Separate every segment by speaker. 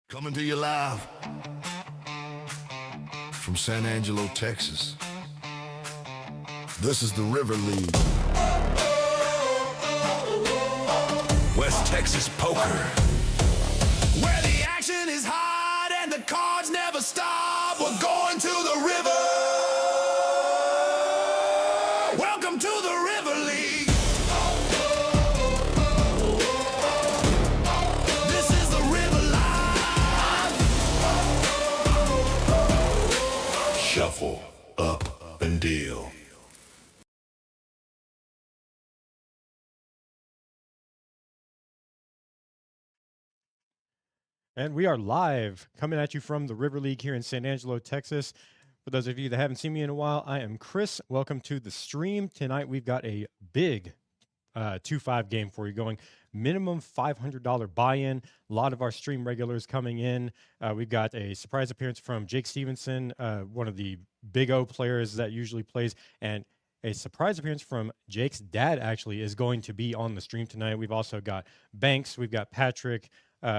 Speaker 1: Coming to you live from San Angelo, Texas. This is the River League. West Texas Poker. Where the action is hot and the cards never stop. We're going to the river. Welcome to the River League. This is the River Live. Shuffle, up, and deal.
Speaker 2: And we are live coming at you from the River League here in San Angelo, Texas. For those of you that haven't seen me in a while, I am Chris. Welcome to the stream. Tonight we've got a big 2-5 game for you going. Minimum $500 buy-in. A lot of our stream regulars coming in. We've got a surprise appearance from Jake Stevenson, one of the Big O players that usually plays, and a surprise appearance from Jake's dad actually is going to be on the stream tonight. We've also got Banks, we've got Patrick,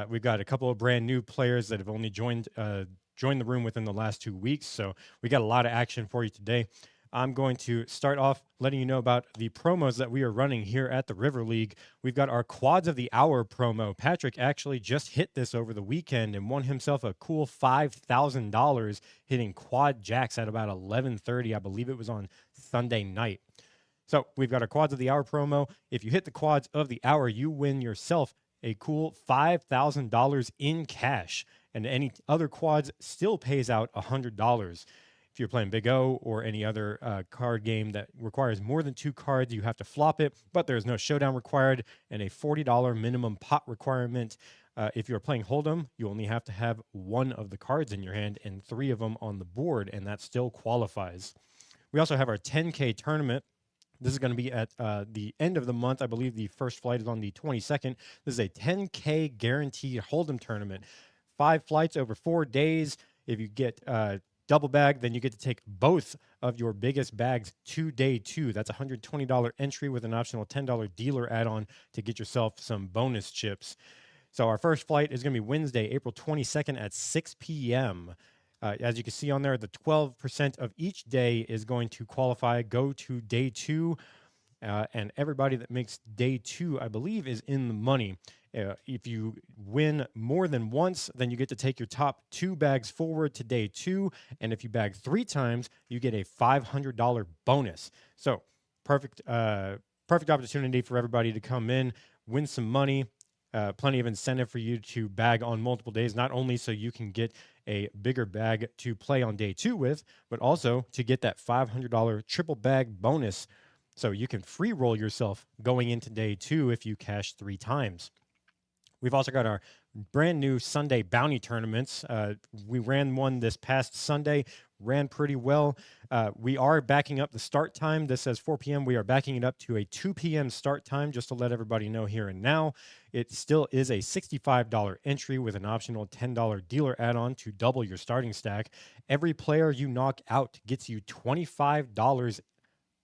Speaker 2: we've got a couple of brand new players that have only joined the room within the last 2 weeks. So we got a lot of action for you today. I'm going to start off letting you know about the promos that we are running here at the River League. We've got our Quads of the Hour promo. Patrick actually just hit this over the weekend and won himself a cool $5,000 hitting quad jacks at about 11:30. I believe it was on Sunday night. So we've got our Quads of the Hour promo. If you hit the Quads of the Hour, you win yourself a cool $5,000 in cash. And any other quads still pays out $100. If you're playing Big O or any other card game that requires more than 2 cards, you have to flop it, but there's no showdown required and a $40 minimum pot requirement. If you're playing Hold'em, you only have to have 1 of the cards in your hand and 3 of them on the board, and that still qualifies. We also have our 10K tournament. This is going to be at the end of the month. I believe the first flight is on the 22nd. This is a 10K guaranteed Hold'em tournament. 5 flights over 4 days. If you get double bag, then you get to take both of your biggest bags to day 2. That's a $120 entry with an optional $10 dealer add-on to get yourself some bonus chips. So our first flight is going to be Wednesday, April 22nd at 6 p.m. As you can see on there, the 12% of each day is going to qualify, go to day 2. And everybody that makes day 2, I believe, is in the money. If you win more than once, then you get to take your top 2 bags forward to day 2. And if you bag 3 times, you get a $500 bonus. So perfect opportunity for everybody to come in, win some money. Plenty of incentive for you to bag on multiple days, not only so you can get a bigger bag to play on day 2 with, but also to get that $500 triple bag bonus. So you can free roll yourself going into day 2 if you cash 3 times. We've also got our brand new Sunday bounty tournaments. We ran one this past Sunday, ran pretty well. We are backing up the start time. This says 4 p.m. We are backing it up to a 2 p.m. start time, just to let everybody know here and now. It still is a $65 entry with an optional $10 dealer add-on to double your starting stack. Every player you knock out gets you $25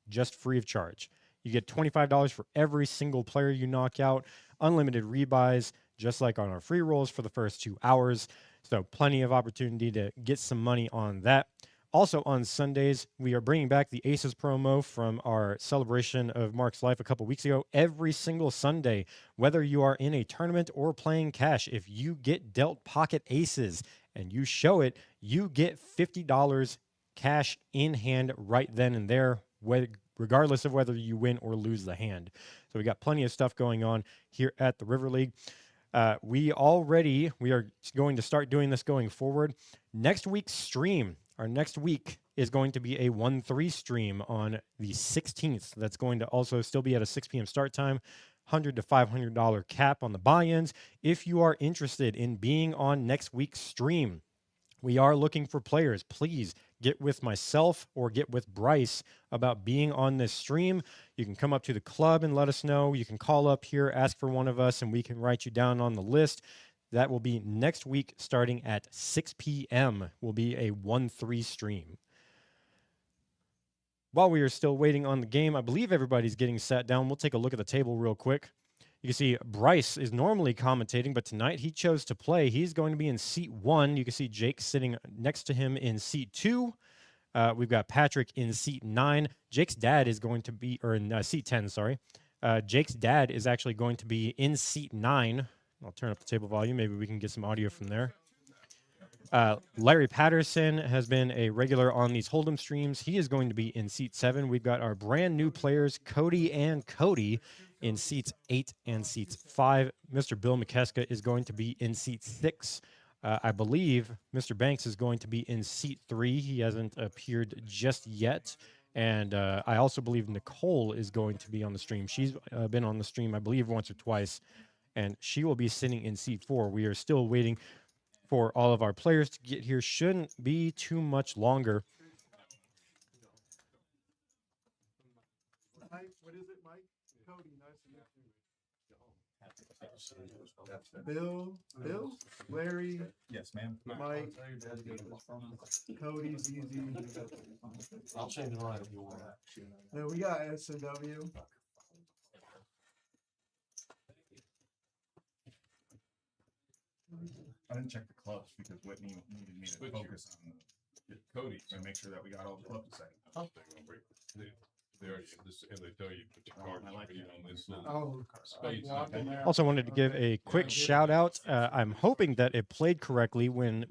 Speaker 2: just free of charge. You get $25 for every single player you knock out, unlimited rebuys, just like on our free rolls for the first 2 hours. So plenty of opportunity to get some money on that. Also on Sundays, we are bringing back the Aces promo from our celebration of Mark's life a couple weeks ago. Every single Sunday, whether you are in a tournament or playing cash, if you get dealt pocket aces and you show it, you get $50 cash in hand right then and there, regardless of whether you win or lose the hand. So we got plenty of stuff going on here at the River League. We are going to start doing this going forward. Next week's stream, our next week is going to be a 1-3 stream on the 16th. That's going to also still be at a 6 p.m. start time. $100 to $500 cap on the buy-ins. If you are interested in being on next week's stream, we are looking for players. Please get with myself or get with Bryce about being on this stream. You can come up to the club and let us know. You can call up here, ask for one of us, and we can write you down on the list. That will be next week starting at 6 p.m. will be a 1-3 stream. While we are still waiting on the game, I believe everybody's getting sat down. We'll take a look at the table real quick. You can see Bryce is normally commentating, but tonight he chose to play. He's going to be in seat 1. You can see Jake sitting next to him in seat 2. We've got Patrick in seat 9. Jake's dad is going to be, or in seat 10, sorry. Jake's dad is actually going to be in seat 9. I'll turn up the table volume. Maybe we can get some audio from there. Larry Patterson has been a regular on these Hold'em streams. He is going to be in seat 7. We've got our brand new players, Cody and Cody, in seats 8 and seats 5. Mr. Bill McKeska is going to be in seat 6. I believe Mr. Banks is going to be in seat 3. He hasn't appeared just yet. And I also believe Nicole is going to be on the stream. She's been on the stream, I believe, once or twice. And she will be sitting in seat 4. We are still waiting for all of our players to get here. Shouldn't be too much longer.
Speaker 3: Mike, what is it, Mike? Cody, nice to meet you. Bill, Larry,
Speaker 4: Yes, ma'am.
Speaker 3: Mike, Cody's easy.
Speaker 5: I'll change the line if you want.
Speaker 3: No, we got S&W.
Speaker 4: I didn't check the clubs because Whitney needed me to focus on the Cody and make sure that we got all the clubs the same.
Speaker 5: They already, and they tell you put your cards on this little
Speaker 3: Oh,
Speaker 5: space.
Speaker 3: walking there.
Speaker 2: Also wanted to give a quick shout out. I'm hoping that it played correctly when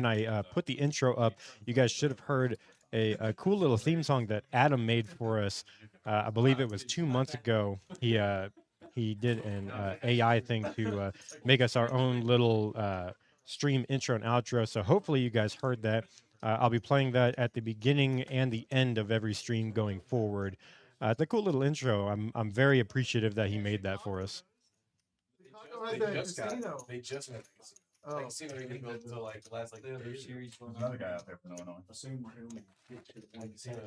Speaker 2: I put the intro up. You guys should have heard a cool little theme song that Adam made for us. I believe it was 2 months ago. He did an AI thing to make us our own little stream intro and outro. So hopefully you guys heard that. I'll be playing that at the beginning and the end of every stream going forward. It's a cool little intro. I'm very appreciative that he made that for us.
Speaker 3: They just got it.
Speaker 5: They just got it.
Speaker 3: Oh.
Speaker 5: Like, casino didn't go until like the last like third series.
Speaker 4: There's another guy out there from Illinois.
Speaker 5: Like, casino,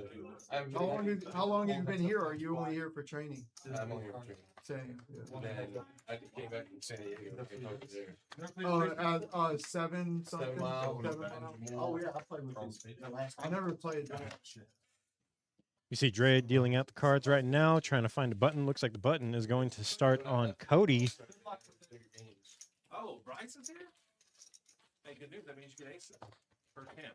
Speaker 3: How long have you been here? Or are you only here for training?
Speaker 5: I'm only here for training.
Speaker 3: Same.
Speaker 5: And then I came back from San Diego. Came over there.
Speaker 3: Oh, 7 something.
Speaker 5: 7 miles.
Speaker 3: 7 miles. Oh yeah, I played with you. I never played that.
Speaker 2: You see Dre dealing out the cards right now, trying to find a button. Looks like the button is going to start on Cody.
Speaker 6: Oh, Bryce is here? Hey, good news. That means you get aces. First hand,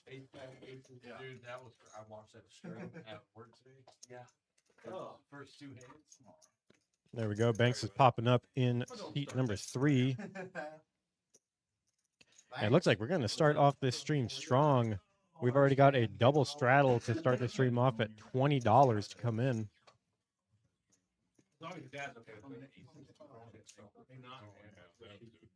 Speaker 6: eighth hand, aces. Yeah. Dude, that was, I watched that stream at work today. Yeah. Oh, first 2 hands.
Speaker 2: There we go. Banks is popping up in seat number 3. And it looks like we're going to start off this stream strong. We've already got a double straddle to start the stream off at $20 to come in.
Speaker 6: As long as your dad's okay with it.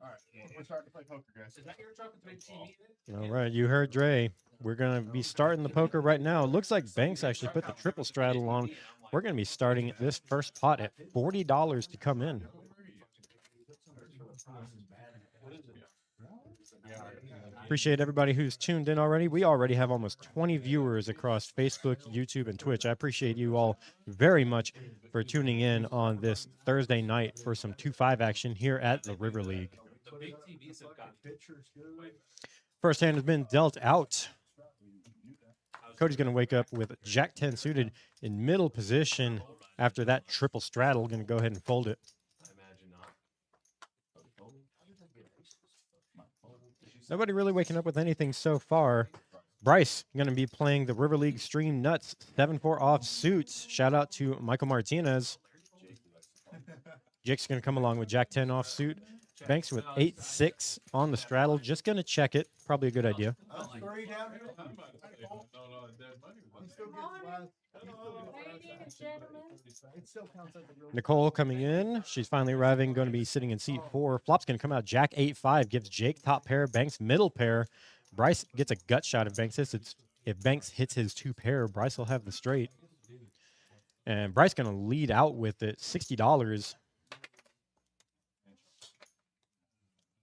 Speaker 4: All right, we're starting to play poker, guys.
Speaker 6: Is that your truck with the big TV in it?
Speaker 2: All right, you heard Dre. We're going to be starting the poker right now. It looks like Banks actually put the triple straddle on. We're going to be starting this first pot at $40 to come in. Appreciate everybody who's tuned in already. We already have almost 20 viewers across Facebook, YouTube, and Twitch. I appreciate you all very much for tuning in on this Thursday night for some 2-5 action here at the River League.
Speaker 6: The big TVs have got pictures.
Speaker 2: First hand has been dealt out. Cody's going to wake up with Jack 10 suited in middle position after that triple straddle. Going to go ahead and fold it. Nobody really waking up with anything so far. Bryce going to be playing the River League Stream Nuts 7-4 off suits. Shout out to Michael Martinez. Jake's going to come along with Jack 10 off suit. Banks with 8-6 on the straddle. Just going to check it. Probably a good idea. Nicole coming in. She's finally arriving. Going to be sitting in seat 4. Flop's going to come out. Jack 8-5 gives Jake top pair. Banks middle pair. Bryce gets a gut shot if Banks hits it. If Banks hits his 2 pair, Bryce will have the straight. And Bryce going to lead out with it. $60.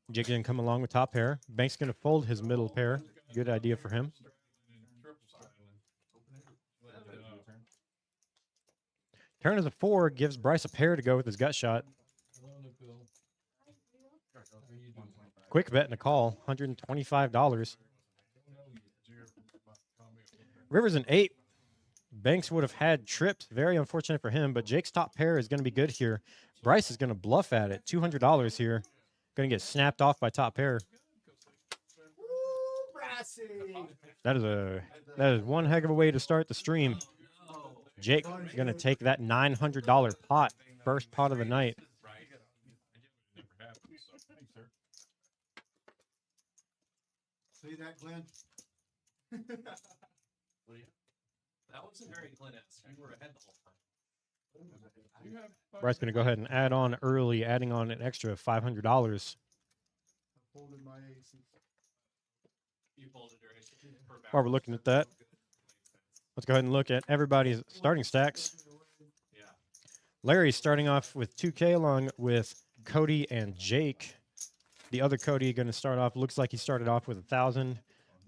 Speaker 2: Jake going to come along with top pair. Banks going to fold his middle pair. Good idea for him. Turn as a 4 gives Bryce a pair to go with his gut shot. Quick bet and a call, $125. River's an 8. Banks would have had trips. Very unfortunate for him, but Jake's top pair is going to be good here. Bryce is going to bluff at it. $200 here. Going to get snapped off by top pair.
Speaker 3: Woo, Brassy.
Speaker 2: That is one heck of a way to start the stream. Jake is going to take that $900 pot, first pot of the night.
Speaker 3: See that, Glenn?
Speaker 6: That wasn't very Glenn-esque. You were ahead the whole time.
Speaker 2: Bryce going to go ahead and add on early, adding on an extra $500.
Speaker 3: Folded my aces.
Speaker 6: You folded your ace.
Speaker 2: While we're looking at that, let's go ahead and look at everybody's starting stacks.
Speaker 6: Yeah.
Speaker 2: Larry's starting off with 2K along with Cody and Jake. The other Cody going to start off, looks like he started off with 1,000.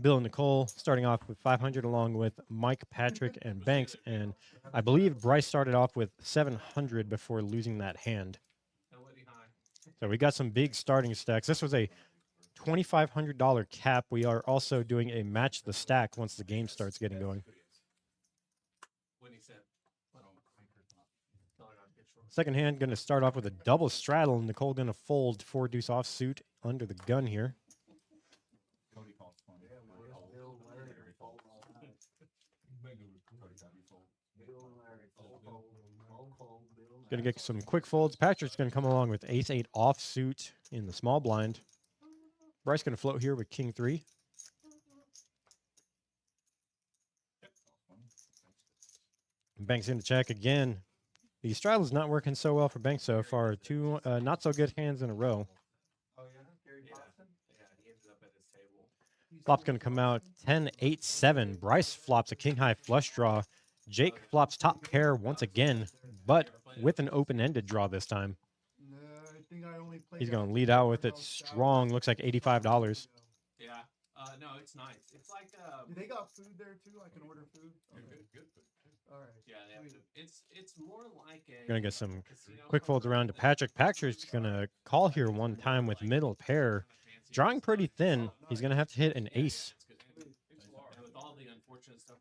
Speaker 2: Bill and Nicole starting off with 500 along with Mike, Patrick, and Banks. And I believe Bryce started off with 700 before losing that hand. So we got some big starting stacks. This was a $2,500 cap. We are also doing a match the stack once the game starts getting going. Second hand going to start off with a double straddle. Nicole going to fold 4 deuce offsuit under the gun here. Going to get some quick folds. Patrick's going to come along with ace-8 offsuit in the small blind. Bryce going to float here with king-3. Banks in to check again. The straddle's not working so well for Banks so far. 2 not so good hands in a row. Flop's going to come out 10-8-7. Bryce flops a king-high flush draw. Jake flops top pair once again, but with an open-ended draw this time.
Speaker 3: I think I only played
Speaker 2: He's going to lead out with it strong. Looks like $85.
Speaker 6: Yeah. No, it's nice. It's like
Speaker 3: They got food there too. I can order food. Okay.
Speaker 5: Good.
Speaker 3: All right.
Speaker 6: yeah, they have to, it's more like a
Speaker 2: Going to get some
Speaker 6: casino
Speaker 2: quick folds around to Patrick. Patrick's going to call here one time with middle pair. Drawing pretty thin. He's going to have to hit an ace.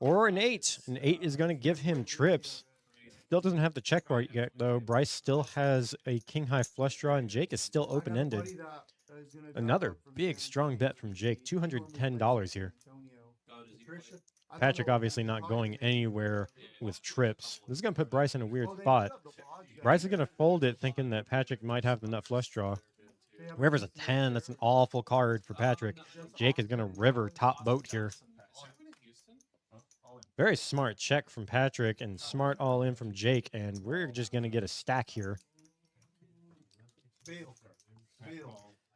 Speaker 2: Or an 8. An 8 is going to give him trips. Still doesn't have the check right yet, though. Bryce still has a king-high flush draw, and Jake is still open-ended. Another big, strong bet from Jake. $210 here. Patrick obviously not going anywhere with trips. This is going to put Bryce in a weird spot. Bryce is going to fold it, thinking that Patrick might have the nut flush draw. River's a 10. That's an awful card for Patrick. Jake is going to river top boat here. Very smart check from Patrick and smart all in from Jake, and we're just going to get a stack here.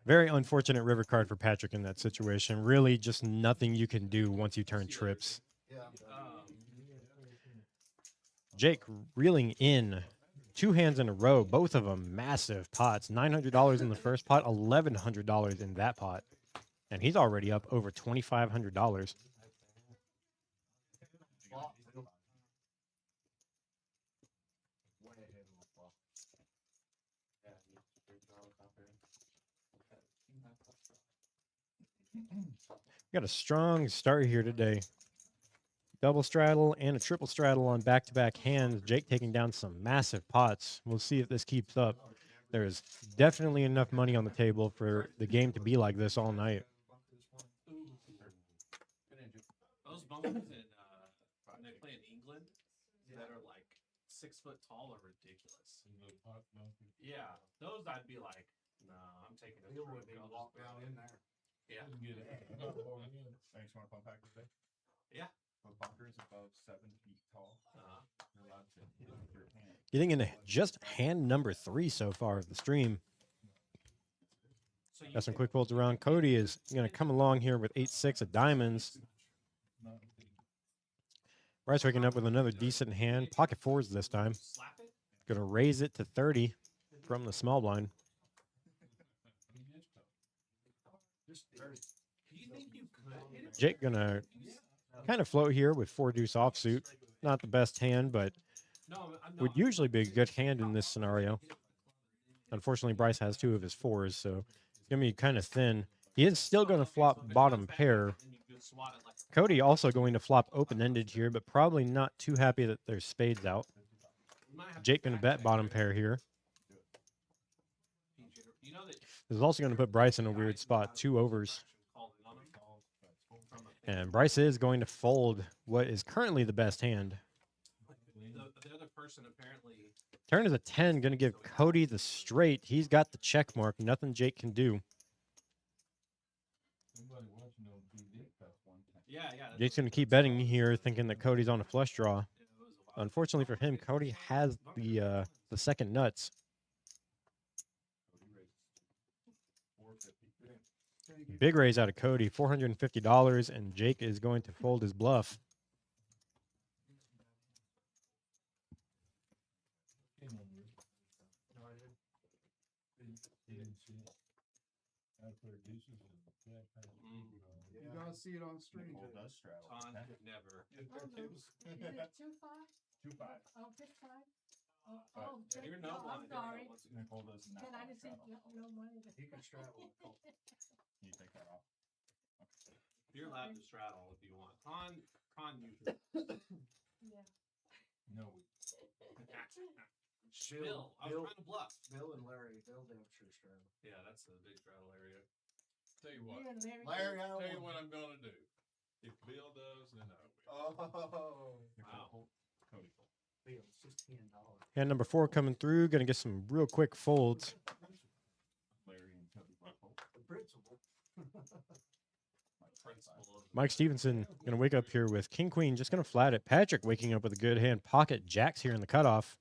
Speaker 2: Very unfortunate river card for Patrick in that situation. Really just nothing you can do once you turn trips. Jake reeling in 2 hands in a row, both of them massive pots. $900 in the first pot, $1,100 in that pot. And he's already up over $2,500. Got a strong start here today. Double straddle and a triple straddle on back-to-back hands. Jake taking down some massive pots. We'll see if this keeps up. There is definitely enough money on the table for the game to be like this all night.
Speaker 6: Those bunkers when they play in England that are like 6 foot tall are ridiculous. Yeah, those I'd be like, no, I'm taking a trip.
Speaker 3: Walk down in there.
Speaker 6: Yeah.
Speaker 4: Thanks, want to pump back today?
Speaker 6: Yeah.
Speaker 4: The bunkers above 7 feet tall. You're allowed to hit it with your hand.
Speaker 2: Getting into just hand number 3 so far of the stream. Got some quick folds around. Cody is going to come along here with 8-6 of diamonds. Bryce waking up with another decent hand. Pocket 4s this time. Going to raise it to 30 from the small blind. Jake going to kind of float here with 4 deuce offsuit. Not the best hand, but would usually be a good hand in this scenario. Unfortunately, Bryce has 2 of his 4s, so it's going to be kind of thin. He is still going to flop bottom pair. Cody also going to flop open-ended here, but probably not too happy that there's spades out. Jake going to bet bottom pair here. This is also going to put Bryce in a weird spot, 2 overs. And Bryce is going to fold what is currently the best hand.
Speaker 6: The other person apparently.
Speaker 2: Turn is a 10, going to give Cody the straight. He's got the check mark. Nothing Jake can do.
Speaker 6: Yeah.
Speaker 2: Jake's going to keep betting here, thinking that Cody's on a flush draw. Unfortunately for him, Cody has the second nuts. Big raise out of Cody, $450, and Jake is going to fold his bluff.
Speaker 3: You gotta see it on stream.
Speaker 4: Does straddle.
Speaker 6: Con could never.
Speaker 7: Is it 2-5?
Speaker 4: 2-5.
Speaker 7: Oh, 6-5?
Speaker 4: But
Speaker 6: You're
Speaker 7: No,
Speaker 6: no
Speaker 7: I'm sorry.
Speaker 4: Nicole does not.
Speaker 7: Then I
Speaker 4: want
Speaker 7: just think
Speaker 4: straddle.
Speaker 7: no money.
Speaker 3: He can straddle.
Speaker 4: Can you take that off?
Speaker 6: You're allowed to straddle if you want. Con usually.
Speaker 7: Yeah.
Speaker 4: No.
Speaker 6: Bill, I was trying to bluff.
Speaker 3: Bill and Larry, they'll damn sure straddle.
Speaker 6: Yeah, that's a big straddle area.
Speaker 5: Tell you what,
Speaker 7: You and Larry.
Speaker 3: Larry, I
Speaker 5: tell you
Speaker 3: don't
Speaker 5: what
Speaker 3: want.
Speaker 5: I'm gonna do. If Bill does, then I will.
Speaker 3: Oh,
Speaker 6: Wow.
Speaker 4: Cody fold.
Speaker 3: Bill, it's just $10.
Speaker 2: Hand number 4 coming through. Going to get some real quick folds.
Speaker 4: Larry and Cody both fold.
Speaker 3: The principal.
Speaker 4: My principal.
Speaker 2: Mike Stevenson going to wake up here with King Queen. Just going to flat it. Patrick waking up with a good hand. Pocket Jacks here in the cutoff.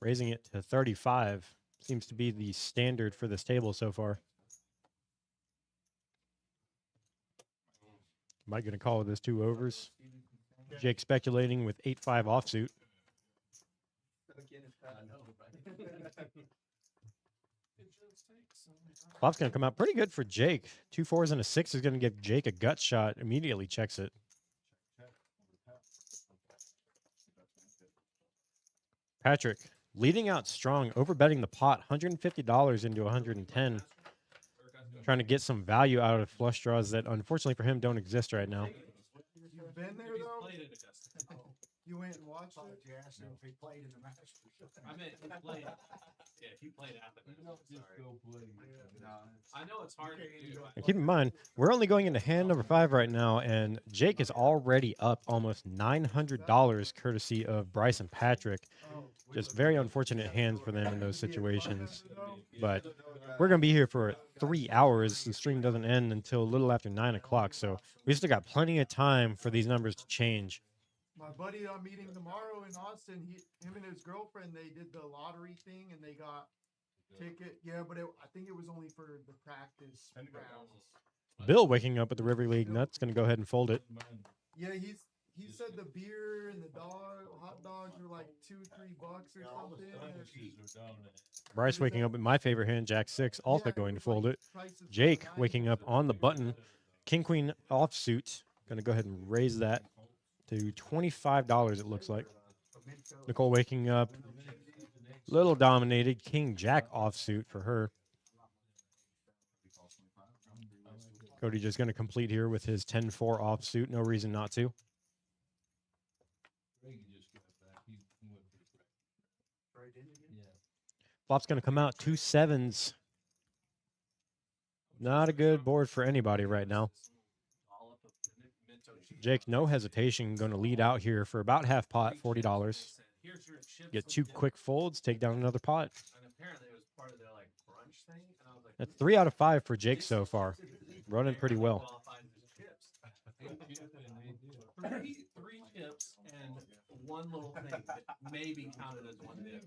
Speaker 2: Raising it to 35. Seems to be the standard for this table so far. Mike going to call with his 2 overs. Jake speculating with 8-5 offsuit. Flop's going to come out pretty good for Jake. 2 4s and a 6 is going to give Jake a gut shot. Immediately checks it. Patrick leading out strong, overbetting the pot, $150 into 110. Trying to get some value out of flush draws that unfortunately for him don't exist right now.
Speaker 3: You've been there
Speaker 6: He's
Speaker 3: though?
Speaker 6: played it, Augusta.
Speaker 3: You went and watched it? You asked him if he played in the Masters.
Speaker 6: I meant he played. Yeah, if you played at the Masters, sorry. I know it's hard to do.
Speaker 2: And keep in mind, we're only going into hand number 5 right now, and Jake is already up almost $900 courtesy of Bryce and Patrick. Just very unfortunate hands for them in those situations. But we're going to be here for 3 hours. The stream doesn't end until a little after 9 o'clock, so we still got plenty of time for these numbers to change.
Speaker 3: My buddy I'm meeting tomorrow in Austin, him and his girlfriend, they did the lottery thing and they got ticket. Yeah, but I think it was only for the practice rounds.
Speaker 2: Bill waking up at the River League nuts, going to go ahead and fold it.
Speaker 3: Yeah, he said the beer and the hot dogs were like $2-3 or something.
Speaker 2: Bryce waking up at my favorite hand, Jack 6, also
Speaker 3: Yeah,
Speaker 2: going to
Speaker 3: was
Speaker 2: fold
Speaker 3: like
Speaker 2: it.
Speaker 3: prices
Speaker 2: Jake
Speaker 3: were
Speaker 2: waking up on the button. King Queen offsuit. Going to go ahead and raise that to $25, it looks like. Nicole waking up. Little dominated. King Jack offsuit for her. Cody just going to complete here with his 10-4 offsuit. No reason not to. Flop's going to come out 2 7s. Not a good board for anybody right now. Jake, no hesitation, going to lead out here for about half pot, $40. Get 2 quick folds, take down another pot.
Speaker 6: And apparently it was part of their like brunch thing. And I was like,
Speaker 2: That's 3 out of 5 for Jake so far. Running pretty well.
Speaker 6: qualified as chips. Three chips and one little thing that maybe counted as one dip.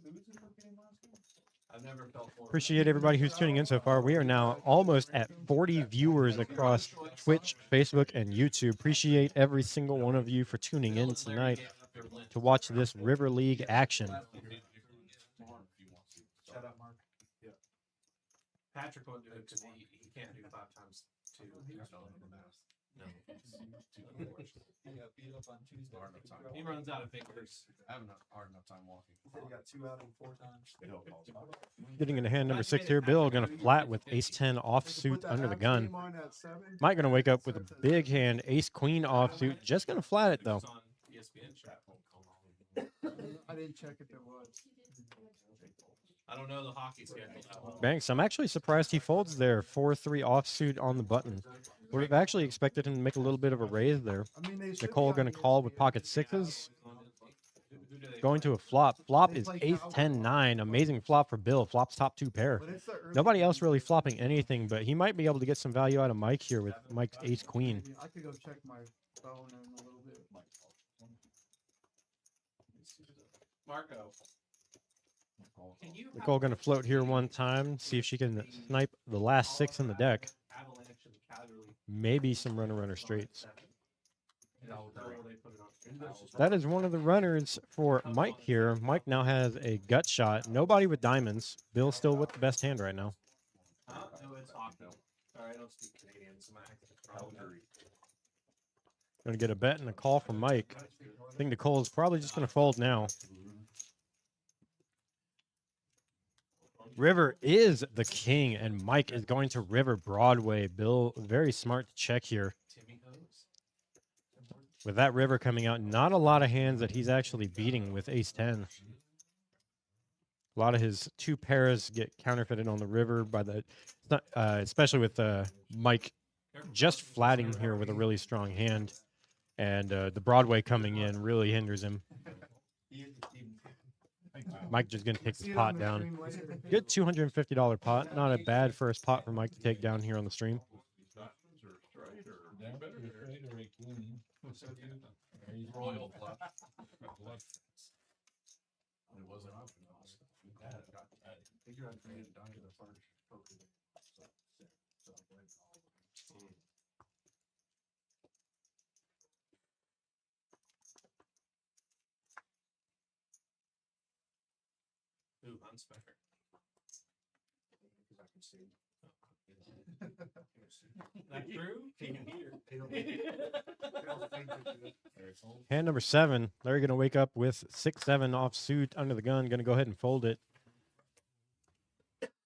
Speaker 6: I've never felt more.
Speaker 2: Appreciate everybody who's tuning in so far. We are now almost at 40 viewers across Twitch, Facebook, and YouTube. Appreciate every single one of you for tuning in tonight to watch this River League action.
Speaker 3: Shut up, Mark.
Speaker 6: Patrick won't do it because he can't do 5 times 2. No. He runs out of fingers.
Speaker 4: I have enough hard enough time walking.
Speaker 3: You got 2 out of 4 times.
Speaker 4: Bill calls back.
Speaker 2: Getting into hand number 6 here. Bill going to flat with ace-10 offsuit under the gun. Mike going to wake up with a big hand, ace-queen offsuit. Just going to flat it, though.
Speaker 6: It's on ESPN chat.
Speaker 3: I didn't check if it was.
Speaker 6: I don't know the hockey schedule that well.
Speaker 2: Banks, I'm actually surprised he folds there. 4-3 offsuit on the button. Would have actually expected him to make a little bit of a raise there.
Speaker 3: I mean, they should
Speaker 2: Nicole
Speaker 3: be
Speaker 2: going
Speaker 3: on
Speaker 2: to call with
Speaker 3: ESPN.
Speaker 2: pocket sixes.
Speaker 6: Who do they
Speaker 2: Going
Speaker 6: play?
Speaker 2: to a flop. Flop
Speaker 3: They
Speaker 2: is
Speaker 3: play
Speaker 2: ace
Speaker 3: Cowboys
Speaker 2: 10
Speaker 3: on
Speaker 2: 9. Amazing flop for Bill. Flop's top two pair.
Speaker 3: But it's the early
Speaker 2: Nobody else
Speaker 3: games
Speaker 2: really
Speaker 3: that-
Speaker 2: flopping anything, but he might be able to get some value out of Mike here with Mike's ace queen.
Speaker 3: Maybe I could go check my phone in a little bit.
Speaker 6: Marco. Can you
Speaker 2: Nicole going to float here one time, see if she can snipe the last six in the deck.
Speaker 6: Avalanche and Calgary.
Speaker 2: Maybe some runner straights.
Speaker 6: Yeah, they put it on.
Speaker 2: That is one of the runners for Mike here. Mike now has a gut shot. Nobody with diamonds. Bill's still with the best hand right now.
Speaker 6: Huh? No, it's hockey. Sorry, I don't speak Canadian, so my accent's probably
Speaker 2: Going to get a bet and a call from Mike. I think Nicole is probably just going to fold now. River is the king, and Mike is going to river Broadway. Bill, very smart to check here.
Speaker 6: Timmy Hose.
Speaker 2: With that river coming out, not a lot of hands that he's actually beating with ace 10. A lot of his two pairs get counterfeited on the river by the, especially with Mike just flatting here with a really strong hand. And the Broadway coming in really hinders him. Mike just going to take this
Speaker 3: See it
Speaker 2: pot
Speaker 3: on the
Speaker 2: down.
Speaker 3: stream later.
Speaker 2: Good $250 pot. Not a bad first pot for Mike to take down here on the stream.
Speaker 6: Royal flush. Ooh, unspec. That true? Can you hear?
Speaker 2: Hand number 7. Larry going to wake up with 6-7 off suit under the gun. Going to go ahead and fold it.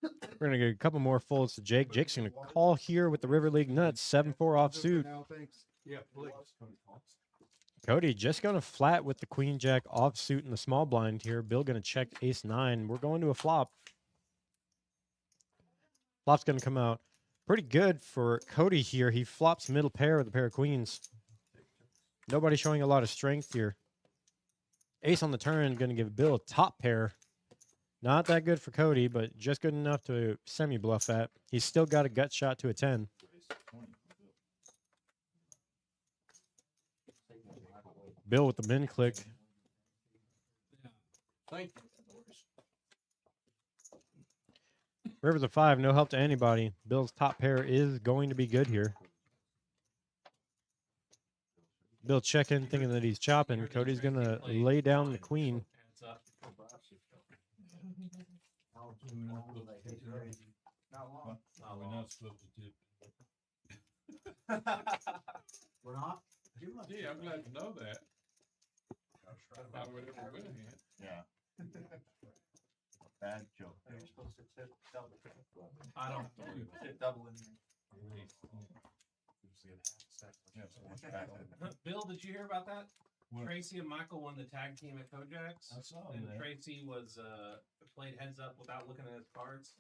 Speaker 2: We're going to get a couple more folds to Jake. Jake's going to call here with the River League nuts. 7-4 off
Speaker 3: Just for
Speaker 2: suit.
Speaker 3: now, thanks.
Speaker 6: Yeah, please.
Speaker 2: Cody just going to flat with the Queen Jack off suit in the small blind here. Bill going to check ace 9. We're going to a flop. Flop's going to come out pretty good for Cody here. He flops middle pair with a pair of queens. Nobody showing a lot of strength here. Ace on the turn, going to give Bill a top pair. Not that good for Cody, but just good enough to semi-bluff at. He's still got a gut shot to a 10. Bill with the min click.
Speaker 6: Thank you.
Speaker 2: River's a 5, no help to anybody. Bill's top pair is going to be good here. Bill checking, thinking that he's chopping. Cody's going to lay down the queen.
Speaker 6: Hands up. Not long.
Speaker 3: We're not?
Speaker 5: Gee, I'm glad to know that. I would ever win a hand.
Speaker 4: Yeah. Bad joke.
Speaker 6: I don't.
Speaker 4: Yeah, so much back.
Speaker 6: Bill, did you hear about that?
Speaker 4: What?
Speaker 6: Tracy and Michael won the tag team at Kojak's.
Speaker 4: I saw
Speaker 6: And
Speaker 4: that.
Speaker 6: Tracy was played heads up without looking at his cards.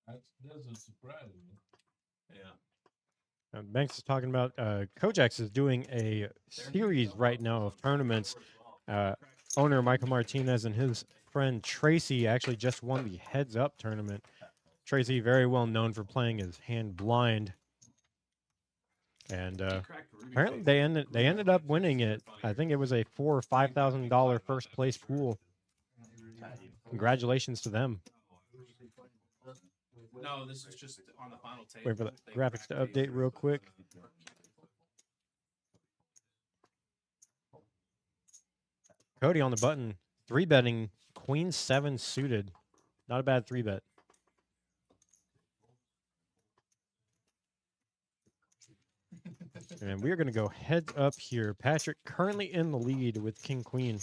Speaker 5: That doesn't surprise me.
Speaker 6: Yeah.
Speaker 2: Banks is talking about Kojak's is doing a series right now of tournaments. Owner Michael Martinez and his friend Tracy actually just won the heads up tournament. Tracy very well known for playing his hand blind. And apparently they ended up winning it. I think it was a $4,000 or $5,000 first place pool. Congratulations to them.
Speaker 6: No, this is just on the final table.
Speaker 2: Wait for the
Speaker 6: They
Speaker 2: graphics to
Speaker 6: cracked
Speaker 2: update real quick. Cody on the button, 3-betting Queen 7 suited. Not a bad 3-bet. And we are going to go heads up here. Patrick currently in the lead with King Queen.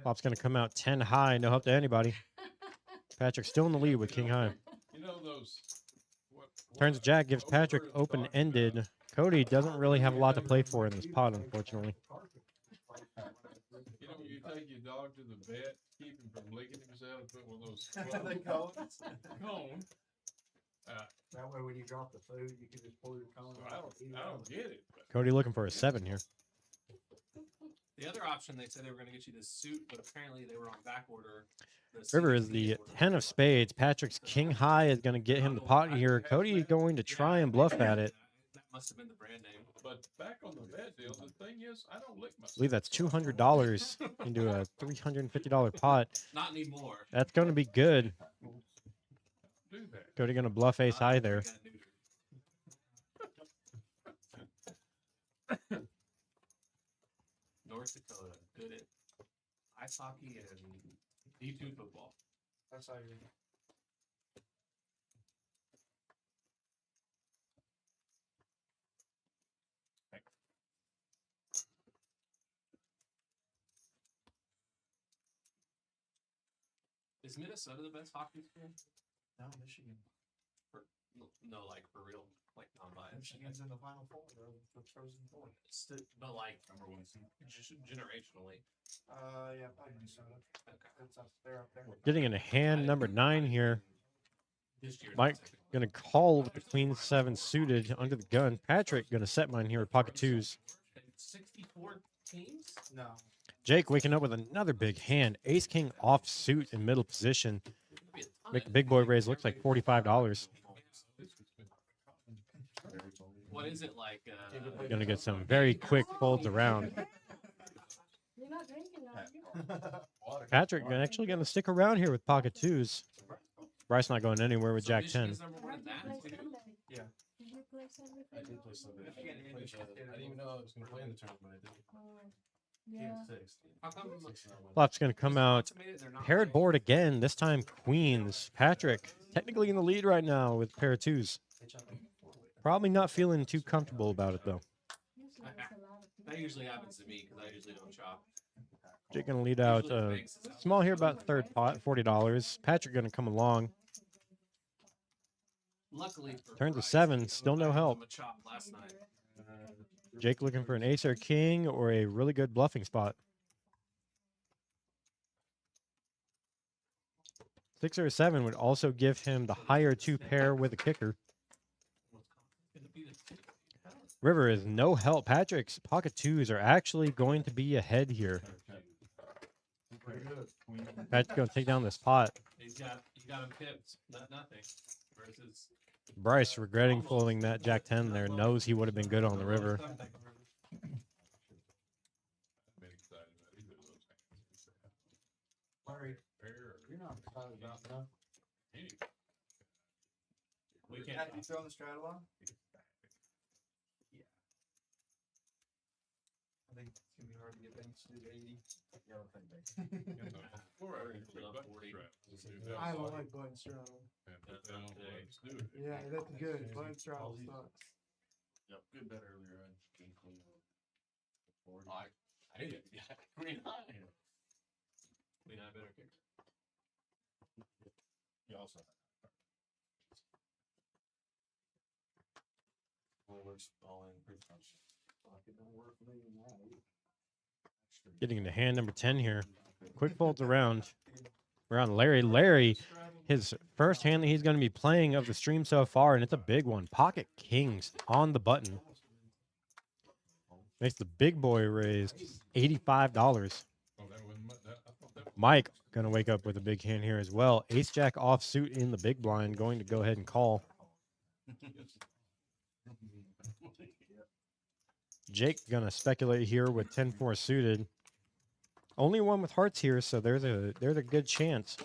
Speaker 2: Pop's going to come out 10 high. No help to anybody. Patrick still in the lead with King High.
Speaker 5: You know those. What
Speaker 2: Turns Jack, gives Patrick
Speaker 5: over in
Speaker 2: open-ended.
Speaker 5: Stockton,
Speaker 2: Cody doesn't really have a lot to play for in this pot, unfortunately.
Speaker 5: You know, you take your dog to the vet, keep him from licking himself, put one of those
Speaker 3: The cones.
Speaker 5: cones.
Speaker 3: That way when you drop the food, you can just pull your cone
Speaker 5: So I
Speaker 3: out.
Speaker 5: don't get it. But
Speaker 2: Cody looking for a 7 here.
Speaker 6: The other option, they said they were going to get you this suit, but apparently they were on back order.
Speaker 2: River is the 10 of spades. Patrick's king high is going to get him the pot here. Cody is going to try and bluff at it.
Speaker 6: That must have been the brand name.
Speaker 5: But back on the vet deal, the thing is, I don't lick
Speaker 2: I
Speaker 5: myself.
Speaker 2: believe that's $200 into a $350 pot.
Speaker 6: Not anymore.
Speaker 2: That's going to be good.
Speaker 5: Do that.
Speaker 2: Cody going to bluff ace high there.
Speaker 6: North Dakota, good at ice hockey and D2 football.
Speaker 3: That's how you.
Speaker 6: Is Minnesota the best hockey school?
Speaker 3: No, Michigan.
Speaker 6: No, like for real, like non-biased.
Speaker 3: Michigan's in the Final Four. They're the Frozen Four.
Speaker 6: But like
Speaker 4: Number 1 seed.
Speaker 6: generationally.
Speaker 3: Yeah, probably Minnesota.
Speaker 6: Okay.
Speaker 3: It's up there, up there.
Speaker 2: Getting into hand number 9 here.
Speaker 6: This year,
Speaker 2: Mike going to call with the queen 7 suited under the gun. Patrick going to set mine here with pocket 2s.
Speaker 6: 64 teams.
Speaker 3: No.
Speaker 2: Jake waking up with another big hand. Ace king off suit in middle position. Make the big boy raise looks like $45.
Speaker 6: What is it like?
Speaker 2: Gonna get some very quick folds around.
Speaker 7: You're not drinking, are you?
Speaker 2: Patrick actually gonna stick around here with pocket 2s. Bryce not going anywhere with
Speaker 6: So
Speaker 2: Jack 10.
Speaker 6: Michigan's number one in that,
Speaker 7: Play
Speaker 6: too?
Speaker 7: Sunday.
Speaker 3: Yeah.
Speaker 7: Did you play Sunday?
Speaker 5: I did play Sunday. I didn't even know I was going to play in the tournament. I did.
Speaker 7: Yeah.
Speaker 6: How come
Speaker 2: Flop's gonna come out
Speaker 6: automated, they're not
Speaker 2: paired
Speaker 6: raised?
Speaker 2: board again. This time queens. Patrick technically in the lead right now with pair of 2s. Probably not feeling too comfortable about it though.
Speaker 7: Usually it's a lot of people.
Speaker 6: That usually happens to me because I usually don't chop.
Speaker 2: Jake gonna lead out small here about third pot, $40. Patrick gonna come along.
Speaker 6: Luckily for
Speaker 2: Turns to
Speaker 6: Bryce,
Speaker 2: 7,
Speaker 6: he gave
Speaker 2: still
Speaker 6: him
Speaker 2: no
Speaker 6: a
Speaker 2: help.
Speaker 6: chop last night.
Speaker 2: Jake looking for an ace or king or a really good bluffing spot. 6 or a 7 would also give him the higher 2 pair with a kicker. River is no help. Patrick's pocket 2s are actually going to be ahead here. Patrick's going to take down this pot.
Speaker 6: You got him pipped, nothing. Versus
Speaker 2: Bryce regretting folding that Jack 10 there. Knows he would have been good on the river.
Speaker 5: I've been excited about either of those things.
Speaker 3: Larry,
Speaker 5: Pair or
Speaker 3: you're not excited about that.
Speaker 5: any.
Speaker 6: we
Speaker 3: Have
Speaker 6: can't.
Speaker 3: you thrown the straddle on? I think it's gonna be hard to get banks to do 80. I don't like button straddle.
Speaker 5: Let's do it.
Speaker 3: Yeah, that's good. Button straddle sucks.
Speaker 4: Yep, good bet earlier. I came clean.
Speaker 6: I hate it. Yeah, green eye. Green eye better kick.
Speaker 4: You also. Only works all in pretty much. It don't work for me in that.
Speaker 2: Getting into hand number 10 here. Quick folds around Larry. Larry, his first hand that he's going to be playing of the stream so far, and it's a big one. Pocket kings on the button. Makes the big boy raise $85.
Speaker 5: Oh, that wasn't much. I thought that
Speaker 2: Mike going to wake up with a big hand here as well. Ace jack off suit in the big blind, going to go ahead and call. Jake going to speculate here with 10-4 suited. Only one with hearts here, so there's a good chance.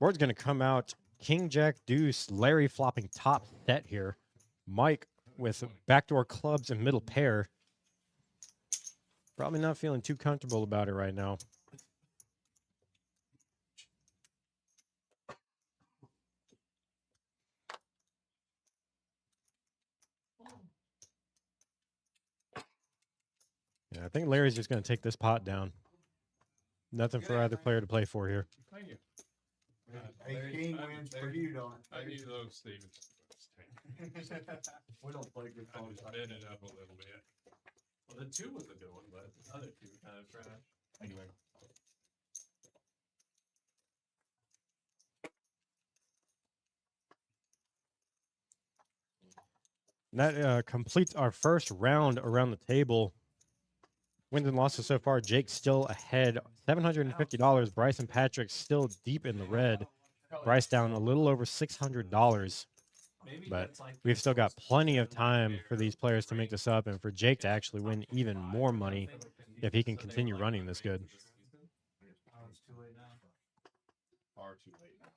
Speaker 2: Board's going to come out king, jack, deuce. Larry flopping top set here. Mike with backdoor clubs and middle pair. Probably not feeling too comfortable about it right now. Yeah, I think Larry's just going to take this pot down. Nothing for either player to play for here.
Speaker 5: Thank you.
Speaker 3: Hey, king wins for you, don't it?
Speaker 5: I need those Stevens.
Speaker 3: We don't play good
Speaker 5: I
Speaker 3: cards.
Speaker 5: just bend it up a little bit.
Speaker 6: Well, the 2 was a good one, but the other 2 kind of trash.
Speaker 4: Anyway.
Speaker 2: That completes our first round around the table. Wins and losses so far. Jake's still ahead, $750. Bryce and Patrick still deep in the red. Bryce down a little over $600.
Speaker 6: Maybe
Speaker 2: But
Speaker 6: that's like
Speaker 2: we've still got plenty of time for these players to make this up and for Jake to actually win even more money if he can continue running this good.
Speaker 6: Oh, it's too late now.
Speaker 4: Far too late now.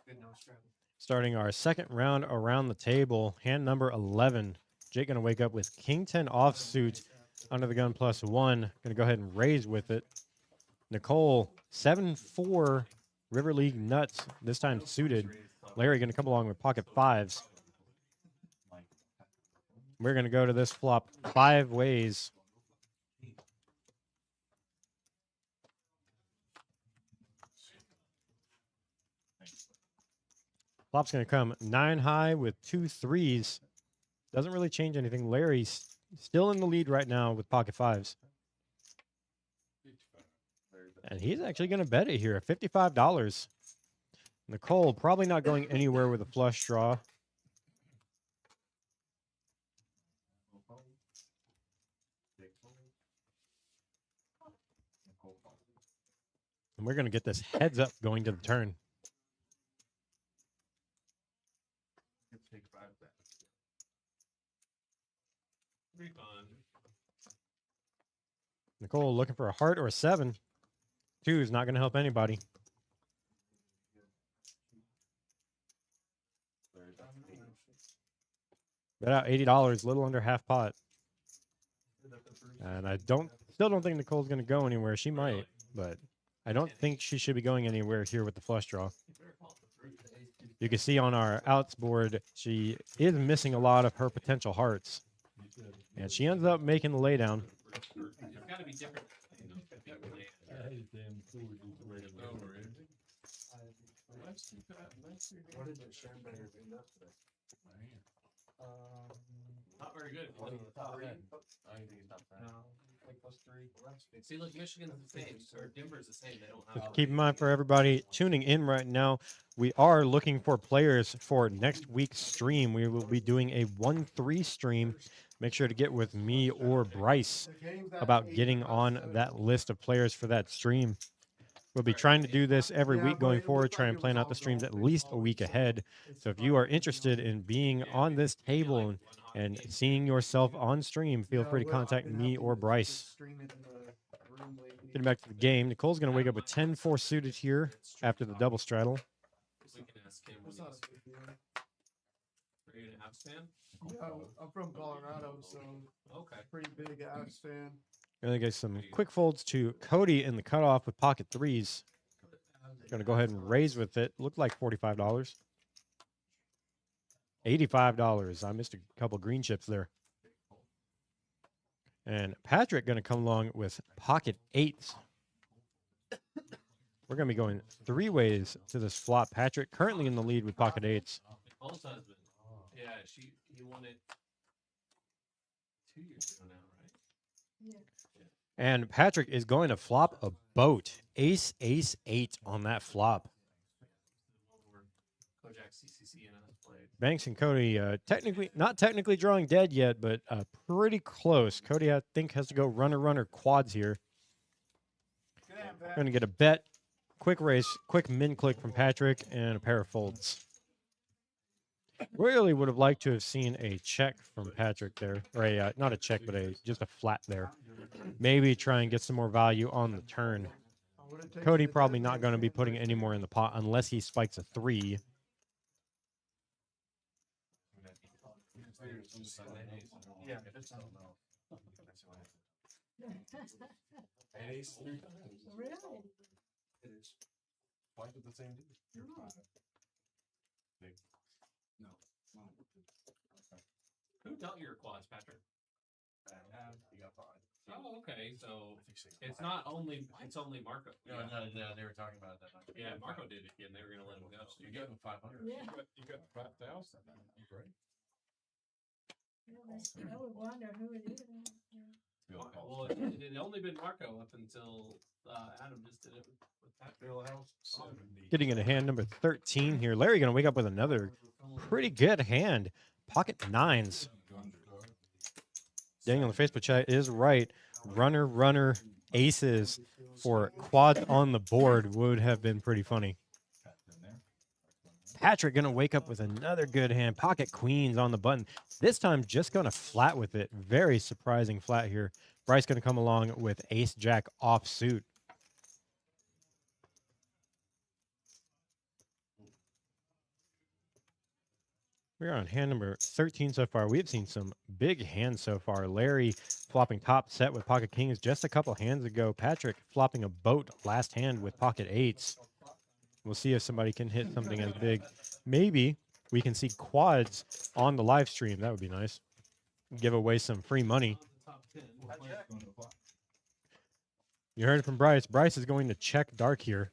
Speaker 6: Good no strategy.
Speaker 2: Starting our second round around the table, hand number 11. Jake going to wake up with King 10 offsuit under the gun +1. Going to go ahead and raise with it. Nicole, 7-4 River League nuts, this time suited. Larry going to come along with pocket 5s. We're going to go to this flop 5 ways. Flop's going to come 9 high with 2 3s. Doesn't really change anything. Larry's still in the lead right now with pocket 5s. And he's actually going to bet it here, $55. Nicole probably not going anywhere with a flush draw. And we're going to get this heads up going to the turn.
Speaker 6: Refund.
Speaker 2: Nicole looking for a heart or a 7. 2 is not going to help anybody. Bet out $80, little under half pot. And I still don't think Nicole's going to go anywhere. She might, but I don't think she should be going anywhere here with the flush draw. You can see on our outs board, she is missing a lot of her potential hearts. And she ends up making the laydown.
Speaker 6: It's got to be different.
Speaker 3: What did the Shambear end up with?
Speaker 6: Not very good.
Speaker 3: I think it's top 10.
Speaker 6: See, look, Michigan's the same, or Denver's the same. They don't have.
Speaker 2: Just keep in mind for everybody tuning in right now, we are looking for players for next week's stream. We will be doing a 1-3 stream. Make sure to get with me or Bryce about getting on that list of players for that stream. We'll be trying to do this every week going forward, try and plan out the streams at least a week ahead. So if you are interested in being on this table and seeing yourself on stream, feel free to contact me or Bryce. Getting back to the game, Nicole's going to wake up with 10-4 suited here after the double straddle.
Speaker 6: We can ask him when he's. Are you an Avs fan?
Speaker 3: Yeah, I'm from Colorado, so
Speaker 6: Okay.
Speaker 3: pretty big Avs fan.
Speaker 2: Going to get some quick folds to Cody in the cutoff with pocket 3s. Going to go ahead and raise with it. Looked like $45. $85. I missed a couple green chips there. And Patrick going to come along with pocket 8s. We're going to be going 3 ways to this flop. Patrick currently in the lead with pocket 8s.
Speaker 6: Nicole's husband. Yeah, he won it 2 years ago now, right?
Speaker 7: Yeah.
Speaker 2: And Patrick is going to flop a boat. Ace, ace, 8 on that flop.
Speaker 6: Kojak CCC and us played.
Speaker 2: Banks and Cody not technically drawing dead yet, but pretty close. Cody, I think, has to go runner quads here. Going to get a bet, quick raise, quick min click from Patrick, and a pair of folds. Really would have liked to have seen a check from Patrick there, or a not a check, but just a flat there. Maybe try and get some more value on the turn. Cody probably not going to be putting any more in the pot unless he spikes a 3.
Speaker 3: Yeah.
Speaker 7: Really?
Speaker 5: Why did the same dude?
Speaker 6: Who dealt your quads, Patrick?
Speaker 4: You got 5.
Speaker 6: Oh, okay. So it's not only it's only Marco.
Speaker 8: Yeah, they were talking about that.
Speaker 6: Yeah, Marco did it again. They were gonna let him go.
Speaker 8: So you got him 500.
Speaker 7: Yeah.
Speaker 5: You got 5,000. Great.
Speaker 7: I would wonder who it is. Yeah.
Speaker 6: Well, it only been Marco up until Adam just did it with that.
Speaker 8: Bill House.
Speaker 5: 70.
Speaker 2: Getting into hand number 13 here. Larry going to wake up with another pretty good hand. Pocket nines. Daniel in the Facebook chat is right. Runner, aces for quads on the board would have been pretty funny. Patrick going to wake up with another good hand. Pocket queens on the button. This time just going to flat with it. Very surprising flat here. Bryce going to come along with ace jack offsuit. We're on hand number 13 so far. We've seen some big hands so far. Larry flopping top set with pocket kings just a couple hands ago. Patrick flopping a boat last hand with pocket eights. We'll see if somebody can hit something as big. Maybe we can see quads on the live stream. That would be nice. Give away some free money.
Speaker 6: Top 10.
Speaker 2: You heard it from Bryce. Bryce is going to check dark here.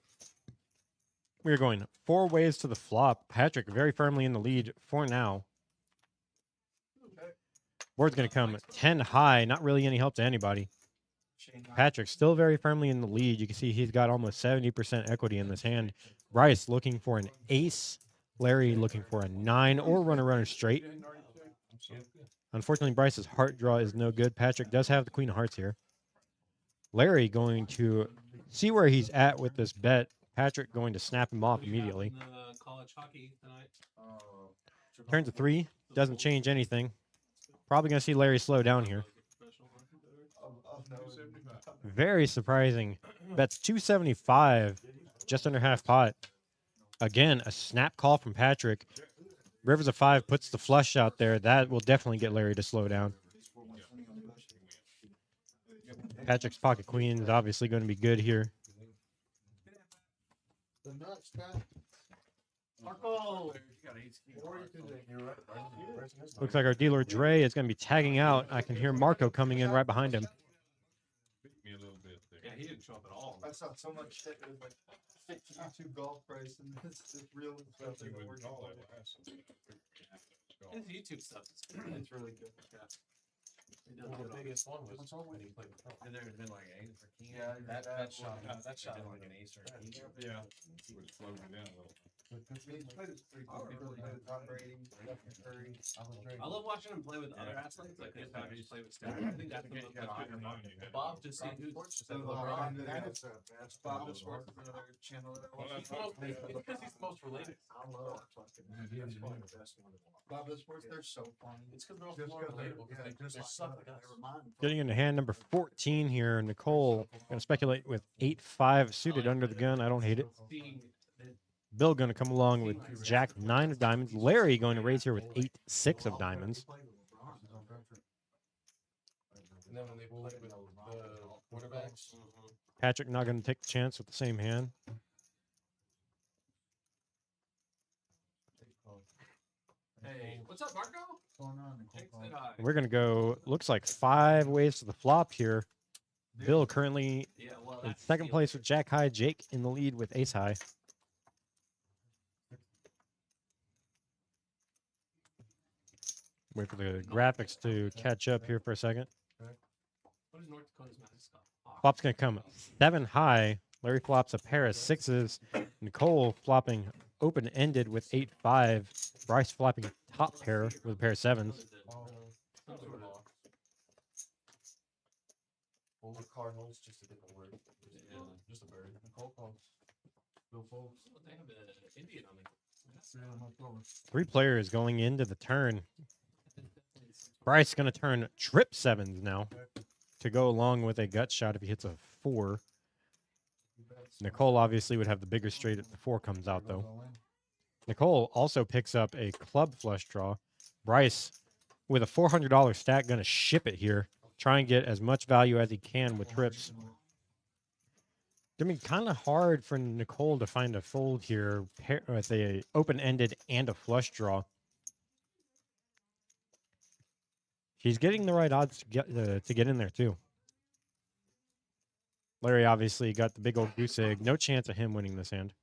Speaker 2: We are going 4 ways to the flop. Patrick very firmly in the lead for now. Board's going to come 10 high. Not really any help to anybody. Patrick still very firmly in the lead. You can see he's got almost 70% equity in this hand. Bryce looking for an ace. Larry looking for a 9 or runner straight. Unfortunately, Bryce's heart draw is no good. Patrick does have the queen of hearts here. Larry going to see where he's at with this bet. Patrick going to snap him off immediately.
Speaker 6: College hockey tonight.
Speaker 2: Turns to 3. Doesn't change anything. Probably going to see Larry slow down here. Very surprising. Bets 275. Just under half pot. Again, a snap call from Patrick. Rivers of 5 puts the flush out there. That will definitely get Larry to slow down. Patrick's pocket queen is obviously going to be good here.
Speaker 3: The nuts, man.
Speaker 6: Marco.
Speaker 2: Looks like our dealer Dre is going to be tagging out. I can hear Marco coming in right behind him.
Speaker 5: Beat me a little bit there.
Speaker 6: Yeah, he didn't show up at all.
Speaker 3: I saw so much shit. It was like YouTube golf price and it's real stuff.
Speaker 5: You wouldn't call that last one.
Speaker 6: His YouTube stuff is
Speaker 3: It's really good.
Speaker 6: yeah. He does
Speaker 8: The
Speaker 6: it all.
Speaker 8: biggest one was when he played with Trump. And there's been like ace or king.
Speaker 3: Yeah,
Speaker 8: that shot like an ace or a king.
Speaker 5: Yeah. Would slow me down a little.
Speaker 3: I mean, he played his pretty cool. He really played Tom Brady, Stephen Curry.
Speaker 6: I love watching him play with other athletes. Like his Patrick play with Steph. I think that's the most fun. Bob just see who's
Speaker 3: So LeBron, that's Bob the Sports is another channel that I
Speaker 5: Well,
Speaker 3: watch.
Speaker 5: that's
Speaker 6: because he's the most related.
Speaker 3: I love fucking. That's probably the best one. Bob the Sports, they're so funny.
Speaker 6: It's because they're all
Speaker 3: Just
Speaker 6: more
Speaker 3: 'cause they're-
Speaker 6: relatable.
Speaker 3: yeah,
Speaker 6: Because they
Speaker 3: just
Speaker 6: suck
Speaker 3: like
Speaker 6: like us.
Speaker 3: they remind me.
Speaker 2: Getting into hand number 14 here. Nicole going to speculate with 8-5 suited under the gun. I don't hate it.
Speaker 6: Seeing
Speaker 2: Bill going to come along with Jack 9 of diamonds. Larry going to raise here with 8-6 of diamonds.
Speaker 8: And then when they played with the quarterbacks,
Speaker 2: Patrick not going to take the chance with the same hand.
Speaker 6: hey, what's up, Marco?
Speaker 3: What's going on, Nicole?
Speaker 6: Jake said hi.
Speaker 2: We're going to go, looks like 5 ways to the flop here. Bill currently
Speaker 6: Yeah, well,
Speaker 2: in
Speaker 6: that's
Speaker 2: second
Speaker 6: the-
Speaker 2: place with Jack High. Jake in the lead with Ace High. Wait for the graphics to catch up here for a second.
Speaker 6: What is North Dakota's mascot? Hawk.
Speaker 2: Flop's going to come 7 high. Larry flops a pair of 6s. Nicole flopping open-ended with 8-5. Bryce flopping top pair with a pair of 7s.
Speaker 6: What is it? Some sort of-
Speaker 8: well, the Cardinals, just a different word.
Speaker 6: Yeah.
Speaker 8: Just a bird. Nicole calls. Bill Folks.
Speaker 6: Oh, they have an Indian on it.
Speaker 2: 3 players going into the turn. Bryce going to turn trip 7s now to go along with a gut shot if he hits a 4. Nicole obviously would have the bigger straight if the 4 comes out, though. Nicole also picks up a club flush draw. Bryce, with a $400 stack, going to ship it here. Try and get as much value as he can with trips. Gonna be kind of hard for Nicole to find a fold here with a open-ended and a flush draw. She's getting the right odds to get in there too. Larry obviously got the big old goose egg. No chance of him winning this hand.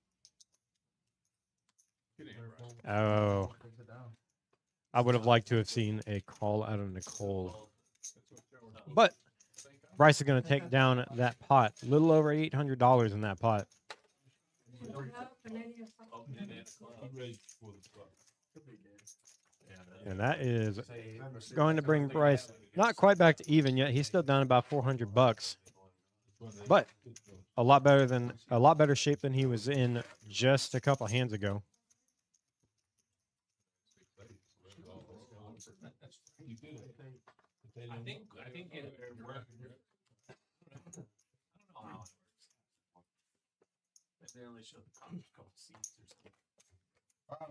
Speaker 2: Oh. I would have liked to have seen a call out of Nicole. But Bryce is going to take down that pot. A little over $800 in that pot. And that is going to bring Bryce not quite back to even yet. He's still down about $400. But a lot better shape than he was in just a couple hands ago.
Speaker 6: I think it worked. I don't know how it works. They only show the couple seats or something.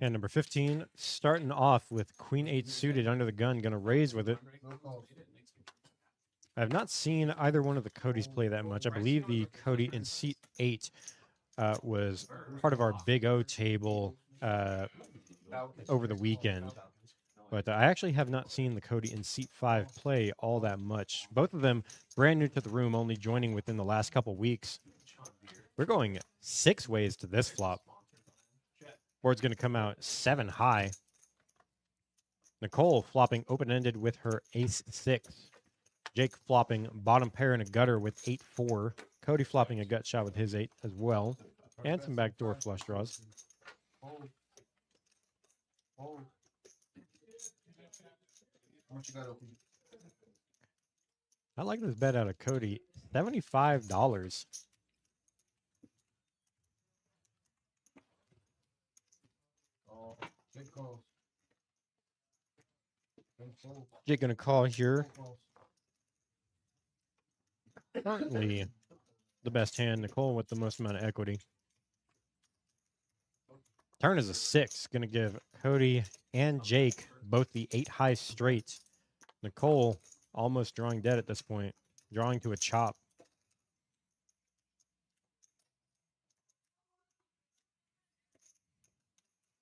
Speaker 2: And number 15, starting off with Queen 8 suited under the gun, going to raise with it. I have not seen either one of the Codys play that much. I believe the Cody in seat 8 was part of our Big O table over the weekend. But I actually have not seen the Cody in seat 5 play all that much. Both of them brand new to the room, only joining within the last couple weeks. We're going 6 ways to this flop. Board's going to come out 7 high. Nicole flopping open-ended with her ace-6. Jake flopping bottom pair and a gutter with 8-4. Cody flopping a gut shot with his 8 as well. And some backdoor flush draws. I like this bet out of Cody. $75. Jake gonna call here. Currently the best hand. Nicole with the most amount of equity. Turn is a 6. Gonna give Cody and Jake both the 8 high straight. Nicole almost drawing dead at this point. Drawing to a chop.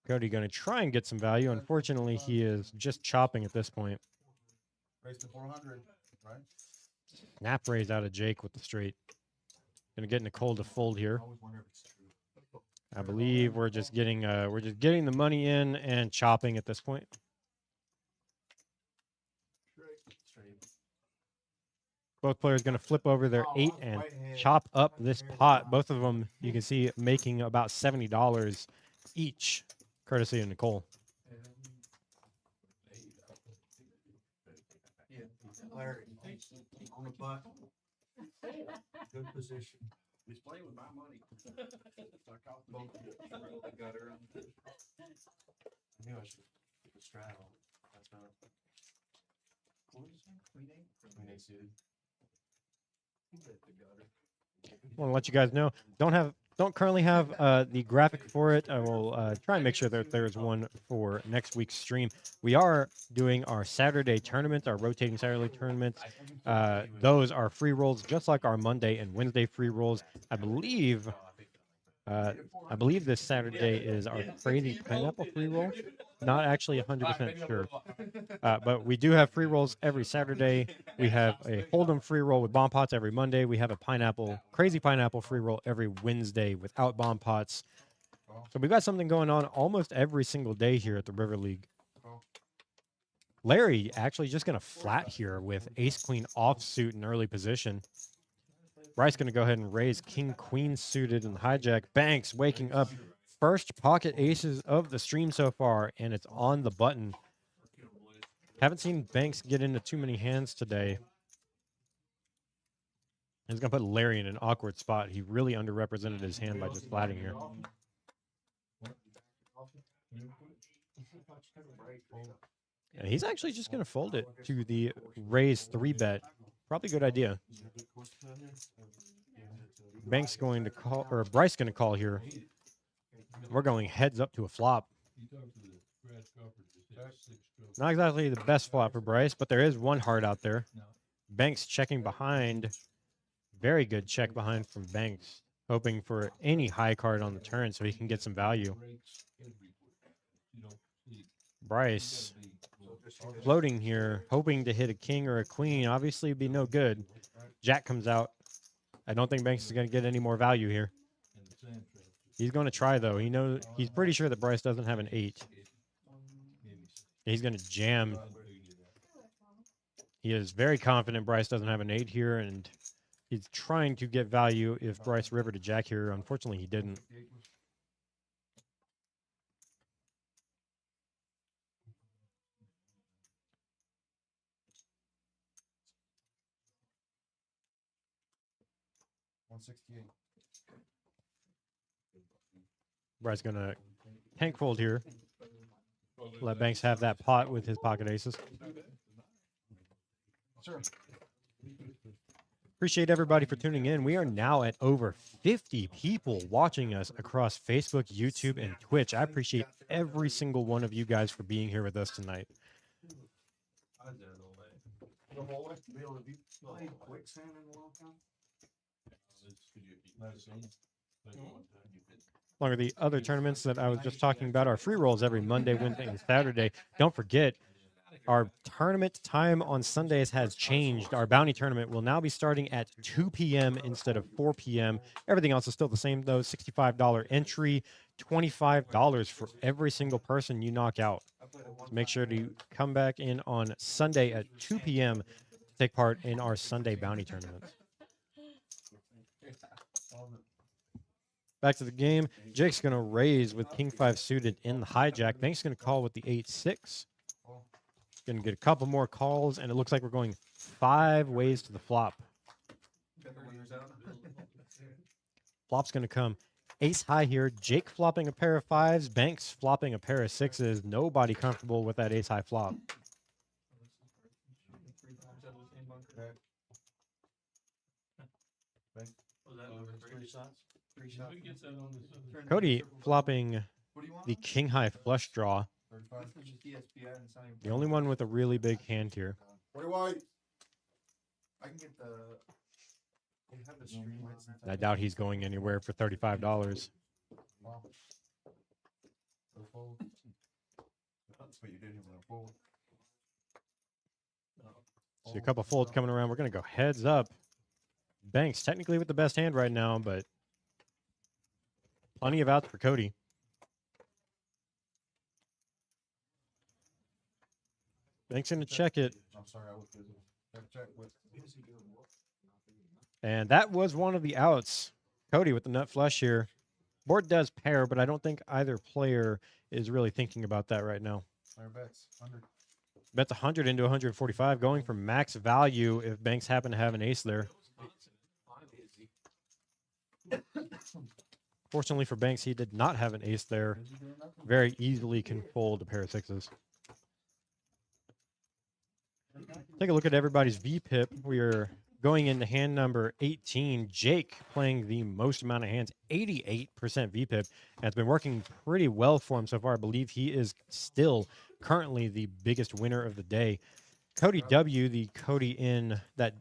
Speaker 2: Cody going to try and get some value. Unfortunately, he is just chopping at this point.
Speaker 4: Raise to 400, right?
Speaker 2: Snap raise out of Jake with the straight. Going to get Nicole to fold here. I believe we're just getting the money in and chopping at this point. Both players going to flip over their 8 and chop up this pot. Both of them, you can see, making about $70 each, courtesy of Nicole.
Speaker 3: Larry, on the butt. Good position.
Speaker 6: He's playing with my money.
Speaker 8: I knew I should keep a straddle. That's not. What was it? Queen 8? Queen 8 suited.
Speaker 2: I want to let you guys know, don't currently have the graphic for it. I will try and make sure that there's one for next week's stream. We are doing our Saturday tournament, our rotating Saturday tournaments. Those are free rolls, just like our Monday and Wednesday free rolls. I believe this Saturday is our crazy pineapple free roll. Not actually 100% sure. But we do have free rolls every Saturday. We have a Hold'em free roll with bomb pots every Monday. We have a crazy pineapple free roll every Wednesday without bomb pots. So we've got something going on almost every single day here at the River League. Larry actually just going to flat here with ace-queen offsuit in early position. Bryce going to go ahead and raise king-queen suited and hijack. Banks waking up. First pocket aces of the stream so far, and it's on the button. Haven't seen Banks get into too many hands today. He's going to put Larry in an awkward spot. He really underrepresented his hand by just flatting here. And he's actually just going to fold it to the raise 3-bet. Probably a good idea. Banks going to call, or Bryce going to call here. We're going heads up to a flop. Not exactly the best flop for Bryce, but there is one heart out there. Banks checking behind. Very good check behind from Banks. Hoping for any high card on the turn so he can get some value. Bryce floating here, hoping to hit a king or a queen. Obviously, it'd be no good. Jack comes out. I don't think Banks is going to get any more value here. He's going to try, though. He's pretty sure that Bryce doesn't have an 8. He's going to jam. He is very confident Bryce doesn't have an 8 here, and he's trying to get value if Bryce river to jack here. Unfortunately, he didn't. Bryce going to tank fold here. Let Banks have that pot with his pocket aces.
Speaker 4: Sure.
Speaker 2: Appreciate everybody for tuning in. We are now at over 50 people watching us across Facebook, YouTube, and Twitch. I appreciate every single one of you guys for being here with us tonight. Along with the other tournaments that I was just talking about, our free rolls every Monday, Wednesday, and Saturday. Don't forget, our tournament time on Sundays has changed. Our bounty tournament will now be starting at 2 p.m. instead of 4 p.m. Everything else is still the same, though. $65 entry, $25 for every single person you knock out. So make sure to come back in on Sunday at 2 p.m. to take part in our Sunday bounty tournament. Back to the game. Jake's going to raise with King 5 suited in the hijack. Bank's going to call with the 8-6. Going to get a couple more calls, and it looks like we're going 5 ways to the flop. Flop's going to come ace high here. Jake flopping a pair of 5s. Banks flopping a pair of 6s. Nobody comfortable with that ace high flop. Cody flopping the king high flush draw. The only one with a really big hand here. I doubt he's going anywhere for $35. See a couple folds coming around. We're going to go heads up. Banks technically with the best hand right now, but plenty of outs for Cody. Banks going to check it. And that was one of the outs. Cody with the nut flush here. Board does pair, but I don't think either player is really thinking about that right now. Bets 100 into 145, going for max value if Banks happen to have an ace there. Fortunately for Banks, he did not have an ace there. Very easily can fold a pair of 6s. Take a look at everybody's VPIP. We are going into hand number 18. Jake playing the most amount of hands, 88% VPIP. And it's been working pretty well for him so far. I believe he is still currently the biggest winner of the day. Cody W., the Cody in that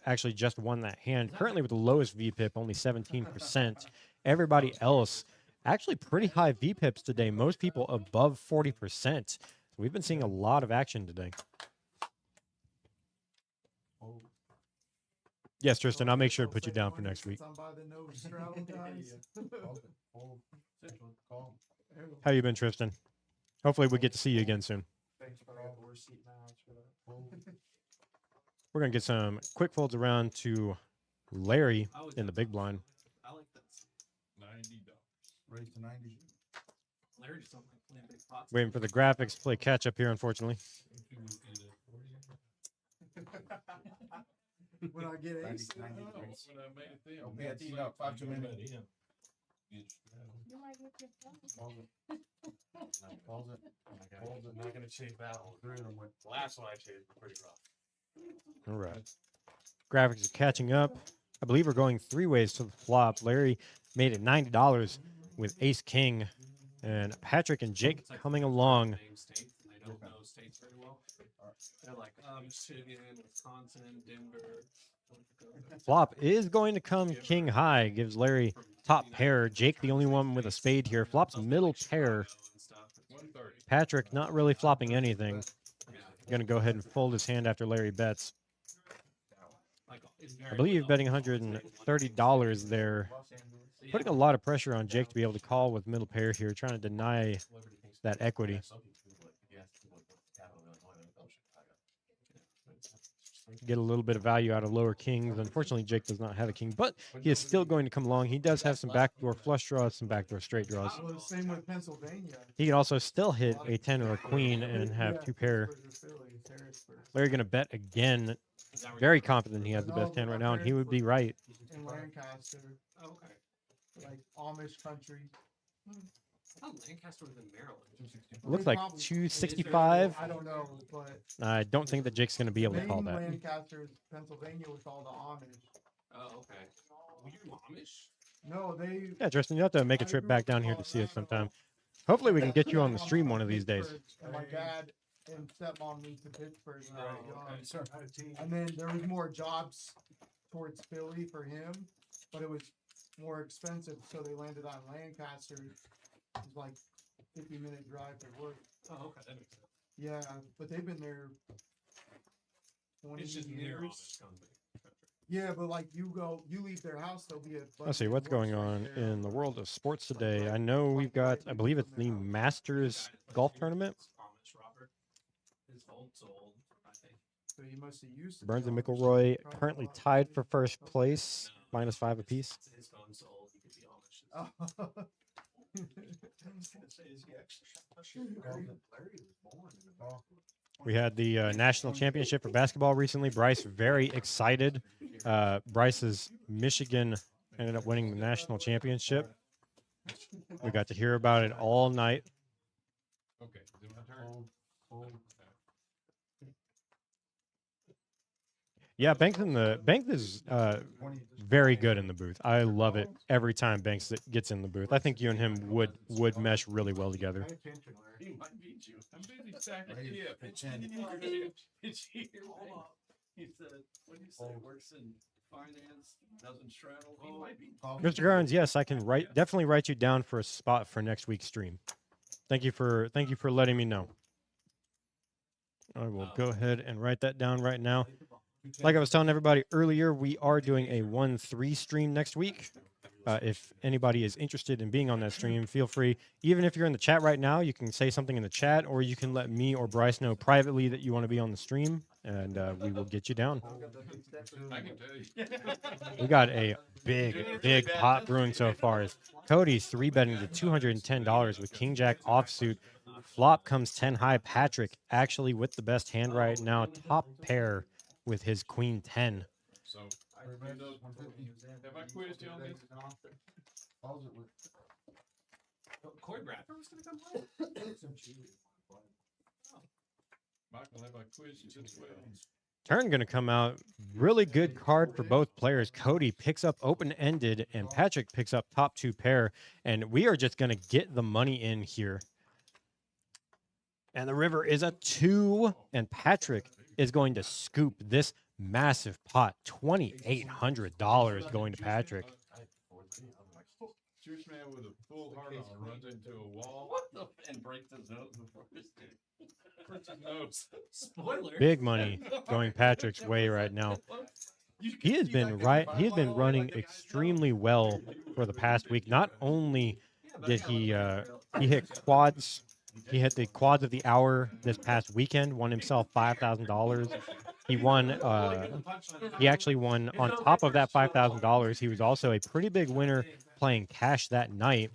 Speaker 2: actually just won that hand, currently with the lowest VPIP, only 17%. Everybody else actually pretty high VPIPs today. Most people above 40%. So we've been seeing a lot of action today. Yes, Tristan, I'll make sure to put you down for next week. How you been, Tristan? Hopefully we get to see you again soon. We're going to get some quick folds around to Larry in the big blind.
Speaker 6: I like this.
Speaker 5: $90.
Speaker 4: Raise to 90.
Speaker 6: Larry just don't like playing big pots.
Speaker 2: Waiting for the graphics to play catch up here, unfortunately.
Speaker 3: When I get ace.
Speaker 4: Okay, I teed up 5 too many.
Speaker 7: You might get your phone.
Speaker 4: Pause it.
Speaker 8: I'm not gonna chase that one. The last one I chased was pretty rough.
Speaker 2: All right. Graphics are catching up. I believe we're going 3 ways to the flop. Larry made it $90 with ace king. And Patrick and Jake coming along.
Speaker 6: Name states, and they don't know states very well. They're like, Michigan, Wisconsin, Denver.
Speaker 2: Flop is going to come king high. Gives Larry top pair. Jake the only one with a spade here. Flops middle pair. Patrick not really flopping anything. Going to go ahead and fold his hand after Larry bets.
Speaker 6: Like
Speaker 2: I believe betting $130 there. Putting a lot of pressure on Jake to be able to call with middle pair here, trying to deny that equity. Get a little bit of value out of lower kings. Unfortunately, Jake does not have a king, but he is still going to come along. He does have some backdoor flush draws, some backdoor straight draws.
Speaker 3: Well, same with Pennsylvania.
Speaker 2: He can also still hit a 10 or a queen and have two pair. Larry going to bet again. Very confident he has the best hand right now, and he would be right.
Speaker 3: In Lancaster,
Speaker 6: Oh, okay.
Speaker 3: like Amish country.
Speaker 6: I thought Lancaster was in Maryland.
Speaker 2: Looks
Speaker 3: They
Speaker 2: like
Speaker 3: probably-
Speaker 2: 265.
Speaker 3: I don't know, but
Speaker 2: I don't think that Jake's going to be able to call
Speaker 3: main
Speaker 2: that.
Speaker 3: Lancaster is Pennsylvania with all the Amish.
Speaker 6: Oh, okay. Were you Amish?
Speaker 3: No, they.
Speaker 2: Yeah, Tristan, you have to make a trip back down here to see us sometime. Hopefully, we can get you on the stream one of these days.
Speaker 3: And my dad and stepmom moved to Pittsburgh when I was
Speaker 6: Oh, okay.
Speaker 3: young. And then there was more jobs towards Philly for him, but it was more expensive, so they landed on Lancaster. It was like 50-minute drive to work.
Speaker 6: Oh, okay. That makes sense.
Speaker 3: Yeah, but they've been there 20
Speaker 6: It's just near
Speaker 3: years.
Speaker 6: Amish country.
Speaker 3: Yeah, but like you leave their house, there'll be a.
Speaker 2: Let's see what's going on in the world of sports today. I know we've got, I believe it's the Masters golf tournament.
Speaker 6: Amish Robert. His phone's old, I think.
Speaker 3: So he must have used to
Speaker 2: Burns and
Speaker 3: be Amish.
Speaker 2: McElroy
Speaker 3: Probably
Speaker 2: currently
Speaker 3: not.
Speaker 2: tied for first place, -5 apiece.
Speaker 6: His phone's old. He could be Amish.
Speaker 3: Oh.
Speaker 2: We had the national championship for basketball recently. Bryce, very excited. Bryce's Michigan ended up winning the national championship. We got to hear about it all night.
Speaker 5: Okay, is it my turn?
Speaker 2: Yeah, Banks is very good in the booth. I love it every time Banks gets in the booth. I think you and him would mesh really well together.
Speaker 5: He might beat you. I'm busy stacking chips.
Speaker 6: He said, what do you say? Works in finance, doesn't straddle. He might be.
Speaker 2: Mr. Garns, yes, I can definitely write you down for a spot for next week's stream. Thank you for letting me know. I will go ahead and write that down right now. Like I was telling everybody earlier, we are doing a 1-3 stream next week. If anybody is interested in being on that stream, feel free. Even if you're in the chat right now, you can say something in the chat, or you can let me or Bryce know privately that you want to be on the stream, and we will get you down.
Speaker 5: I can tell you.
Speaker 2: We got a big pot brewing so far. As Cody's 3-betting to $210 with King Jack offsuit. Flop comes 10 high. Patrick actually with the best hand right now, top pair with his Queen 10.
Speaker 5: So, have I quizzed you on this?
Speaker 6: Corey Bradford was going to come play?
Speaker 5: Michael, have I quizzed you as well?
Speaker 2: Turn going to come out. Really good card for both players. Cody picks up open-ended, and Patrick picks up top 2 pair. And we are just going to get the money in here. And the river is a 2, and Patrick is going to scoop this massive pot. $2,800 going to Patrick.
Speaker 5: Juice man with a full heart on runs into a wall.
Speaker 6: What the? And breaks his nose before his game.
Speaker 5: Breaks his nose.
Speaker 6: Spoiler.
Speaker 2: Big money going Patrick's way right now. He has been running extremely well for the past week. Not only did he hit quads. He hit the quads of the hour this past weekend, won himself $5,000. He won, he actually won on top of that $5,000. He was also a pretty big winner playing cash that night.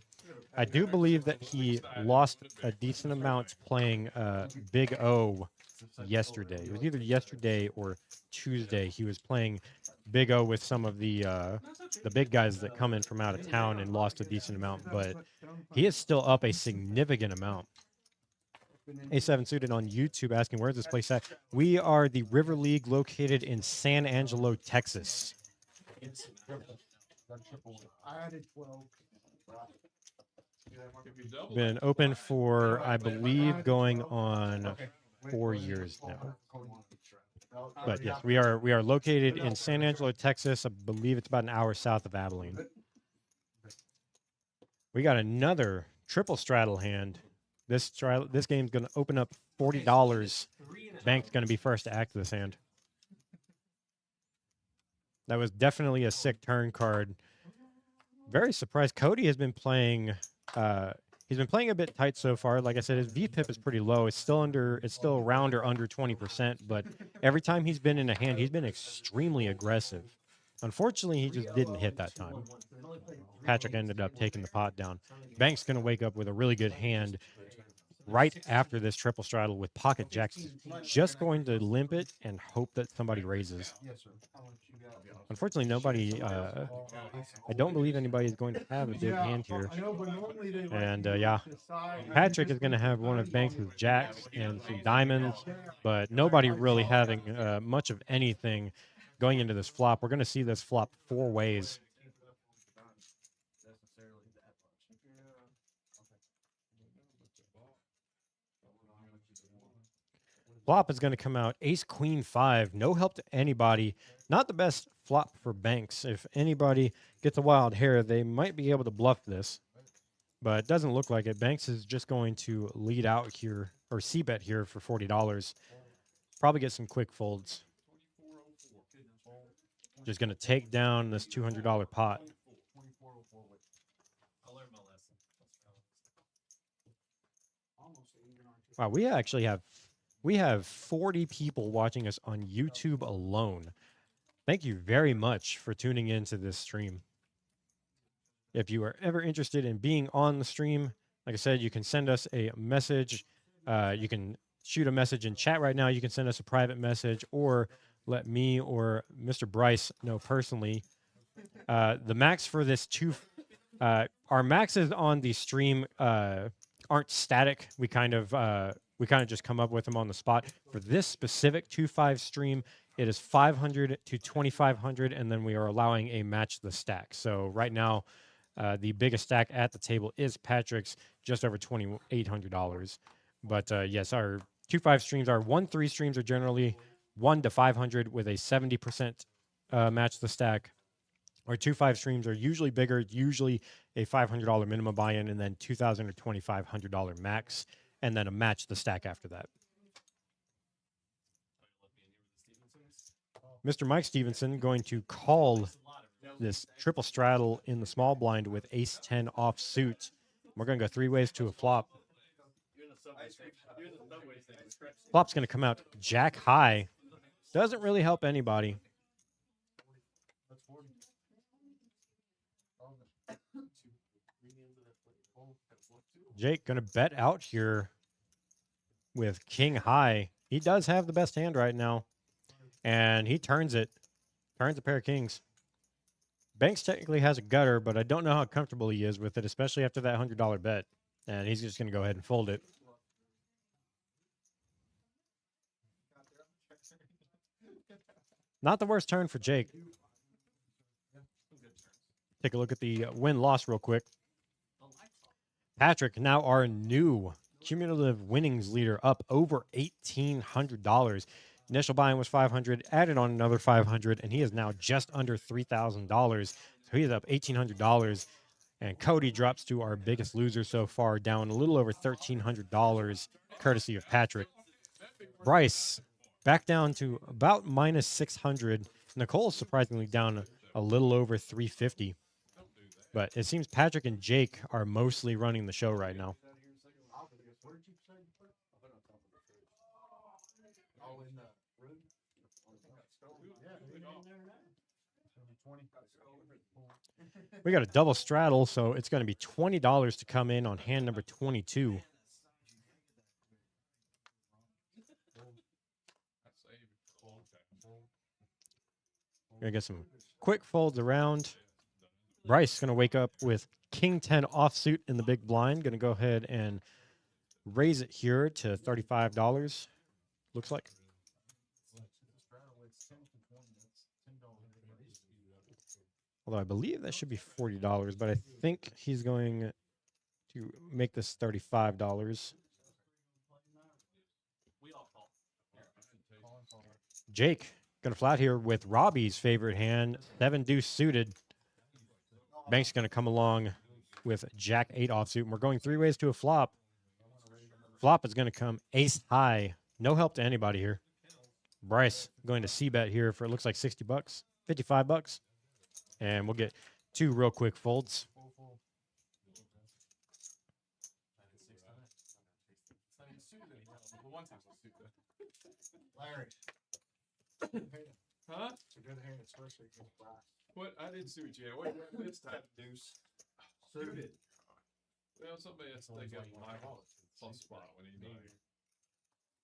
Speaker 2: I do believe that he lost a decent amount playing Big O yesterday. It was either yesterday or Tuesday. He was playing Big O with some of the big guys that come in from out of town and lost a decent amount, but he is still up a significant amount. A7 Suited on YouTube asking, where's this place at? We are the River League located in San Angelo, Texas.
Speaker 3: I added 12.
Speaker 2: Been open for, I believe, going on 4 years now. But yes, we are located in San Angelo, Texas. I believe it's about an hour south of Abilene. We got another triple straddle hand. This game's going to open up $40. Bank's going to be first to act this hand. That was definitely a sick turn card. Very surprised. Cody has been playing. He's been playing a bit tight so far. Like I said, his VPIP is pretty low. It's still under. It's still around or under 20%. But every time he's been in a hand, he's been extremely aggressive. Unfortunately, he just didn't hit that time. Patrick ended up taking the pot down. Bank's going to wake up with a really good hand right after this triple straddle with pocket jacks. He's just going to limp it and hope that somebody raises. Unfortunately, nobody, I don't believe anybody is going to have a big hand here.
Speaker 3: I know, but normally they
Speaker 2: And
Speaker 3: like
Speaker 2: yeah,
Speaker 3: decide.
Speaker 2: Patrick is going to have one of Banks' jacks and some diamonds, but nobody really having much of anything going into this flop. We're going to see this flop 4 ways. Flop is going to come out ace queen 5, no help to anybody. Not the best flop for Banks. If anybody gets a wild hair, they might be able to bluff this, but it doesn't look like it. Banks is just going to lead out here, or c-bet here for $40. Probably get some quick folds. Just going to take down this $200 pot.
Speaker 6: I'll learn my lesson.
Speaker 2: Wow, we have 40 people watching us on YouTube alone. Thank you very much for tuning into this stream. If you are ever interested in being on the stream, like I said, you can send us a message. You can shoot a message in chat right now. You can send us a private message or let me or Mr. Bryce know personally. The max for this our maxes on the stream aren't static. We kind of just come up with them on the spot. For this specific 2-5 stream, it is 500 to 2,500, and then we are allowing a match the stack. So right now, the biggest stack at the table is Patrick's, just over $2,800. But yes, our 2-5 streams, our 1-3 streams are generally 1 to 500 with a 70% match the stack. Our 2-5 streams are usually bigger, usually a $500 minimum buy-in, and then $2,000 or $2,500 max, and then a match the stack after that. Mr. Mike Stevenson going to call this triple straddle in the small blind with ace 10 offsuit. We're going to go 3 ways to a flop. Flop's going to come out jack high. Doesn't really help anybody. Jake going to bet out here with king high. He does have the best hand right now. And he turns it. Turns a pair of kings. Banks technically has a gutter, but I don't know how comfortable he is with it, especially after that $100 bet. And he's just going to go ahead and fold it. Not the worst turn for Jake. Take a look at the win-loss real quick. Patrick, now our new cumulative winnings leader, up over $1,800. Initial buy-in was $500, added on another $500, and he is now just under $3,000. So he is up $1,800. And Cody drops to our biggest loser so far, down a little over $1,300, courtesy of Patrick. Bryce back down to about minus 600. Nicole surprisingly down a little over 350. But it seems Patrick and Jake are mostly running the show right now. We got a double straddle, so it's going to be $20 to come in on hand number 22. Gonna get some quick folds around. Bryce is going to wake up with king 10 offsuit in the big blind. Going to go ahead and raise it here to $35. Looks like. Although I believe that should be $40, but I think he's going to make this $35. Jake going to flat here with Robbie's favorite hand, 7 deuce suited. Bank's going to come along with jack 8 offsuit, and we're going 3 ways to a flop. Flop is going to come ace high. No help to anybody here. Bryce going to c-bet here for, it looks like $60. $55. And we'll get 2 real quick folds.
Speaker 3: Larry.
Speaker 5: Huh?
Speaker 3: It's a good hand, especially against black.
Speaker 5: What? I didn't see what you had. What this time?
Speaker 8: Deuce.
Speaker 3: Suited.
Speaker 5: Well, somebody has to take up my plus spot when he needs it.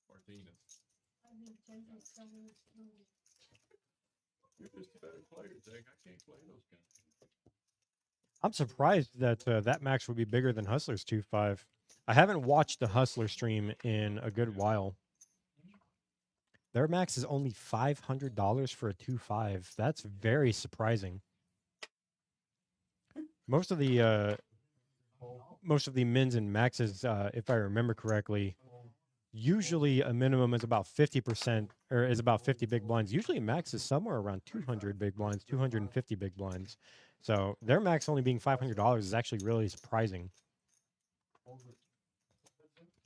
Speaker 5: Martinez.
Speaker 7: I need Jensen Silver's too.
Speaker 5: You're just a better player, Jake. I can't play those guys.
Speaker 2: I'm surprised that that max would be bigger than Hustler's 2.5. I haven't watched the Hustler stream in a good while. Their max is only $500 for a 2.5. That's very surprising. Most of the mins and maxes, if I remember correctly, usually a minimum is about 50% or is about 50 big blinds. Usually a max is somewhere around 200 big blinds, 250 big blinds. So their max only being $500 is actually really surprising.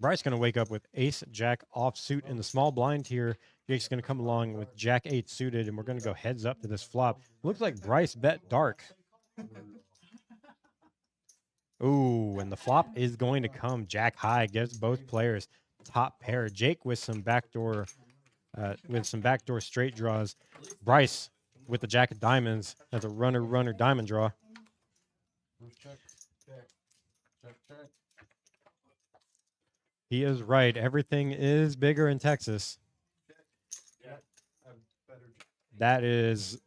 Speaker 2: Bryce going to wake up with ace jack offsuit in the small blind here. Jake's going to come along with jack 8 suited, and we're going to go heads up to this flop. Looks like Bryce bet dark. Ooh, and the flop is going to come jack high. Gives both players top pair. Jake with some backdoor straight draws. Bryce with the jack of diamonds as a runner diamond draw. He is right. Everything is bigger in Texas. That is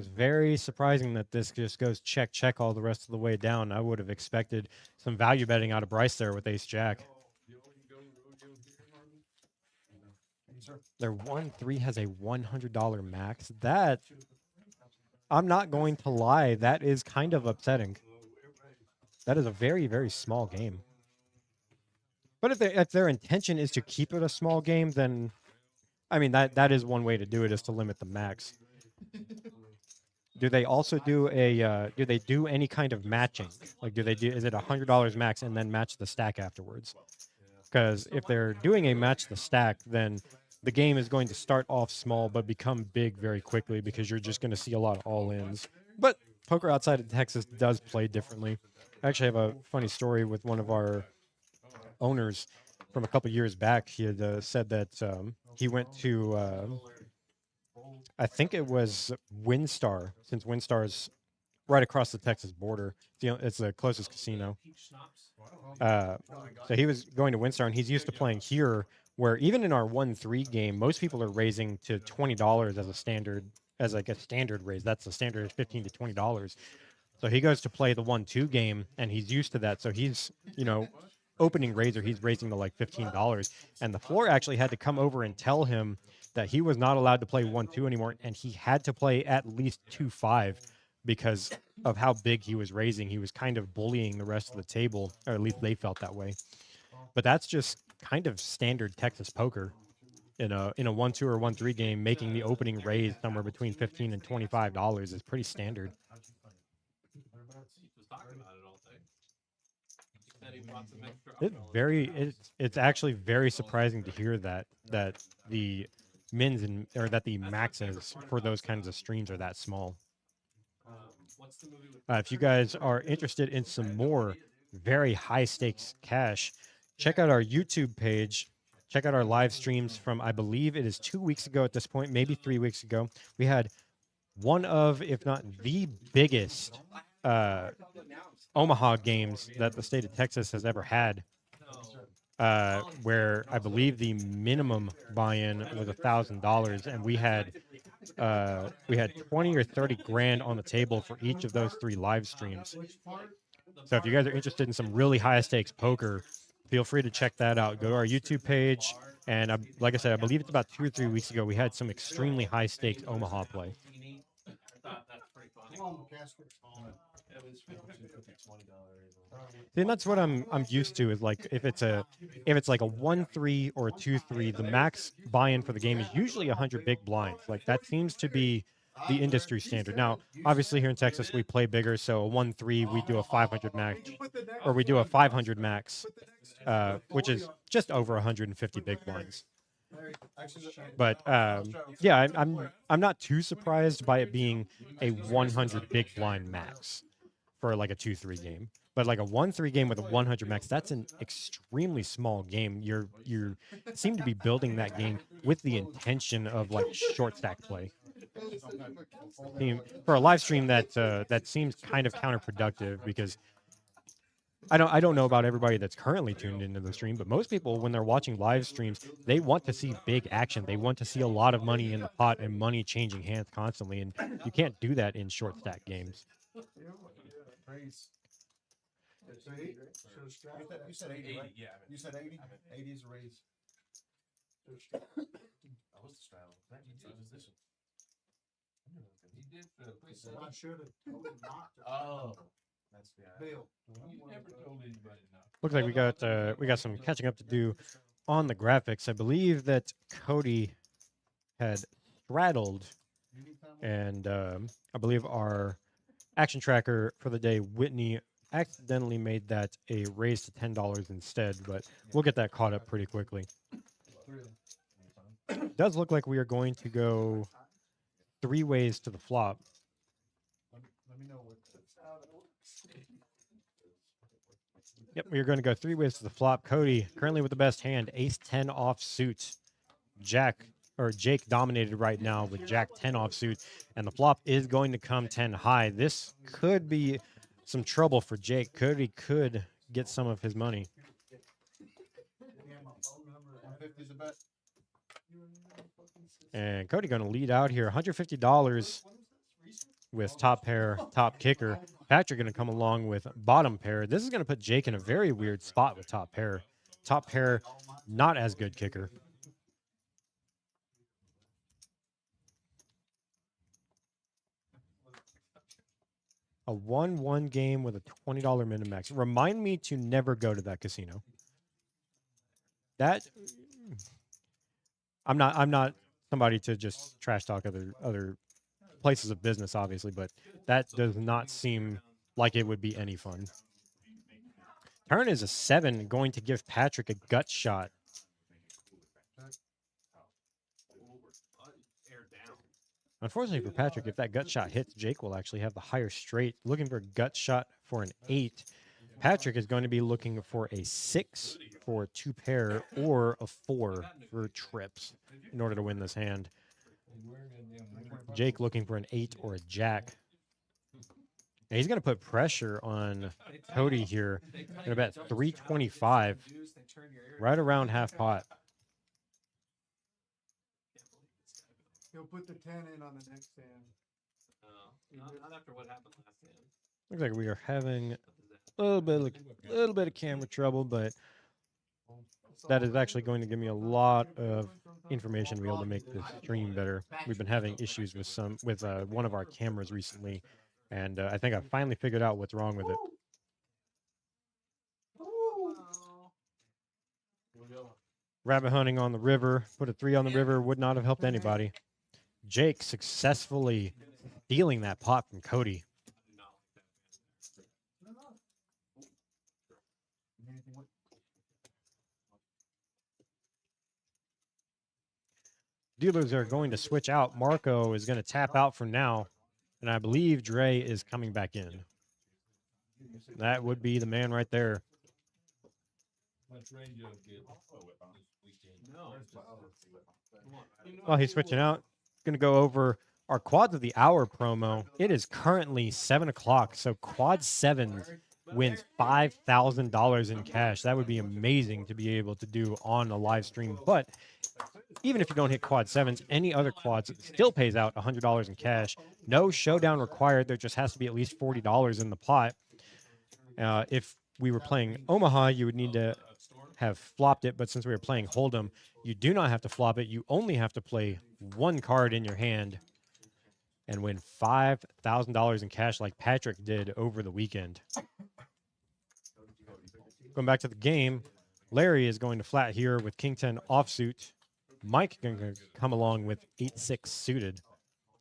Speaker 2: very surprising that this just goes check all the rest of the way down. I would have expected some value betting out of Bryce there with ace jack. Their 1-3 has a $100 max. That, I'm not going to lie, that is kind of upsetting. That is a very, very small game. But if their intention is to keep it a small game, then, I mean, that is one way to do it, is to limit the max. Do they also do do they do any kind of matching? Like, is it $100 max and then match the stack afterwards? Because if they're doing a match the stack, then the game is going to start off small but become big very quickly because you're just going to see a lot of all-ins. But poker outside of Texas does play differently. I actually have a funny story with one of our owners from a couple years back. He had said that he went to, I think it was WinStar, since WinStar is right across the Texas border. It's the closest casino. So he was going to WinStar, and he's used to playing here, where even in our 1-3 game, most people are raising to $20 as a standard, as like a standard raise. That's the standard, is $15 to $20. So he goes to play the 1-2 game, and he's used to that. So he's, opening raiser, he's raising to like $15. And the floor actually had to come over and tell him that he was not allowed to play 1-2 anymore, and he had to play at least 2-5 because of how big he was raising. He was kind of bullying the rest of the table, or at least they felt that way. But that's just kind of standard Texas poker. In a 1-2 or 1-3 game, making the opening raise somewhere between $15 and $25 is pretty standard. It's actually very surprising to hear that the mins or that the maxes for those kinds of streams are that small. If you guys are interested in some more very high stakes cash, check out our YouTube page. Check out our live streams from, I believe it is 2 weeks ago at this point, maybe 3 weeks ago. We had one of, if not the biggest, Omaha games that the state of Texas has ever had, where I believe the minimum buy-in was $1,000, and we had 20 or 30 grand on the table for each of those 3 live streams. So if you guys are interested in some really high stakes poker, feel free to check that out. Go to our YouTube page, and like I said, I believe it's about 2 or 3 weeks ago, we had some extremely high stakes Omaha play. And that's what I'm used to, is like if it's like a 1-3 or a 2-3, the max buy-in for the game is usually 100 big blinds. Like that seems to be the industry standard. Now, obviously here in Texas we play bigger, so a 1-3 we do a 500 max, or we do a 500 max, which is just over 150 big blinds. But yeah, I'm not too surprised by it being a 100 big blind max for like a 2-3 game. But like a 1-3 game with a 100 max, that's an extremely small game. You seem to be building that game with the intention of like short stack play. For a live stream, that seems kind of counterproductive because I don't know about everybody that's currently tuned into the stream, but most people when they're watching live streams, they want to see big action. They want to see a lot of money in the pot and money changing hands constantly, and you can't do that in short stack games.
Speaker 4: You said 80, right?
Speaker 8: Yeah.
Speaker 4: You said 80? 80 is a raise.
Speaker 8: That was the straddle. That you did position. He did
Speaker 3: I should have told him not to.
Speaker 8: Oh. That's
Speaker 3: Bill.
Speaker 5: You never told anybody not.
Speaker 2: Looks like we got some catching up to do on the graphics. I believe that Cody had straddled, and I believe our action tracker for the day, Whitney, accidentally made that a raise to $10 instead, but we'll get that caught up pretty quickly. It does look like we are going to go 3 ways to the flop.
Speaker 4: Let me know what.
Speaker 2: Yep, we're going to go 3 ways to the flop. Cody currently with the best hand, ace 10 offsuit. Jake dominated right now with jack 10 offsuit, and the flop is going to come 10 high. This could be some trouble for Jake. Cody could get some of his money.
Speaker 4: 150 is a bet.
Speaker 2: And Cody going to lead out here, $150 with top pair, top kicker. Patrick going to come along with bottom pair. This is going to put Jake in a very weird spot with top pair. Top pair, not as good kicker. A 1-1 game with a $20 minimum max. Remind me to never go to that casino. I'm not somebody to just trash talk other places of business, obviously, but that does not seem like it would be any fun. Turn is a 7, going to give Patrick a gut shot. Unfortunately for Patrick, if that gut shot hits, Jake will actually have the higher straight. Looking for a gut shot for an 8. Patrick is going to be looking for a 6 for 2 pair or a 4 for trips in order to win this hand. Jake looking for an 8 or a jack. And he's going to put pressure on Cody here. Going to bet 325, right around half pot.
Speaker 3: He'll put the 10 in on the next hand.
Speaker 6: Not after what happened last hand.
Speaker 2: Looks like we are having a little bit of camera trouble, but that is actually going to give me a lot of information to be able to make this stream better. We've been having issues with one of our cameras recently, and I think I finally figured out what's wrong with it. Rabbit hunting on the river. Put a 3 on the river would not have helped anybody. Jake successfully stealing that pot from Cody. Dealers are going to switch out. Marco is going to tap out for now, and I believe Dre is coming back in. That would be the man right there. Well, he's switching out. Going to go over our Quads of the Hour promo. It is currently 7 o'clock, so Quad 7 wins $5,000 in cash. That would be amazing to be able to do on a live stream. But even if you don't hit Quad 7s, any other quads still pays out $100 in cash. No showdown required. There just has to be at least $40 in the pot. If we were playing Omaha, you would need to have flopped it, but since we were playing Hold'em, you do not have to flop it. You only have to play 1 card in your hand and win $5,000 in cash like Patrick did over the weekend. Going back to the game, Larry is going to flat here with King 10 offsuit. Mike going to come along with 8-6 suited.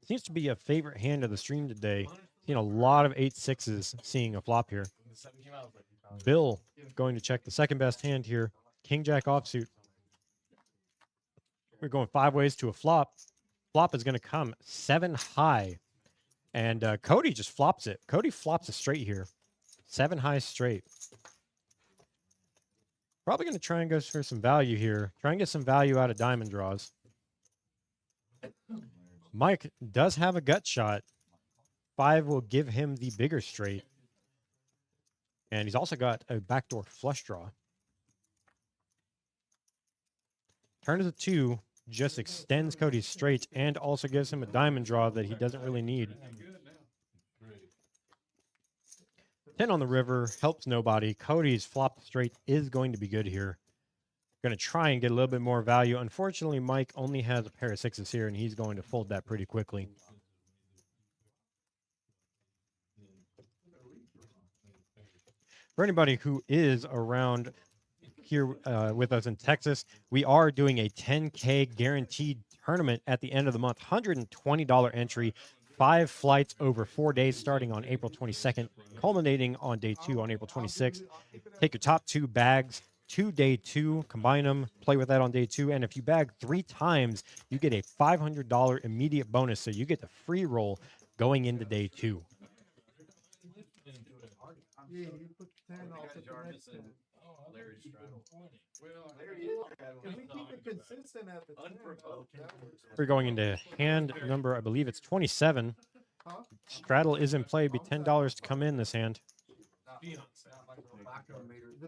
Speaker 2: Seems to be a favorite hand of the stream today. Seen a lot of 8-6s seeing a flop here. Bill going to check the second best hand here. King Jack offsuit. We're going 5 ways to a flop. Flop is going to come 7 high. And Cody just flops it. Cody flops a straight here. 7 high straight. Probably going to try and go for some value here. Try and get some value out of diamond draws. Mike does have a gut shot. 5 will give him the bigger straight. And he's also got a backdoor flush draw. Turn to the 2 just extends Cody's straight and also gives him a diamond draw that he doesn't really need. 10 on the river helps nobody. Cody's flop straight is going to be good here. Going to try and get a little bit more value. Unfortunately, Mike only has a pair of 6s here, and he's going to fold that pretty quickly. For anybody who is around here with us in Texas, we are doing a 10K guaranteed tournament at the end of the month. $120 entry, 5 flights over 4 days starting on April 22nd, culminating on day 2 on April 26th. Take your top 2 bags to day 2, combine them, play with that on day 2, and if you bag 3 times, you get a $500 immediate bonus, so you get the free roll going into day 2.
Speaker 3: Yeah, you put 10, I'll put the next 10.
Speaker 6: Larry's straddle.
Speaker 3: If we keep it consistent at the 10, that works.
Speaker 2: We're going into hand number, I believe it's 27.
Speaker 3: Huh?
Speaker 2: Straddle is in play. Be $10 to come in this hand.
Speaker 3: The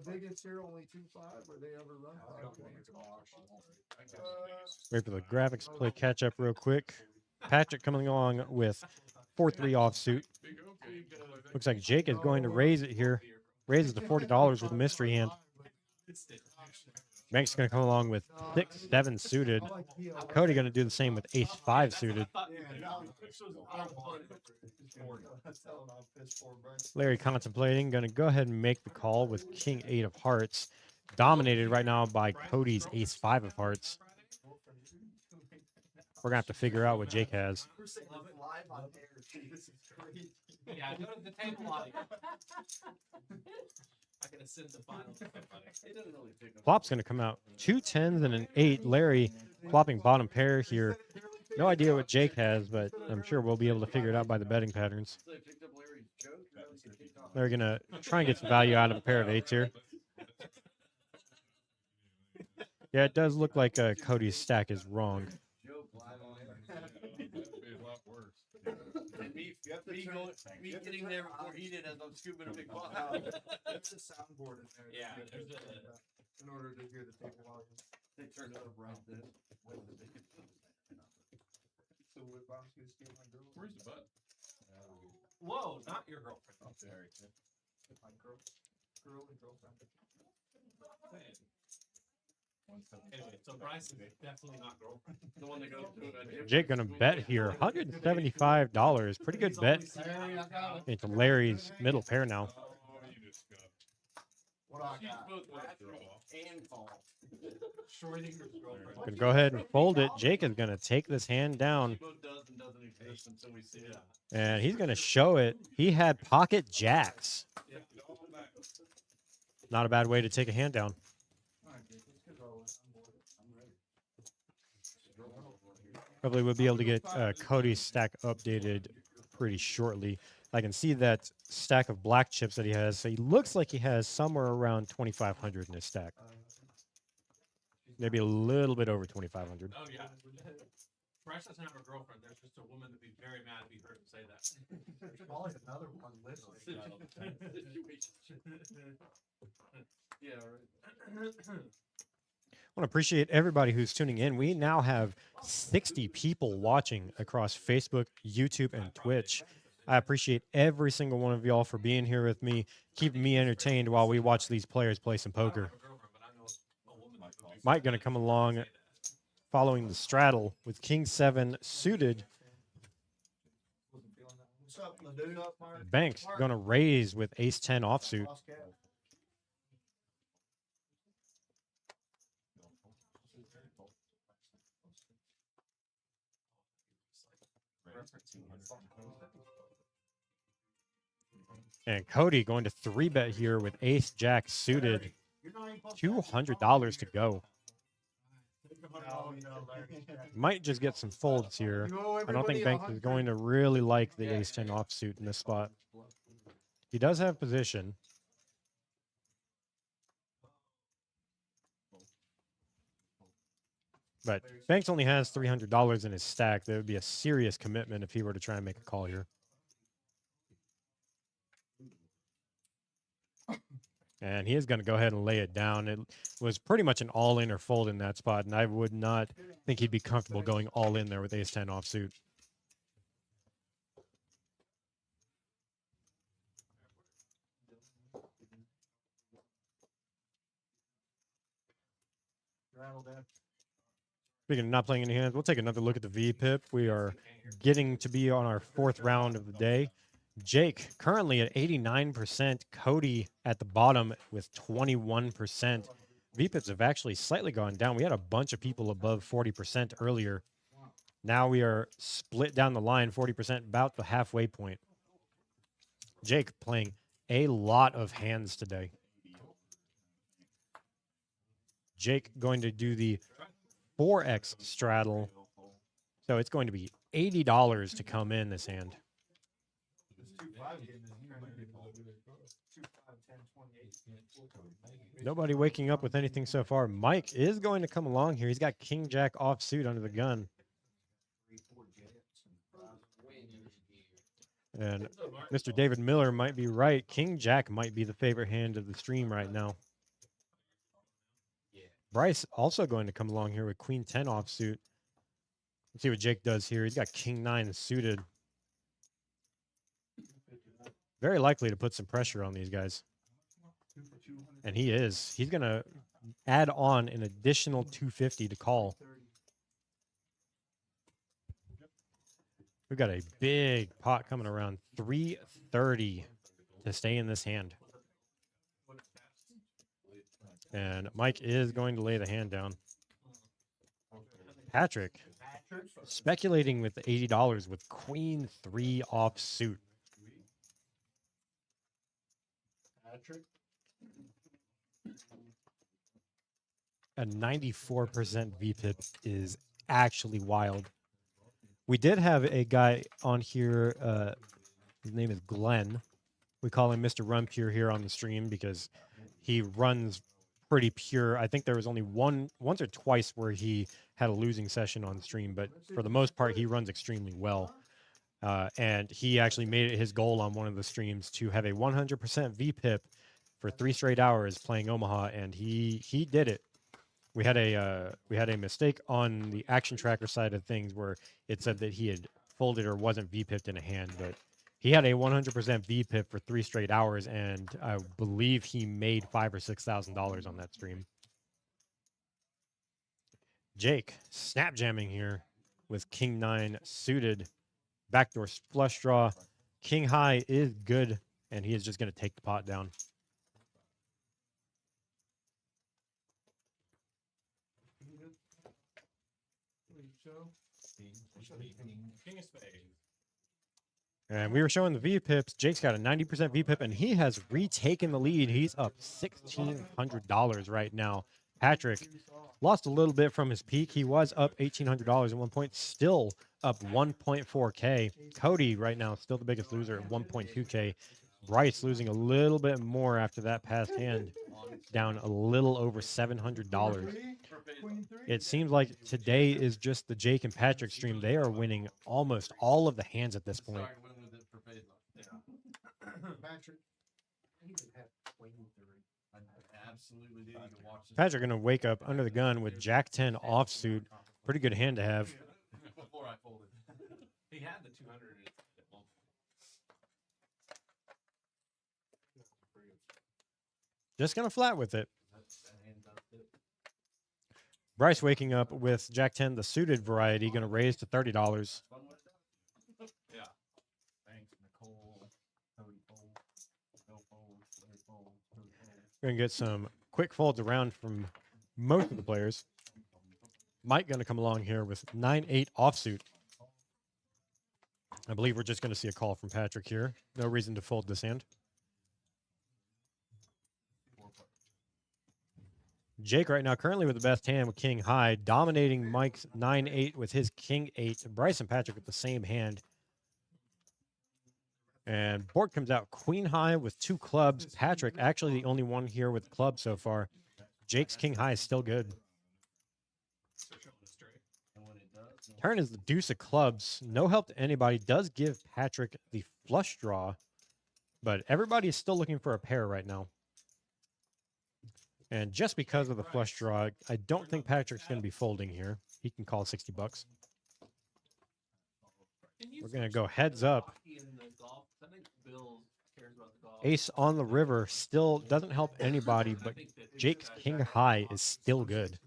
Speaker 3: biggest here only 2.5, or they ever run 5?
Speaker 2: Wait for the graphics to play catch up real quick. Patrick coming along with 4-3 offsuit. Looks like Jake is going to raise it here. Raises to $40 with a mystery hand. Bank's going to come along with 6-7 suited. Cody going to do the same with ace-5 suited. Larry contemplating, going to go ahead and make the call with king-8 of hearts. Dominated right now by Cody's ace-5 of hearts. We're going to have to figure out what Jake has.
Speaker 6: Yeah, go to the table audio. I can ascend the final.
Speaker 2: Flop's going to come out 2 10s and an 8. Larry flopping bottom pair here. No idea what Jake has, but I'm sure we'll be able to figure it out by the betting patterns. They're going to try and get some value out of a pair of 8s here. Yeah, it does look like Cody's stack is wrong.
Speaker 8: Me getting there before he did as I'm scooping a big ball.
Speaker 3: There's a soundboard in there.
Speaker 6: Yeah, there's
Speaker 3: in order to hear the table volume.
Speaker 8: They turned it up right then.
Speaker 3: So what bounce you steal my girl?
Speaker 5: Where's the butt?
Speaker 6: Whoa, not your girlfriend.
Speaker 3: My girl and girlfriend.
Speaker 6: Anyway, so Bryce is definitely not girlfriend.
Speaker 8: The one that goes to it.
Speaker 2: Jake going to bet here. $175. Pretty good bet into Larry's middle pair now.
Speaker 3: What I
Speaker 8: She's
Speaker 3: got?
Speaker 8: both and Paul.
Speaker 6: Schrodinger's girlfriend.
Speaker 2: Going to go ahead and fold it. Jake is going to take this hand down,
Speaker 8: She both does and doesn't exist until we see it.
Speaker 2: and he's going to show it. He had pocket jacks. Not a bad way to take a hand down. Probably would be able to get Cody's stack updated pretty shortly. I can see that stack of black chips that he has. So he looks like he has somewhere around 2,500 in his stack. Maybe a little bit over 2,500.
Speaker 6: Oh yeah. Bryce doesn't have a girlfriend. There's just a woman that'd be very mad if he heard him say that.
Speaker 3: There's probably another one listening.
Speaker 8: Yeah, right.
Speaker 2: I want to appreciate everybody who's tuning in. We now have 60 people watching across Facebook, YouTube, and Twitch. I appreciate every single one of y'all for being here with me, keeping me entertained while we watch these players play some poker. Mike going to come along following the straddle with king-7 suited.
Speaker 3: What's up, dude? Mark?
Speaker 2: Banks going to raise with ace-10 offsuit.
Speaker 3: Lost cat.
Speaker 2: And Cody going to 3-bet here with ace-jack suited. $200 to go. Might just get some folds here.
Speaker 3: You owe
Speaker 2: I don't think
Speaker 3: everybody
Speaker 2: Banks is
Speaker 3: 100.
Speaker 2: going to really like the ace-10 offsuit in this spot. He does have position. But Banks only has $300 in his stack. That would be a serious commitment if he were to try and make a call here. And he is going to go ahead and lay it down. It was pretty much an all-in or fold in that spot, and I would not think he'd be comfortable going all in there with ace-10 offsuit. Speaking of not playing any hands, we'll take another look at the VPIP. We are getting to be on our 4th round of the day. Jake currently at 89%. Cody at the bottom with 21%. VPIPs have actually slightly gone down. We had a bunch of people above 40% earlier. Now we are split down the line, 40%, about the halfway point. Jake playing a lot of hands today. Jake going to do the 4x straddle. So it's going to be $80 to come in this hand. Nobody waking up with anything so far. Mike is going to come along here. He's got King Jack offsuit under the gun. And Mr. David Miller might be right. King Jack might be the favorite hand of the stream right now. Bryce also going to come along here with Queen 10 offsuit. Let's see what Jake does here. He's got King 9 suited. Very likely to put some pressure on these guys. And he is. He's going to add on an additional 250 to call. We've got a big pot coming around. 330 to stay in this hand. And Mike is going to lay the hand down. Patrick speculating with the $80 with Queen 3 offsuit.
Speaker 3: Patrick.
Speaker 2: A 94% VPIP is actually wild. We did have a guy on here. His name is Glenn. We call him Mr. Run Pure here on the stream because he runs pretty pure. I think there was only once or twice where he had a losing session on stream, but for the most part, he runs extremely well. And he actually made it his goal on one of the streams to have a 100% VPIP for 3 straight hours playing Omaha, and he did it. We had a mistake on the action tracker side of things where it said that he had folded or wasn't VPIP'd in a hand, but he had a 100% VPIP for 3 straight hours, and I believe he made $5,000 or $6,000 on that stream. Jake snap jamming here with King 9 suited, backdoor flush draw. King high is good, and he is just going to take the pot down.
Speaker 5: King of spades.
Speaker 2: And we were showing the VPIPs. Jake's got a 90% VPIP, and he has retaken the lead. He's up $1,600 right now. Patrick lost a little bit from his peak. He was up $1,800 at one point, still up 1.4K. Cody right now still the biggest loser at 1.2K. Bryce losing a little bit more after that past hand, down a little over $700. It seems like today is just the Jake and Patrick stream. They are winning almost all of the hands at this point.
Speaker 3: Patrick.
Speaker 2: Patrick going to wake up under the gun with Jack 10 offsuit. Pretty good hand to have.
Speaker 6: Before I folded. He had the 200 at one point.
Speaker 2: Just going to flat with it. Bryce waking up with Jack 10, the suited variety, going to raise to $30.
Speaker 6: Yeah.
Speaker 8: Thanks, Nicole. Cody fold. No fold. Cody fold. Cody fold.
Speaker 2: We're going to get some quick folds around from most of the players. Mike going to come along here with 9-8 offsuit. I believe we're just going to see a call from Patrick here. No reason to fold this hand. Jake right now currently with the best hand with king high, dominating Mike's 9-8 with his king 8. Bryce and Patrick with the same hand. And board comes out queen high with 2 clubs. Patrick actually the only one here with clubs so far. Jake's king high is still good. Turn is the deuce of clubs. No help to anybody. Does give Patrick the flush draw, but everybody is still looking for a pair right now. And just because of the flush draw, I don't think Patrick's going to be folding here. He can call 60 bucks. We're going to go heads up. Ace on the river still doesn't help anybody, but Jake's king high is still good.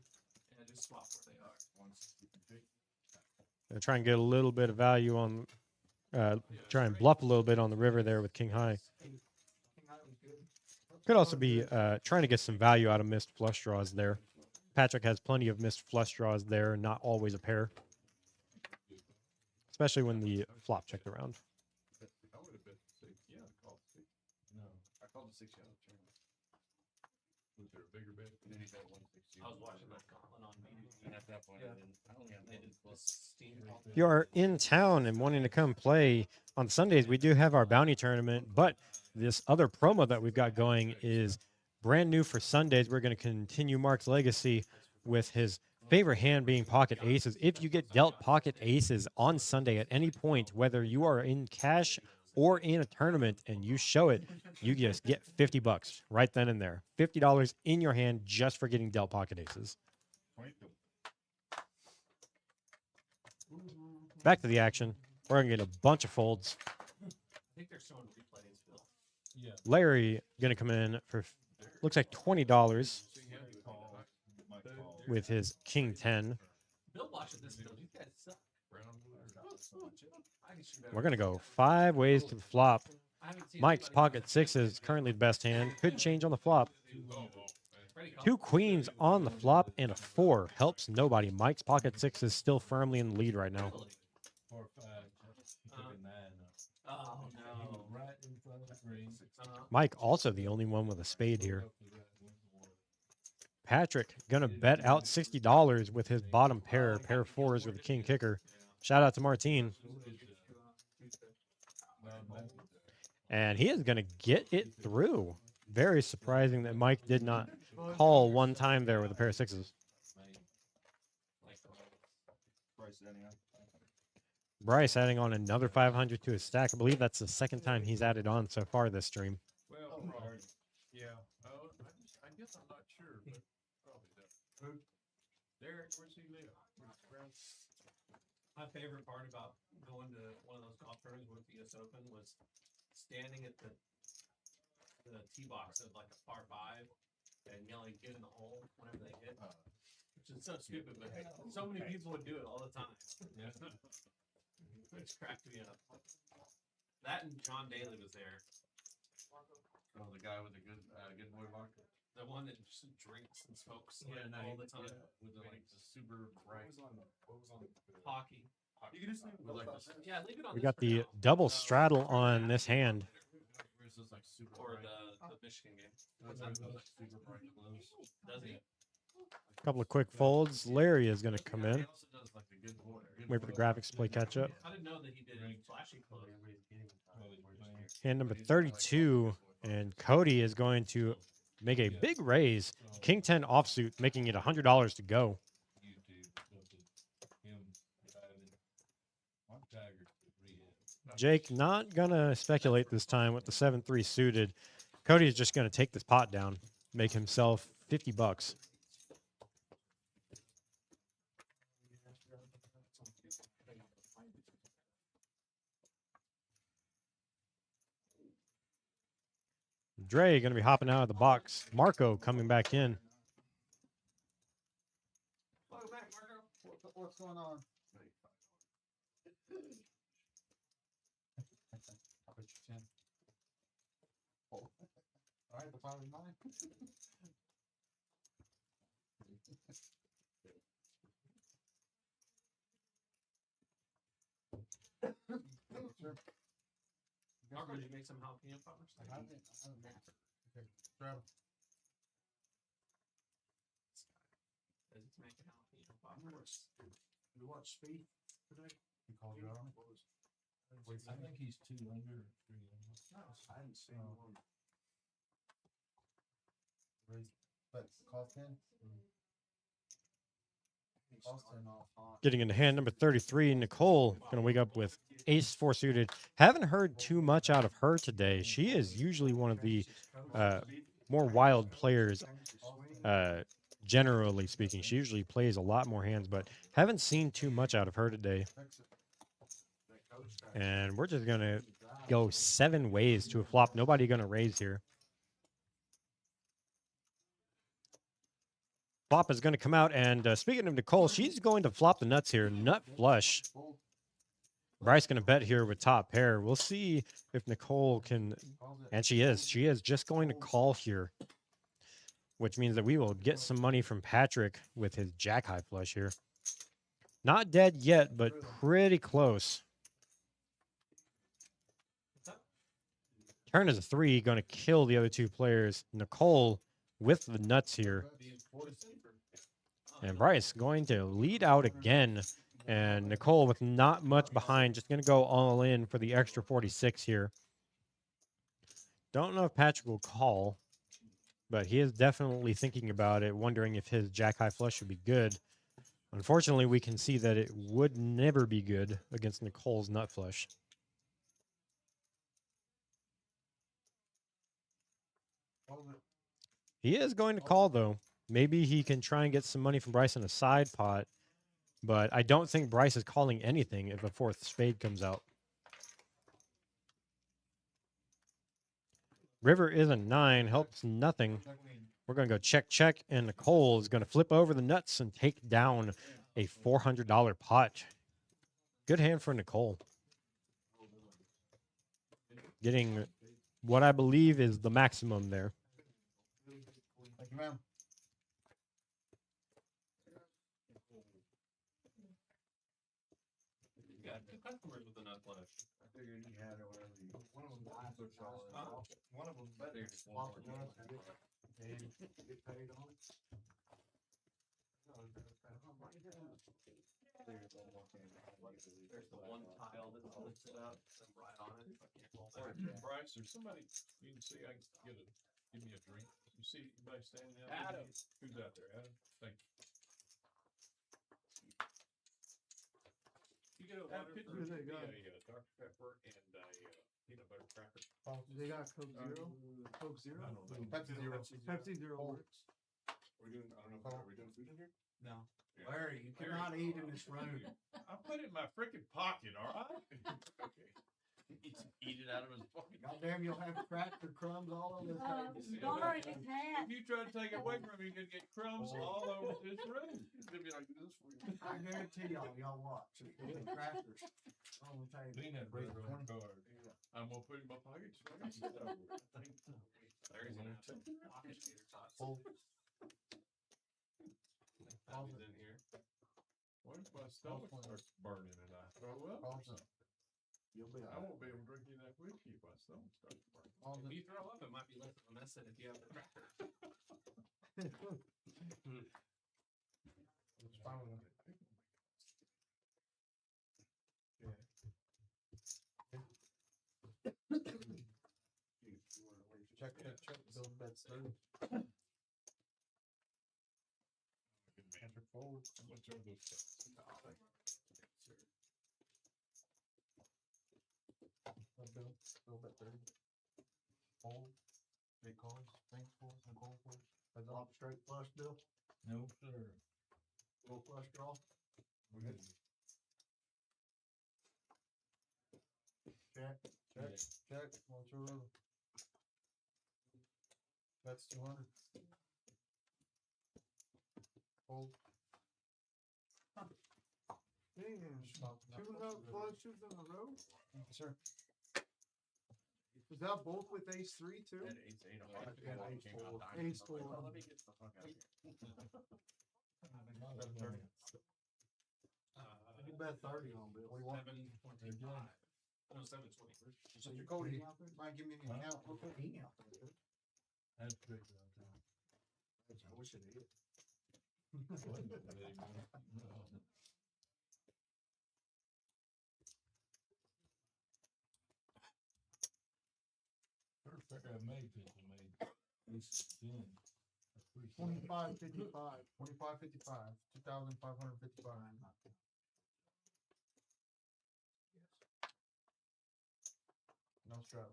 Speaker 2: Gonna try and get a little bit of value on, try and bluff a little bit on the river there with king high. Could also be trying to get some value out of missed flush draws there. Patrick has plenty of missed flush draws there, not always a pair. Especially when the flop checked around.
Speaker 5: I would have bet 6. Yeah, I called 6. No, I called the 6 out of turn. Was there a bigger bet? And then he bet 160.
Speaker 6: I was watching that gauntlet on YouTube. And at that point, I didn't
Speaker 2: If you are in town and wanting to come play on Sundays, we do have our bounty tournament, but this other promo that we've got going is brand new for Sundays. We're going to continue Mark's legacy with his favorite hand being pocket aces. If you get dealt pocket aces on Sunday at any point, whether you are in cash or in a tournament and you show it, you just get 50 bucks right then and there. $50 in your hand just for getting dealt pocket aces. Back to the action. We're going to get a bunch of folds.
Speaker 6: I think they're showing replays, Bill.
Speaker 5: Yeah.
Speaker 2: Larry going to come in for, looks like $20 with his king 10.
Speaker 6: Bill watching this Bill. These guys suck.
Speaker 2: We're going to go 5 ways to the flop.
Speaker 6: I haven't seen
Speaker 2: Mike's
Speaker 6: anybody
Speaker 2: pocket 6 is currently the best hand. Could change on the flop.
Speaker 6: Freddie
Speaker 2: 2 queens on the flop and a 4 helps nobody. Mike's pocket 6 is still firmly in the lead right now.
Speaker 5: 4 or 5. He took a 9.
Speaker 6: Oh no.
Speaker 5: Right in front of the green.
Speaker 2: Mike also the only one with a spade here. Patrick gonna bet out $60 with his bottom pair, pair of 4s with a king kicker. Shout out to Martine. And he is gonna get it through. Very surprising that Mike did not call one time there with a pair of 6s. Bryce adding on another 500 to his stack. I believe that's the second time he's added on so far this stream.
Speaker 5: Well, yeah. Oh, I guess I'm not sure, but probably does. Derek, where's he live?
Speaker 6: My favorite part about going to one of those golf tournaments with the US Open was standing at the tee box of like a par 5 and yelling "get in the hole" whenever they hit, which is so stupid, but so many people would do it all the time.
Speaker 5: Yeah.
Speaker 6: Which cracked me up. That and John Daly was there.
Speaker 8: Oh, the guy with the good boy vodka.
Speaker 6: The one that just drinks and smokes
Speaker 8: Yeah, no,
Speaker 6: all the time.
Speaker 8: Yeah, with the like the super bright
Speaker 6: Hockey.
Speaker 8: You can just leave it like this.
Speaker 6: Yeah, leave it on.
Speaker 2: We
Speaker 6: this
Speaker 2: got
Speaker 6: for
Speaker 2: the
Speaker 6: now.
Speaker 2: double straddle on this hand.
Speaker 8: Where's this like super
Speaker 6: Or
Speaker 8: bright?
Speaker 6: the Michigan game.
Speaker 8: What's that? Like super bright clothes.
Speaker 6: Does he?
Speaker 2: A couple of quick folds. Larry is gonna come in.
Speaker 8: He also does like the good boy.
Speaker 2: Wait for the graphics to play catch up.
Speaker 6: I didn't know that he did any flashy clothes.
Speaker 2: Hand number 32, and Cody is going to make a big raise. King 10 offsuit, making it $100 to go. Jake not gonna speculate this time with the 7-3 suited. Cody is just gonna take this pot down, make himself 50 bucks. Dre going to be hopping out of the box. Marco coming back in.
Speaker 6: Welcome back, Marco.
Speaker 3: What's going on?
Speaker 8: I'll bet you 10. All right, the 5 and 9.
Speaker 6: Marco, did you make some jalapeno poppers?
Speaker 8: I haven't. Okay, grab 'em.
Speaker 3: We watched Speed today.
Speaker 8: He called you out on it?
Speaker 5: I think he's 2 under or 3 under.
Speaker 3: I hadn't seen one.
Speaker 8: But call 10. Austin off hot.
Speaker 2: Getting into hand number 33, Nicole gonna wake up with ace 4 suited. Haven't heard too much out of her today. She is usually one of the more wild players. Generally speaking, she usually plays a lot more hands, but haven't seen too much out of her today. And we're just gonna go 7 ways to a flop. Nobody gonna raise here. Flop is going to come out, and speaking of Nicole, she's going to flop the nuts here. Nut flush. Bryce going to bet here with top pair. We'll see if Nicole can, and she is. She is just going to call here, which means that we will get some money from Patrick with his jack high flush here. Not dead yet, but pretty close. Turn is a 3, going to kill the other 2 players. Nicole with the nuts here. And Bryce going to lead out again. And Nicole with not much behind, just going to go all in for the extra 46 here. Don't know if Patrick will call, but he is definitely thinking about it, wondering if his jack high flush would be good. Unfortunately, we can see that it would never be good against Nicole's nut flush. He is going to call, though. Maybe he can try and get some money from Bryce in a side pot, but I don't think Bryce is calling anything if a 4th spade comes out. River is a 9, helps nothing. We're going to go check, check, and Nicole is going to flip over the nuts and take down a $400 pot. Good hand for Nicole. Getting what I believe is the maximum there.
Speaker 8: Thank you, ma'am.
Speaker 6: You got 2 customers with a nut flush.
Speaker 8: I figured you had it whatever you. One of them died so solid.
Speaker 6: Huh?
Speaker 8: One of them better swap it once and get paid on it.
Speaker 6: There's the one tile that's lifted up and right on it. I can't roll that.
Speaker 5: Bryce, there's somebody you can see. I can give me a drink. You see anybody standing out?
Speaker 6: Adam.
Speaker 5: Who's out there? Adam. Thank you.
Speaker 6: You get a
Speaker 5: Adam,
Speaker 6: water
Speaker 5: could
Speaker 6: for-
Speaker 5: you
Speaker 3: they
Speaker 5: give
Speaker 3: got?
Speaker 5: me a Dr. Pepper and a peanut butter cracker?
Speaker 3: They got Coke Zero. Coke Zero.
Speaker 5: I don't know.
Speaker 8: Pepsi Zero.
Speaker 3: Pepsi Zero works.
Speaker 5: We're doing. I don't know. Are we doing food in here?
Speaker 8: No.
Speaker 5: Yeah.
Speaker 8: Larry, you cannot eat in this room.
Speaker 5: I put it in my freaking pocket. All right. Okay.
Speaker 6: Eat it out of his pocket.
Speaker 3: Goddamn, you'll have cracker crumbs all over the table.
Speaker 7: Borrowing his hat.
Speaker 5: If you try to take it away from him, you're gonna get crumbs all over this room. It's gonna be like this for you.
Speaker 3: I guarantee y'all watch. There's gonna be crackers on the table.
Speaker 5: Peanut butter on the card. I'm gonna put it in my pocket. Just like I said I would.
Speaker 6: Larry's gonna have some pocket tater tots. Tommy's in here.
Speaker 5: What if my stomach starts burning and I throw up? or something?
Speaker 3: You'll be
Speaker 5: I
Speaker 3: all
Speaker 5: won't be able to drink any of that whiskey if my stomach starts burning.
Speaker 6: If you throw up, it might be less of a mess than if you have the cracker.
Speaker 8: It's fine with them. Check, build bets through.
Speaker 5: Enter forward. How much are those checks?
Speaker 8: Build bet 30. Fold. Big calls. Thanks for and call for.
Speaker 3: Heads off straight flush, Bill.
Speaker 5: No, sir.
Speaker 3: Little flush draw.
Speaker 5: We got
Speaker 3: Check.
Speaker 8: Check. What's your roll? That's 200. Fold.
Speaker 3: Damn, 2 nut flushes in a row?
Speaker 8: Yes, sir.
Speaker 3: Is that both with ace 3 too?
Speaker 5: that ace eight.
Speaker 3: Ace 4.
Speaker 6: Well, let me get the fuck out of here.
Speaker 3: You bet 30 on Bill.
Speaker 6: 725. No, 720.
Speaker 8: So your Cody, might give me an account. We'll put me out there.
Speaker 5: That's big.
Speaker 3: I wish it did. $25.55. $25.55. 2,555. No strap.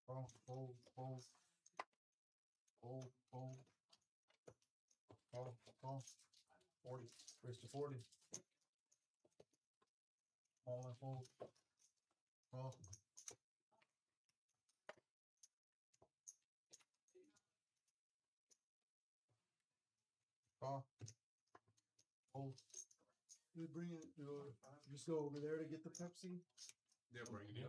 Speaker 3: Fold, fold, fold. Fold, fold. Fold, fold. 40. Raise to 40. All and fold. Fold. Fold. Fold. You bring it. Just go over there to get the Pepsi.
Speaker 5: Yeah, bring it in.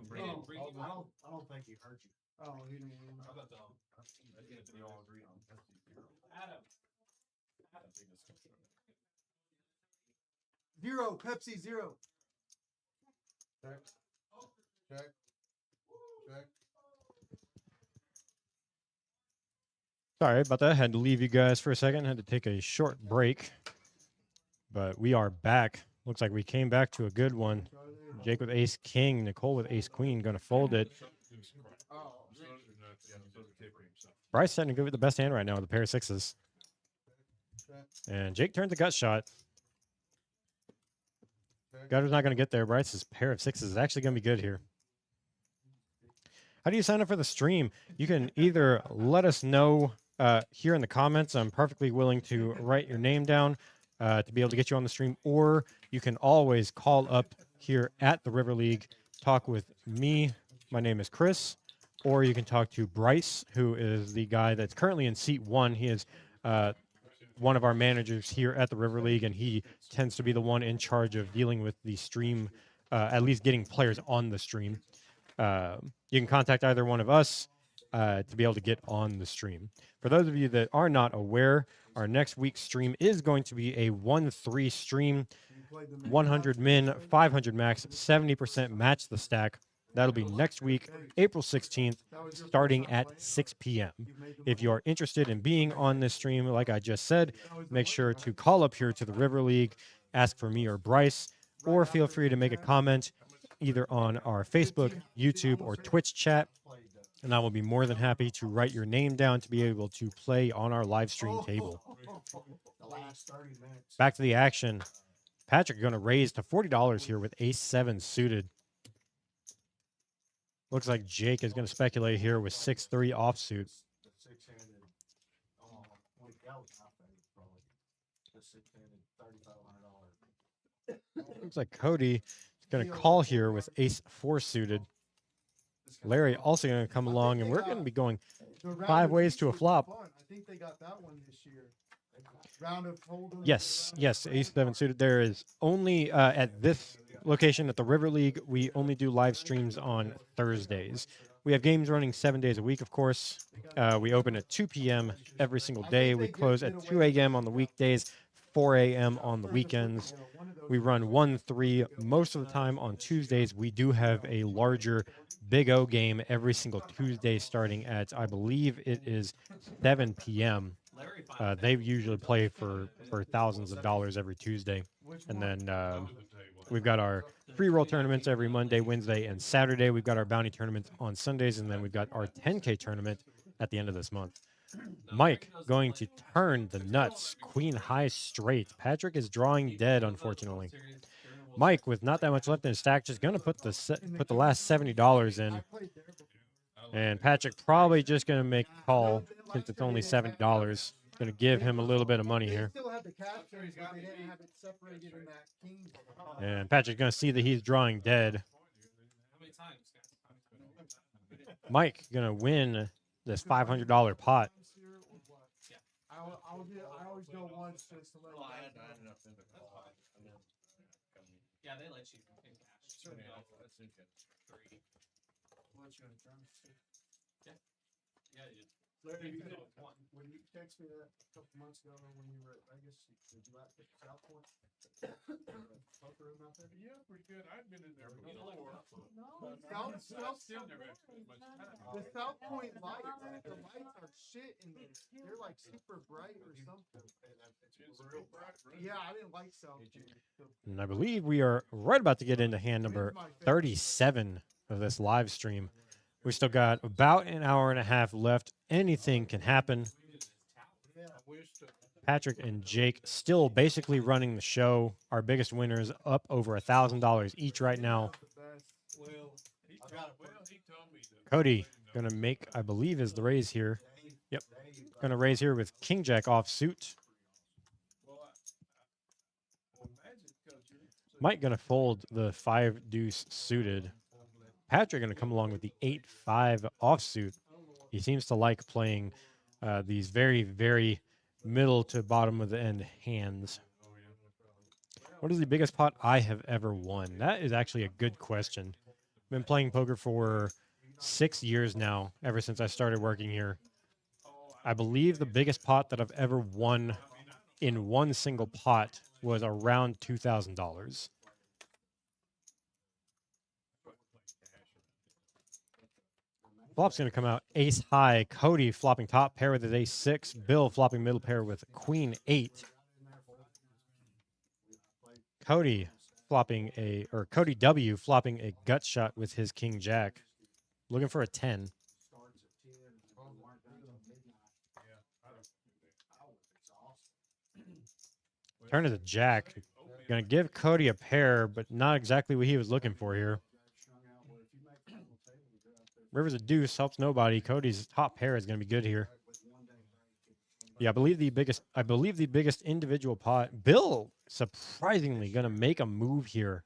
Speaker 3: I don't think he hurt you. Oh, he didn't.
Speaker 5: How about the, I think we all agree on Pepsi Zero.
Speaker 6: Adam.
Speaker 5: I think that's good.
Speaker 3: Zero. Pepsi zero. Check. Check. Check.
Speaker 2: Sorry about that. Had to leave you guys for a second. Had to take a short break. But we are back. Looks like we came back to a good one. Jake with ace king, Nicole with ace queen, going to fold it.
Speaker 3: Oh,
Speaker 2: Bryce starting to go with the best hand right now with a pair of sixes. And Jake turns a gut shot. Gutter's not going to get there. Bryce's pair of sixes is actually going to be good here. How do you sign up for the stream? You can either let us know here in the comments. I'm perfectly willing to write your name down to be able to get you on the stream. Or you can always call up here at the River League, talk with me. My name is Chris. Or you can talk to Bryce, who is the guy that's currently in seat 1. He is one of our managers here at the River League, and he tends to be the one in charge of dealing with the stream, at least getting players on the stream. You can contact either one of us to be able to get on the stream. For those of you that are not aware, our next week's stream is going to be a 1-3 stream, 100 min, 500 max, 70% match the stack. That'll be next week, April 16th, starting at 6 p.m. If you are interested in being on this stream, like I just said, make sure to call up here to the River League, ask for me or Bryce, or feel free to make a comment either on our Facebook, YouTube, or Twitch chat, and I will be more than happy to write your name down to be able to play on our live stream table. Back to the action. Patrick going to raise to $40 here with ace-7 suited. Looks like Jake is going to speculate here with 6-3 offsuit. Looks like Cody is going to call here with ace-4 suited. Larry also going to come along, and we're going to be going 5 ways to a flop.
Speaker 3: I think they got that one this year. Round of hold'em.
Speaker 2: Yes, ace-7 suited. There is only at this location at the River League, we only do live streams on Thursdays. We have games running 7 days a week, of course. We open at 2 p.m. every single day. We close at 2 a.m. on the weekdays, 4 a.m. on the weekends. We run 1-3 most of the time on Tuesdays. We do have a larger Big O game every single Tuesday starting at, I believe it is 7 p.m. They usually play for thousands of dollars every Tuesday. And then we've got our free roll tournaments every Monday, Wednesday, and Saturday. We've got our bounty tournaments on Sundays, and then we've got our 10K tournament at the end of this month. Mike going to turn the nuts. Queen high straight. Patrick is drawing dead, unfortunately. Mike, with not that much left in his stack, just going to put the last $70 in. And Patrick probably just going to make a call since it's only $70. Going to give him a little bit of money here. And Patrick's going to see that he's drawing dead. Mike going to win this $500 pot.
Speaker 3: I always go once just to let
Speaker 6: Yeah, they let you in cash.
Speaker 5: Three.
Speaker 6: Yeah, you
Speaker 3: Larry, when you texted me that a couple months ago when you were at Vegas, did you at the South Point? Poker room out there?
Speaker 5: Yeah, pretty good. I've been in there
Speaker 6: You don't like
Speaker 5: before.
Speaker 7: No,
Speaker 5: Still never had as much time.
Speaker 3: The South Point lights, the lights are shit in there. They're like super bright or something.
Speaker 5: It's real bright, right?
Speaker 3: Yeah, I didn't like South Point.
Speaker 2: And I believe we are right about to get into hand number 37 of this live stream. We still got about an hour and a half left. Anything can happen. Patrick and Jake still basically running the show. Our biggest winners up over $1,000 each right now.
Speaker 5: Well, he told me that.
Speaker 2: Cody gonna make, I believe, is the raise here. Yep, gonna raise here with King Jack offsuit. Mike gonna fold the 5 deuce suited. Patrick gonna come along with the 8-5 offsuit. He seems to like playing these very, very middle to bottom of the end hands. What is the biggest pot I have ever won? That is actually a good question. I've been playing poker for 6 years now, ever since I started working here. I believe the biggest pot that I've ever won in one single pot was around $2,000. Flop's going to come out ace high. Cody flopping top pair with his ace 6. Bill flopping middle pair with queen 8. Cody flopping Cody W flopping a gut shot with his king jack. Looking for a 10. Turn is a jack. Going to give Cody a pair, but not exactly what he was looking for here. River's a deuce, helps nobody. Cody's top pair is going to be good here. Yeah, I believe the biggest individual pot. Bill surprisingly going to make a move here.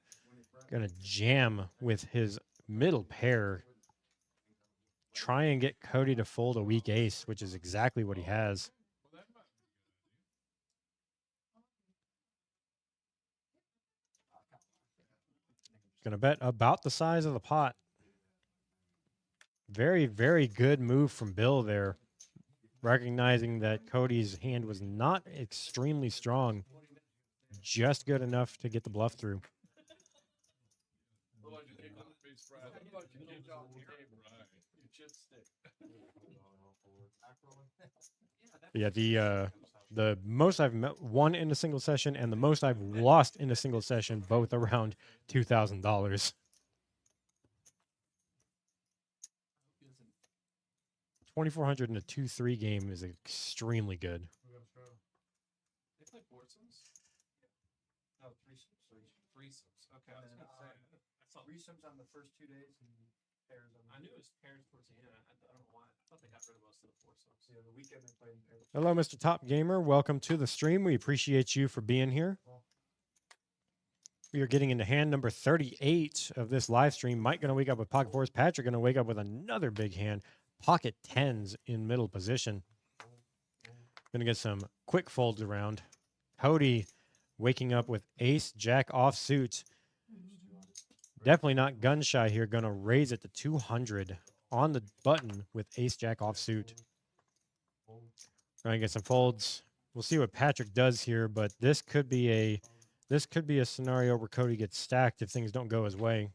Speaker 2: Going to jam with his middle pair. Try and get Cody to fold a weak ace, which is exactly what he has. Going to bet about the size of the pot. Very, very good move from Bill there. Recognizing that Cody's hand was not extremely strong. Just good enough to get the bluff through. Yeah, the most I've won in a single session and the most I've lost in a single session, both around $2,000. 2,400 in a 2-3 game is extremely good.
Speaker 6: They play foursomes? No, threesomes. Okay, I was gonna say. I saw
Speaker 3: Threesomes on the first 2 days and pairs on the
Speaker 6: I knew it was pairs towards the end. I don't know why. I thought they got rid of most of the foursomes.
Speaker 3: Yeah, the weekend they played in pairs.
Speaker 2: Hello, Mr. Top Gamer. Welcome to the stream. We appreciate you for being here. We are getting into hand number 38 of this live stream. Mike going to wake up with pocket fours. Patrick going to wake up with another big hand. Pocket 10s in middle position. Going to get some quick folds around. Cody waking up with ace jack offsuit. Definitely not gun shy here. Going to raise it to 200 on the button with ace jack offsuit. Going to get some folds. We'll see what Patrick does here, but this could be a scenario where Cody gets stacked if things don't go his way.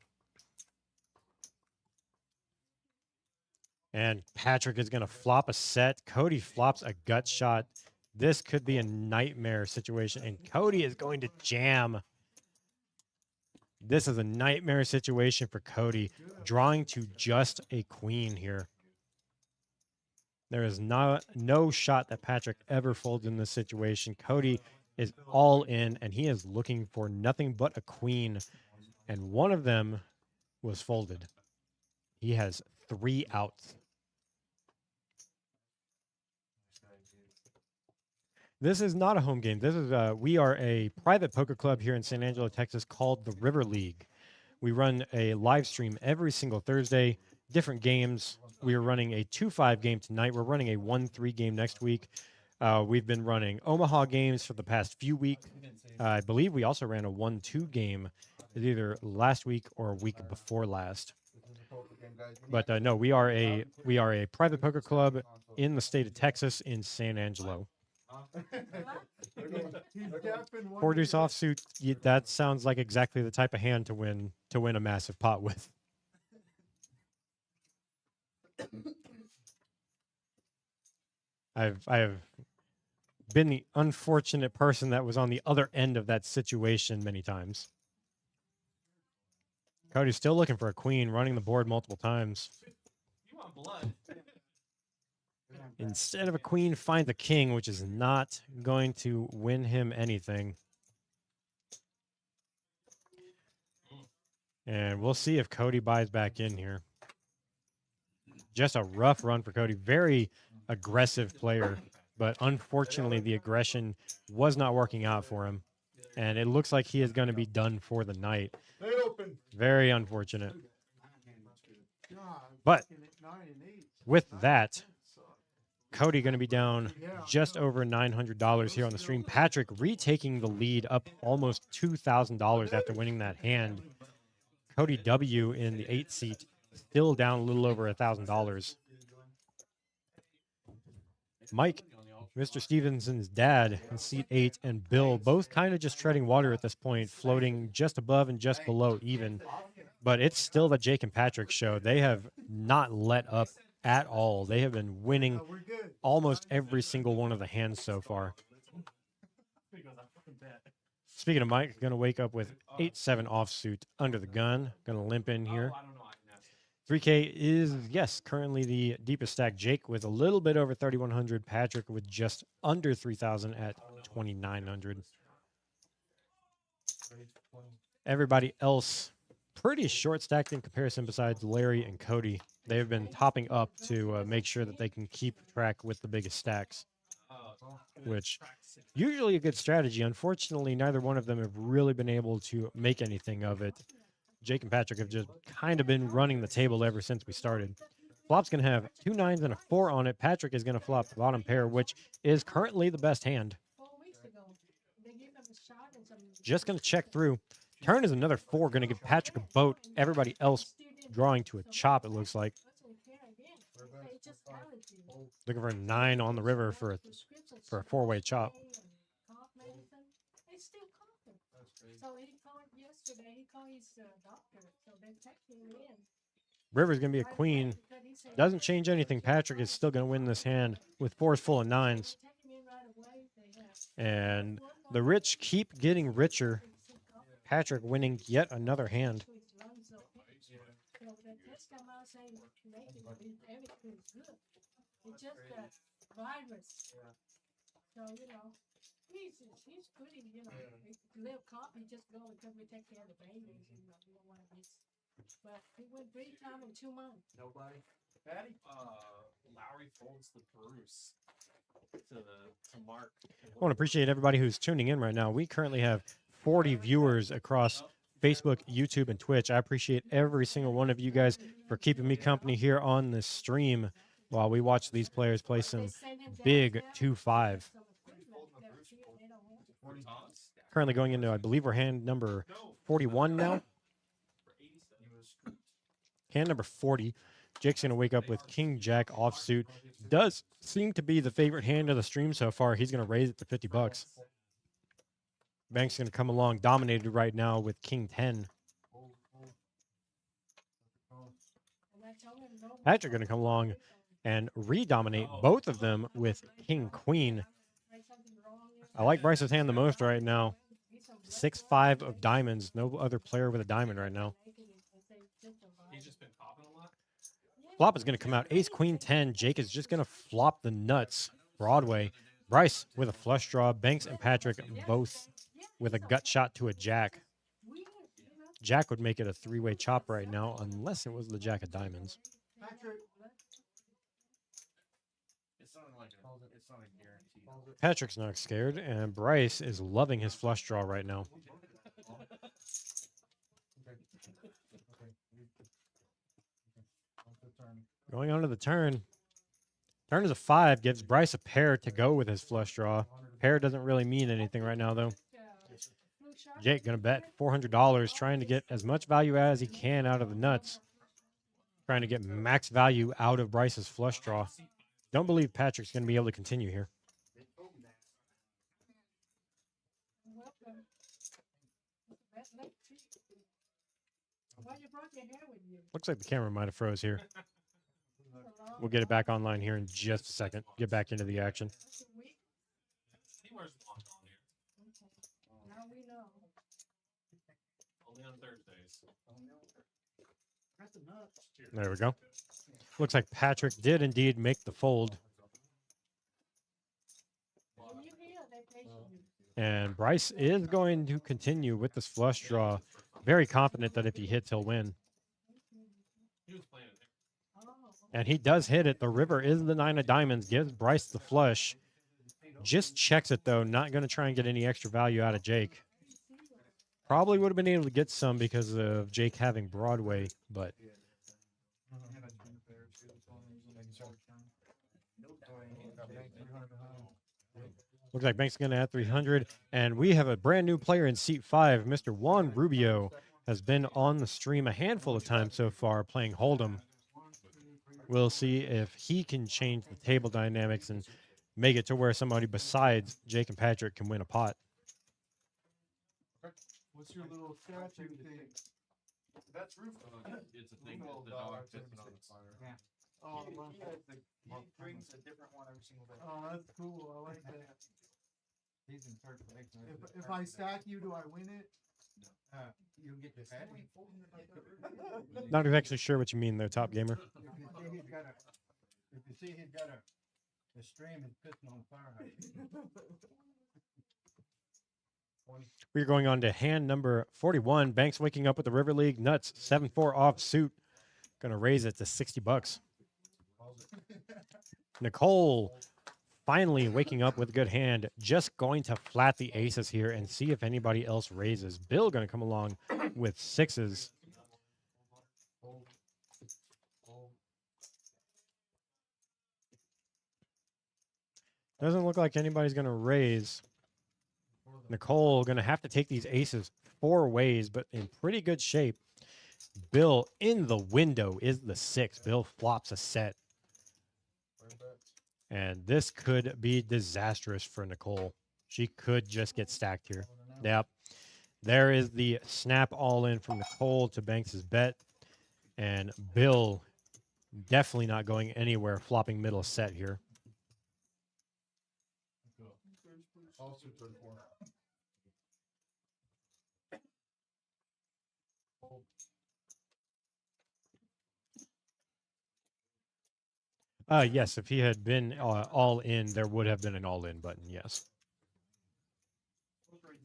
Speaker 2: And Patrick is going to flop a set. Cody flops a gut shot. This could be a nightmare situation, and Cody is going to jam. This is a nightmare situation for Cody, drawing to just a queen here. There is no shot that Patrick ever folds in this situation. Cody is all in, and he is looking for nothing but a queen, and one of them was folded. He has 3 outs. This is not a home game. This is we are a private poker club here in San Angelo, Texas, called the River League. We run a live stream every single Thursday, different games. We are running a 2-5 game tonight. We're running a 1-3 game next week. We've been running Omaha games for the past few weeks. I believe we also ran a 1-2 game either last week or a week before last. But no, we are a private poker club in the state of Texas in San Angelo.
Speaker 3: He's deaf and one
Speaker 2: Quarters
Speaker 3: ear.
Speaker 2: offsuit. That sounds like exactly the type of hand to win a massive pot with. I have been the unfortunate person that was on the other end of that situation many times. Cody's still looking for a queen, running the board multiple times.
Speaker 6: You want blood?
Speaker 2: Instead of a queen, find the king, which is not going to win him anything. And we'll see if Cody buys back in here. Just a rough run for Cody. Very aggressive player, but unfortunately the aggression was not working out for him. And it looks like he is going to be done for the night.
Speaker 3: They open.
Speaker 2: Very unfortunate.
Speaker 3: God,
Speaker 2: But
Speaker 3: fucking at 9 and 8.
Speaker 2: with
Speaker 3: 9
Speaker 2: that,
Speaker 3: sucks.
Speaker 2: Cody going to be down
Speaker 3: Yeah,
Speaker 2: just
Speaker 3: I know.
Speaker 2: over $900 here on the stream. Patrick retaking the lead, up almost $2,000 after winning that hand. Cody W in the 8th seat, still down a little over $1,000. Mike, Mr. Stevenson's dad in seat 8, and Bill both kind of just treading water at this point, floating just above and just below even. But it's still the Jake and Patrick show. They have not let up at all. They have been winning
Speaker 3: We're good.
Speaker 2: almost every single one of the hands so far. Speaking of Mike, going to wake up with 8-7 offsuit under the gun. Going to limp in here.
Speaker 6: Oh, I don't know. I can ask.
Speaker 2: 3K is, yes, currently the deepest stack. Jake with a little bit over 3,100. Patrick with just under 3,000 at 2,900. Everybody else pretty short stacked in comparison besides Larry and Cody. They've been topping up to make sure that they can keep track with the biggest stacks, which usually a good strategy. Unfortunately, neither one of them have really been able to make anything of it. Jake and Patrick have just kind of been running the table ever since we started. Flop's going to have 2 9s and a 4 on it. Patrick is going to flop the bottom pair, which is currently the best hand.
Speaker 7: 4 weeks ago, they gave him a shot and some.
Speaker 2: Just going to check through. Turn is another 4, going to give Patrick a boat. Everybody else drawing to a chop, it looks like. Looking for a 9 on the river for a 4-way chop.
Speaker 7: It's still coughing. So he called yesterday. He called his doctor. So they checked him in.
Speaker 2: River's going to be a queen. Doesn't change anything. Patrick is still going to win this hand with 4s full of 9s. And the rich keep getting richer. Patrick winning yet another hand. It's just a virus. So, you know, he's pretty, you know, little cop, he just go because we take care of the babies, you know, we don't want to miss. But he went 3 times in 2 months.
Speaker 8: Nobody.
Speaker 6: Patty? Lowry folds the Bruce to Mark.
Speaker 2: I want to appreciate everybody who's tuning in right now. We currently have 40 viewers across Facebook, YouTube, and Twitch. I appreciate every single one of you guys for keeping me company here on this stream while we watch these players play some big 2-5. Currently going into, I believe we're hand number 41 now. Hand number 40. Jake's going to wake up with King Jack offsuit. Does seem to be the favorite hand of the stream so far. He's going to raise it to $50. Bank's going to come along dominated right now with King 10. Patrick going to come along and redominate both of them with King Queen. I like Bryce's hand the most right now. 6-5 of diamonds. No other player with a diamond right now.
Speaker 6: He's just been popping a lot.
Speaker 2: Flop is going to come out. Ace, Queen, 10. Jake is just going to flop the nuts. Broadway. Bryce with a flush draw. Banks and Patrick both with a gut shot to a jack. Jack would make it a 3-way chop right now, unless it was the jack of diamonds.
Speaker 3: Patrick,
Speaker 8: It's not a guarantee.
Speaker 2: Patrick's not scared, and Bryce is loving his flush draw right now. Going on to the turn. Turn is a 5, gives Bryce a pair to go with his flush draw. Pair doesn't really mean anything right now, though. Jake going to bet $400, trying to get as much value as he can out of the nuts. Trying to get max value out of Bryce's flush draw. Don't believe Patrick's going to be able to continue here.
Speaker 7: Welcome. Why you brought your hair with you?
Speaker 2: Looks like the camera might have froze here.
Speaker 7: It's a long
Speaker 2: We'll get it back
Speaker 7: walk.
Speaker 2: online here in just a second. Get back into the action.
Speaker 7: It's a week.
Speaker 6: He wears long on here.
Speaker 7: Okay. Now we know.
Speaker 6: Only on Thursdays.
Speaker 8: That's enough.
Speaker 2: There we go. Looks like Patrick did indeed make the fold.
Speaker 7: When you hear, they pay you.
Speaker 2: And Bryce is going to continue with this flush draw. Very confident that if he hits, he'll win.
Speaker 6: He was playing it.
Speaker 7: Oh,
Speaker 2: And he does hit it. The river is the 9 of diamonds. Gives Bryce the flush. Just checks it, though. Not going to try and get any extra value out of Jake. Probably would have been able to get some because of Jake having Broadway, but looks like Banks going to add 300. And we have a brand new player in seat 5. Mr. Juan Rubio has been on the stream a handful of times so far playing Hold'em. We'll see if he can change the table dynamics and make it to where somebody besides Jake and Patrick can win a pot.
Speaker 3: What's your little statue thing?
Speaker 5: That's roof. It's a thing that the dog sits on the fire.
Speaker 3: Oh, wow.
Speaker 8: He brings a different one every single day.
Speaker 3: Oh, that's cool. I like that.
Speaker 8: He's in third place.
Speaker 3: If I stack you, do I win it?
Speaker 8: You'll get the patty.
Speaker 2: Not exactly sure what you mean there, Top Gamer.
Speaker 8: If you see he's got a stream is pissing on fire hydrant.
Speaker 2: We're going on to hand number 41. Banks waking up with the River League nuts. 7-4 off suit. Going to raise it to 60 bucks. Nicole finally waking up with a good hand. Just going to flat the aces here and see if anybody else raises. Bill going to come along with 6s. Doesn't look like anybody's going to raise. Nicole going to have to take these aces 4 ways, but in pretty good shape. Bill in the window is the 6. Bill flops a set. And this could be disastrous for Nicole. She could just get stacked here. Yep. There is the snap all in from Nicole to Banks's bet. And Bill definitely not going anywhere, flopping middle set here.
Speaker 5: Also 34.
Speaker 2: Yes, if he had been all in, there would have been an all in button, yes.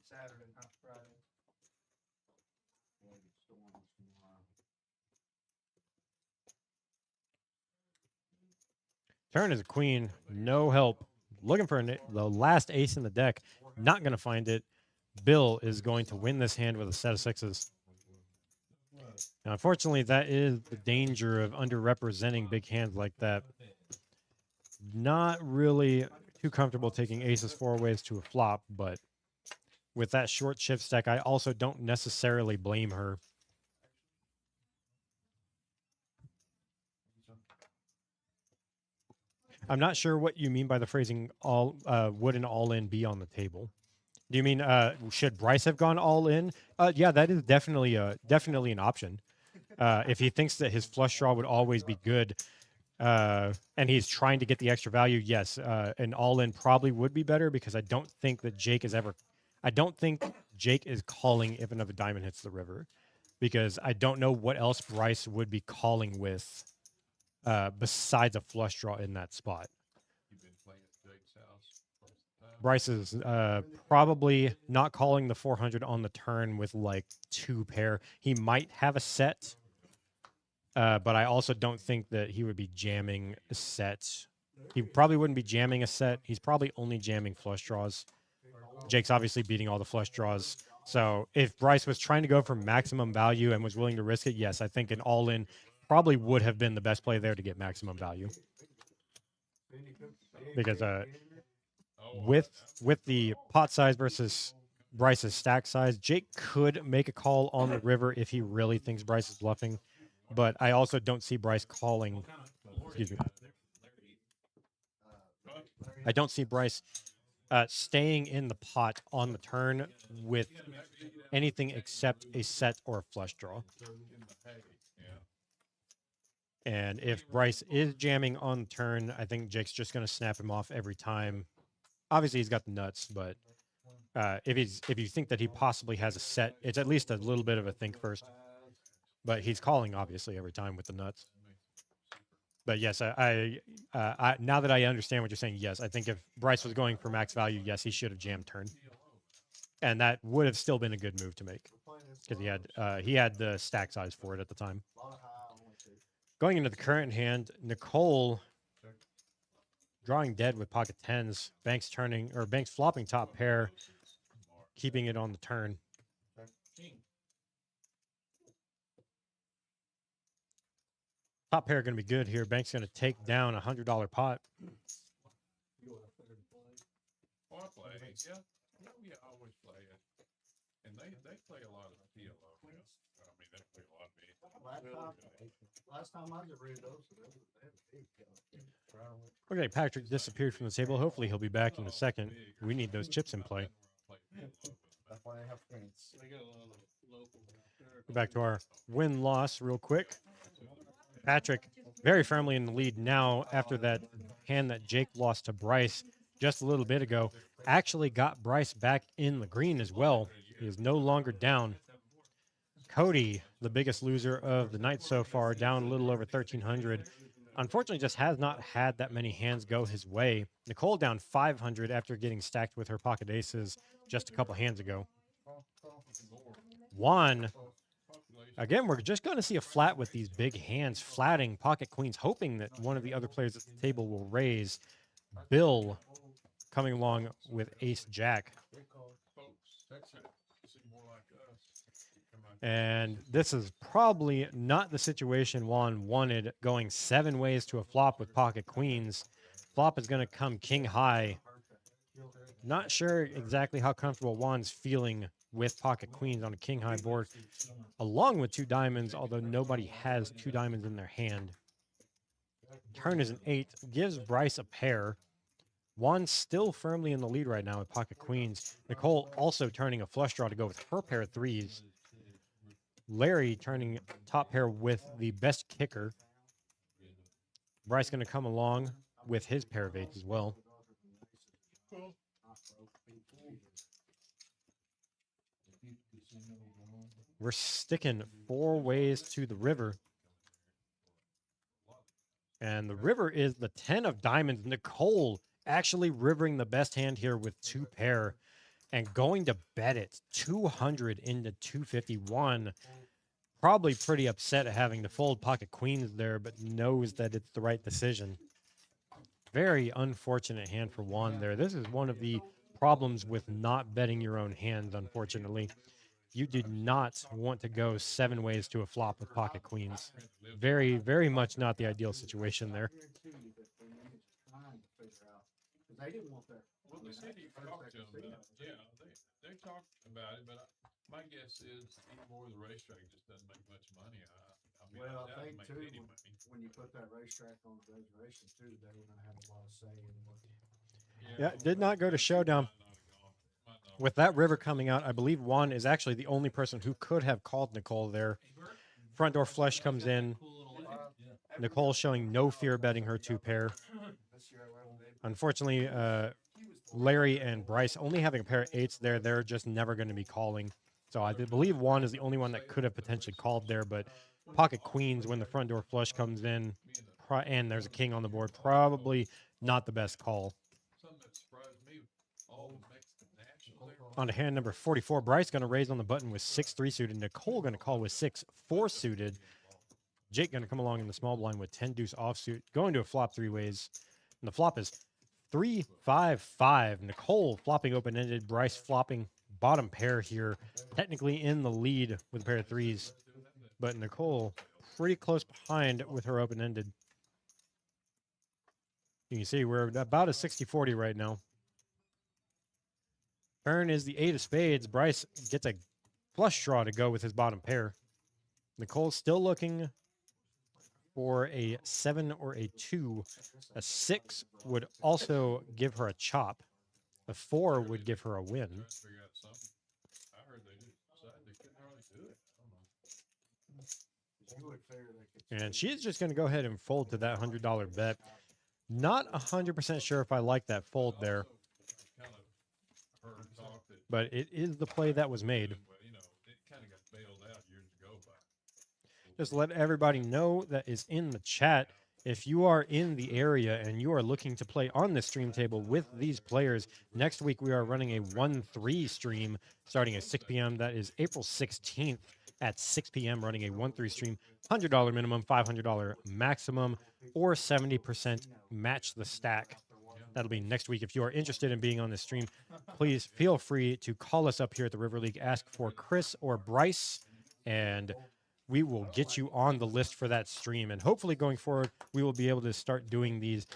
Speaker 8: Saturday, not Friday.
Speaker 2: Turn is a queen, no help. Looking for the last ace in the deck, not going to find it. Bill is going to win this hand with a set of 6s. Now, unfortunately, that is the danger of underrepresenting big hands like that. Not really too comfortable taking aces 4 ways to a flop, but with that short shift stack, I also don't necessarily blame her. I'm not sure what you mean by the phrasing all would an all-in be on the table. Do you mean should Bryce have gone all in? Yeah, that is definitely an option. If he thinks that his flush draw would always be good, and he's trying to get the extra value, yes, an all-in probably would be better because I don't think that Jake is ever. I don't think Jake is calling if another diamond hits the river, because I don't know what else Bryce would be calling with besides a flush draw in that spot.
Speaker 5: You've been playing at Jake's house.
Speaker 2: Bryce is probably not calling the 400 on the turn with like 2 pair. He might have a set, but I also don't think that he would be jamming a set. He probably wouldn't be jamming a set. He's probably only jamming flush draws. Jake's obviously beating all the flush draws. So if Bryce was trying to go for maximum value and was willing to risk it, yes, I think an all-in probably would have been the best play there to get maximum value. Because with the pot size versus Bryce's stack size, Jake could make a call on the river if he really thinks Bryce is bluffing. but I also don't see Bryce calling. Excuse me. I don't see Bryce staying in the pot on the turn with anything except a set or a flush draw. And if Bryce is jamming on the turn, I think Jake's just going to snap him off every time. Obviously, he's got the nuts, but if you think that he possibly has a set, it's at least a little bit of a think first. But he's calling obviously every time with the nuts. But yes, I now that I understand what you're saying, yes, I think if Bryce was going for max value, yes, he should have jammed turn, and that would have still been a good move to make because he had the stack size for it at the time. Going into the current hand, Nicole drawing dead with pocket tens, Banks flopping top pair, keeping it on the turn. Top pair going to be good here. Banks going to take down a $100 pot.
Speaker 5: Oh, I play, yeah. Yeah, I always play it. And they play a lot of PLO. Yeah. I mean, they play a lot of me.
Speaker 3: Last time I got rid of those,
Speaker 2: Okay, Patrick disappeared from the table. Hopefully he'll be back in a second. We need those chips in play.
Speaker 3: that's why I have friends.
Speaker 2: Go back to our win-loss real quick. Patrick very firmly in the lead now after that hand that Jake lost to Bryce just a little bit ago. Actually got Bryce back in the green as well. He is no longer down. Cody, the biggest loser of the night so far, down a little over 1,300. Unfortunately, just has not had that many hands go his way. Nicole down 500 after getting stacked with her pocket aces just a couple hands ago. Juan, again, we're just going to see a flat with these big hands, flatting pocket queens, hoping that one of the other players at the table will raise. Bill coming along with ace jack. And this is probably not the situation Juan wanted, going 7 ways to a flop with pocket queens. Flop is going to come king high. Not sure exactly how comfortable Juan's feeling with pocket queens on a king high board, along with 2 diamonds, although nobody has 2 diamonds in their hand. Turn is an 8, gives Bryce a pair. Juan's still firmly in the lead right now with pocket queens. Nicole also turning a flush draw to go with her pair of 3s. Larry turning top pair with the best kicker. Bryce going to come along with his pair of 8s as well. We're sticking 4 ways to the river. And the river is the 10 of diamonds. Nicole actually rivering the best hand here with 2 pair and going to bet it 200 into 251. Probably pretty upset at having to fold pocket queens there, but knows that it's the right decision. Very unfortunate hand for Juan there. This is one of the problems with not betting your own hands, unfortunately. You did not want to go 7 ways to a flop with pocket queens. Very, very much not the ideal situation there.
Speaker 5: Well, they said he talked to them about it. Yeah, they talked about it, but my guess is anymore the racetrack just doesn't make much money. I mean,
Speaker 3: Well,
Speaker 5: I
Speaker 3: I
Speaker 5: doubt it
Speaker 3: think
Speaker 5: make
Speaker 3: too,
Speaker 5: any money.
Speaker 3: when you put that racetrack on the reservation too, they were gonna have a lot of say in what.
Speaker 2: Yeah, did not go to showdown. With that river coming out, I believe Juan is actually the only person who could have called Nicole there. Front door flush comes in. Nicole showing no fear betting her 2 pair. Unfortunately, Larry and Bryce only having a pair of 8s there, they're just never going to be calling. So I believe Juan is the only one that could have potentially called there, but pocket queens when the front door flush comes in and there's a king on the board, probably not the best call. On to hand number 44, Bryce going to raise on the button with 6-3 suited. Nicole going to call with 6-4 suited. Jake going to come along in the small blind with 10 deuce offsuit, going to a flop 3 ways. And the flop is 3-5-5. Nicole flopping open-ended. Bryce flopping bottom pair here. Technically in the lead with a pair of 3s. But Nicole pretty close behind with her open-ended. You can see we're about a 60-40 right now. Turn is the 8 of spades. Bryce gets a flush draw to go with his bottom pair. Nicole's still looking for a 7 or a 2. A 6 would also give her a chop. A 4 would give her a win.
Speaker 5: Trying to figure out something. I heard they decided they couldn't hardly do it. I don't know.
Speaker 2: And she's just going to go ahead and fold to that $100 bet. Not 100% sure if I like that fold there,
Speaker 5: Kind of heard talk that,
Speaker 2: but it is the play that was made.
Speaker 5: well, you know, it kind of got bailed out years ago by.
Speaker 2: Just let everybody know that is in the chat. If you are in the area and you are looking to play on the stream table with these players, next week we are running a 1-3 stream starting at 6 p.m. That is April 16th at 6 p.m. running a 1-3 stream. $100 minimum, $500 maximum, or 70% match the stack. That'll be next week. If you are interested in being on this stream, please feel free to call us up here at the River League. Ask for Chris or Bryce, and we will get you on the list for that stream. And hopefully going forward, we will be able to start doing these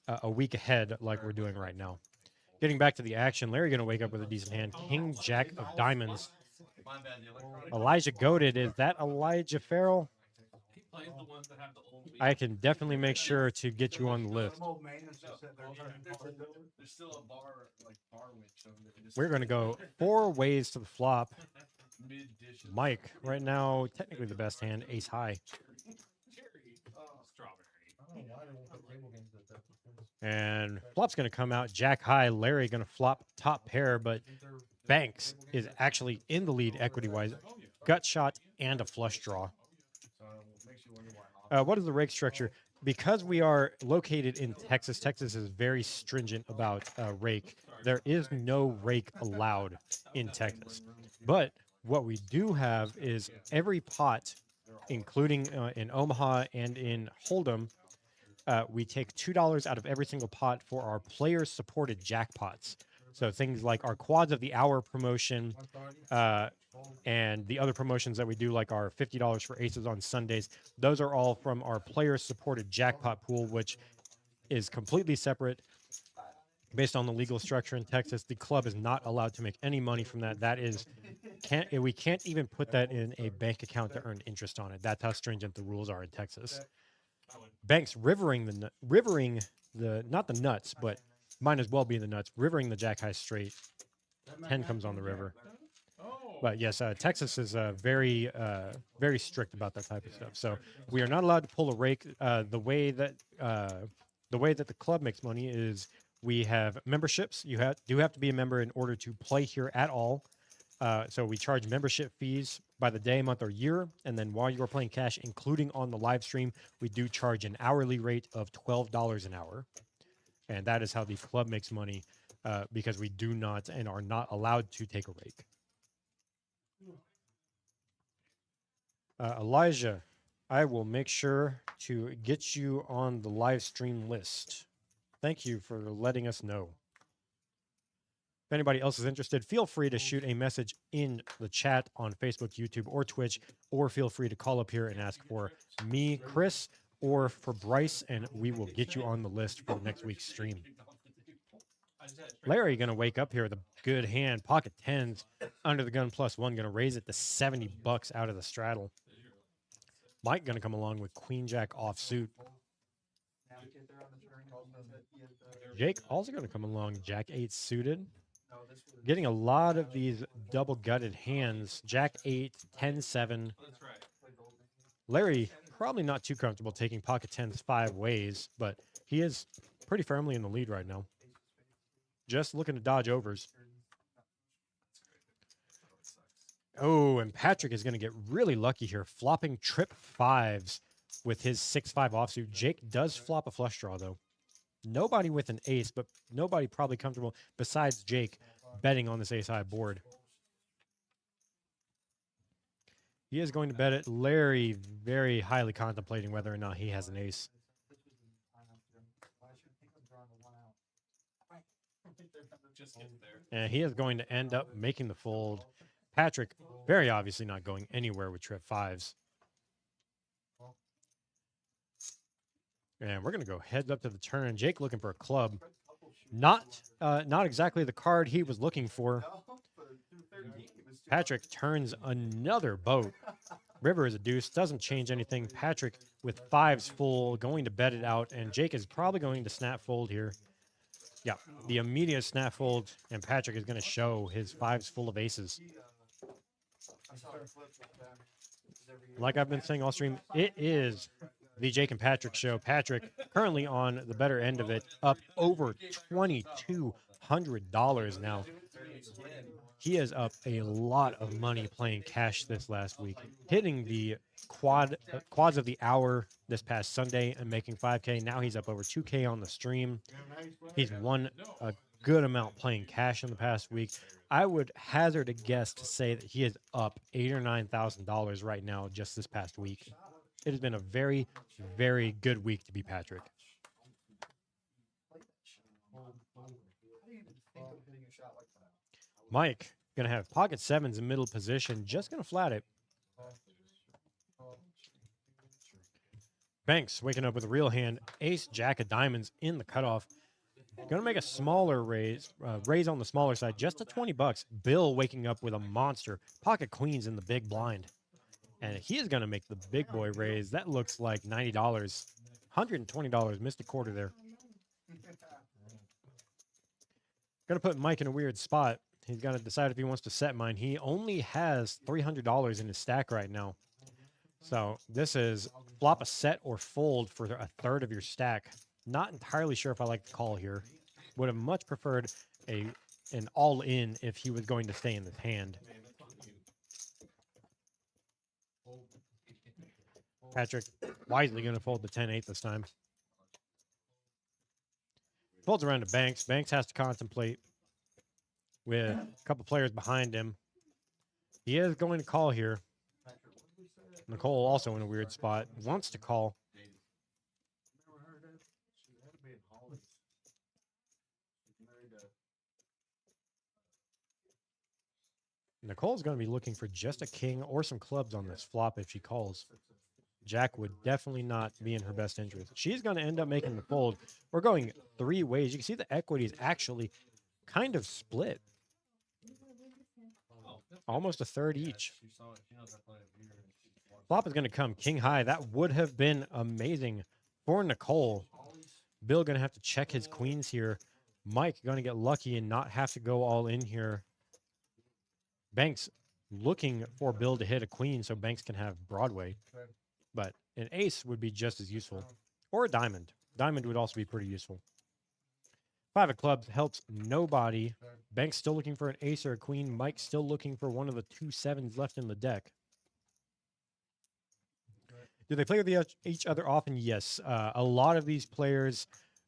Speaker 2: a week ahead like we're doing right now. Getting back to the action, Larry going to wake up with a decent hand. King, Jack of Diamonds. Elijah Goated. Is that Elijah Farrell?
Speaker 6: He plays the ones that have the old.
Speaker 2: I can definitely make sure to get you on the list.
Speaker 8: There's still a bar winch over there.
Speaker 2: We're going to go 4 ways to the flop.
Speaker 8: Mid-dish.
Speaker 2: Mike, right now, technically the best hand, ace high.
Speaker 6: Strawberry.
Speaker 2: And flop's going to come out jack high. Larry going to flop top pair, but Banks is actually in the lead equity-wise. Gut shot and a flush draw. What is the rake structure? Because we are located in Texas, Texas is very stringent about rake. There is no rake allowed in Texas. But what we do have is every pot, including in Omaha and in Hold'em, we take $2 out of every single pot for our player-supported jackpots. So things like our Quads of the Hour promotion and the other promotions that we do, like our $50 for aces on Sundays, those are all from our player-supported jackpot pool, which is completely separate based on the legal structure in Texas. The club is not allowed to make any money from that. That is, we can't even put that in a bank account to earn interest on it. That's how stringent the rules are in Texas. Banks rivering the not the nuts, but might as well be the nuts. Rivering the jack high straight. 10 comes on the river. But yes, Texas is very strict about that type of stuff. So we are not allowed to pull a rake. The way that the club makes money is we have memberships. You do have to be a member in order to play here at all. So we charge membership fees by the day, month, or year. And then while you are playing cash, including on the live stream, we do charge an hourly rate of $12 an hour. And that is how the club makes money because we do not and are not allowed to take a rake. Elijah, I will make sure to get you on the live stream list. Thank you for letting us know. If anybody else is interested, feel free to shoot a message in the chat on Facebook, YouTube, or Twitch, or feel free to call up here and ask for me, Chris, or for Bryce, and we will get you on the list for next week's stream. Larry going to wake up here with a good hand. Pocket tens under the gun +1. Going to raise it to $70 out of the straddle. Mike going to come along with queen jack offsuit. Jake also going to come along jack 8 suited. Getting a lot of these double gutted hands. Jack 8, 10-7. Larry probably not too comfortable taking pocket tens 5 ways, but he is pretty firmly in the lead right now. Just looking to dodge overs. Oh, and Patrick is going to get really lucky here, flopping trip 5s with his 6-5 offsuit. Jake does flop a flush draw, though. Nobody with an ace, but nobody probably comfortable besides Jake betting on this ace-high board. He is going to bet it. Larry very highly contemplating whether or not he has an ace. And he is going to end up making the fold. Patrick very obviously not going anywhere with trip 5s. And we're going to go heads up to the turn. Jake looking for a club. Not exactly the card he was looking for. Patrick turns another boat. River is a deuce. Doesn't change anything. Patrick with fives full, going to bet it out, and Jake is probably going to snap fold here. Yeah, the immediate snap fold, and Patrick is going to show his fives full of aces. Like I've been saying all stream, it is the Jake and Patrick show. Patrick currently on the better end of it, up over $2,200 now. He is up a lot of money playing cash this last week, hitting the quads of the hour this past Sunday and making 5K. Now he's up over 2K on the stream. He's won a good amount playing cash in the past week. I would hazard a guess to say that he is up $8,000 or $9,000 right now just this past week. It has been a very, very good week to be Patrick. Mike gonna have pocket sevens in middle position, just gonna flat it. Banks waking up with a real hand, ace, jack of diamonds in the cutoff. Gonna make a smaller raise on the smaller side, just to 20 bucks. Bill waking up with a monster, pocket queens in the big blind. And he is gonna make the big boy raise. That looks like $90, $120, missed a quarter there. Gonna put Mike in a weird spot. He's got to decide if he wants to set mine. He only has $300 in his stack right now. So this is flop a set or fold for a third of your stack. Not entirely sure if I like the call here. Would have much preferred an all-in if he was going to stay in this hand. Patrick wisely going to fold the 10-8 this time. Folds around to Banks. Banks has to contemplate with a couple players behind him. He is going to call here. Nicole also in a weird spot. Wants to call. Nicole's going to be looking for just a king or some clubs on this flop if she calls. Jack would definitely not be in her best interest. She's going to end up making the fold. We're going three ways. You can see the equity is actually kind of split. Almost a third each. Flop is going to come king high. That would have been amazing for Nicole. Bill going to have to check his queens here. Mike going to get lucky and not have to go all in here. Banks looking for Bill to hit a queen so Banks can have Broadway. But an ace would be just as useful. Or a diamond. Diamond would also be pretty useful. Five of clubs helps nobody. Banks still looking for an ace or a queen. Mike still looking for one of the 2 sevens left in the deck. Do they play with each other often? Yes. A lot of these players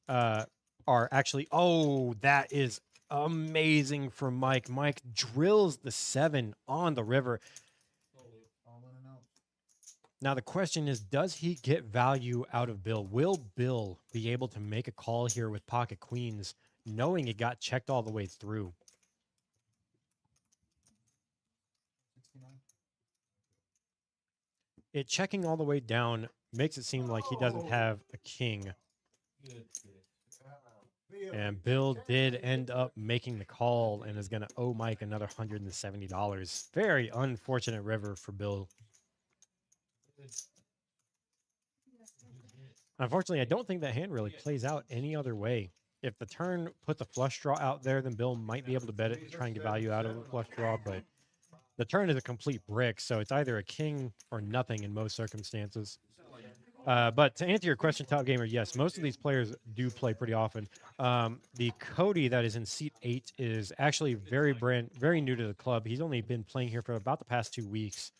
Speaker 2: are actually... Oh, that is amazing for Mike. Mike drills the 7 on the river. Now, the question is, does he get value out of Bill? Will Bill be able to make a call here with pocket queens, knowing it got checked all the way through? It checking all the way down makes it seem like he doesn't have a king. And Bill did end up making the call and is going to owe Mike another $170. Very unfortunate river for Bill. Unfortunately, I don't think that hand really plays out any other way. If the turn put the flush draw out there, then Bill might be able to bet it to try and get value out of the flush draw, but the turn is a complete brick, so it's either a king or nothing in most circumstances. But to answer your question, Top Gamer, yes, most of these players do play pretty often. The Cody that is in seat 8 is actually very new to the club. He's only been playing here for about the past 2 weeks.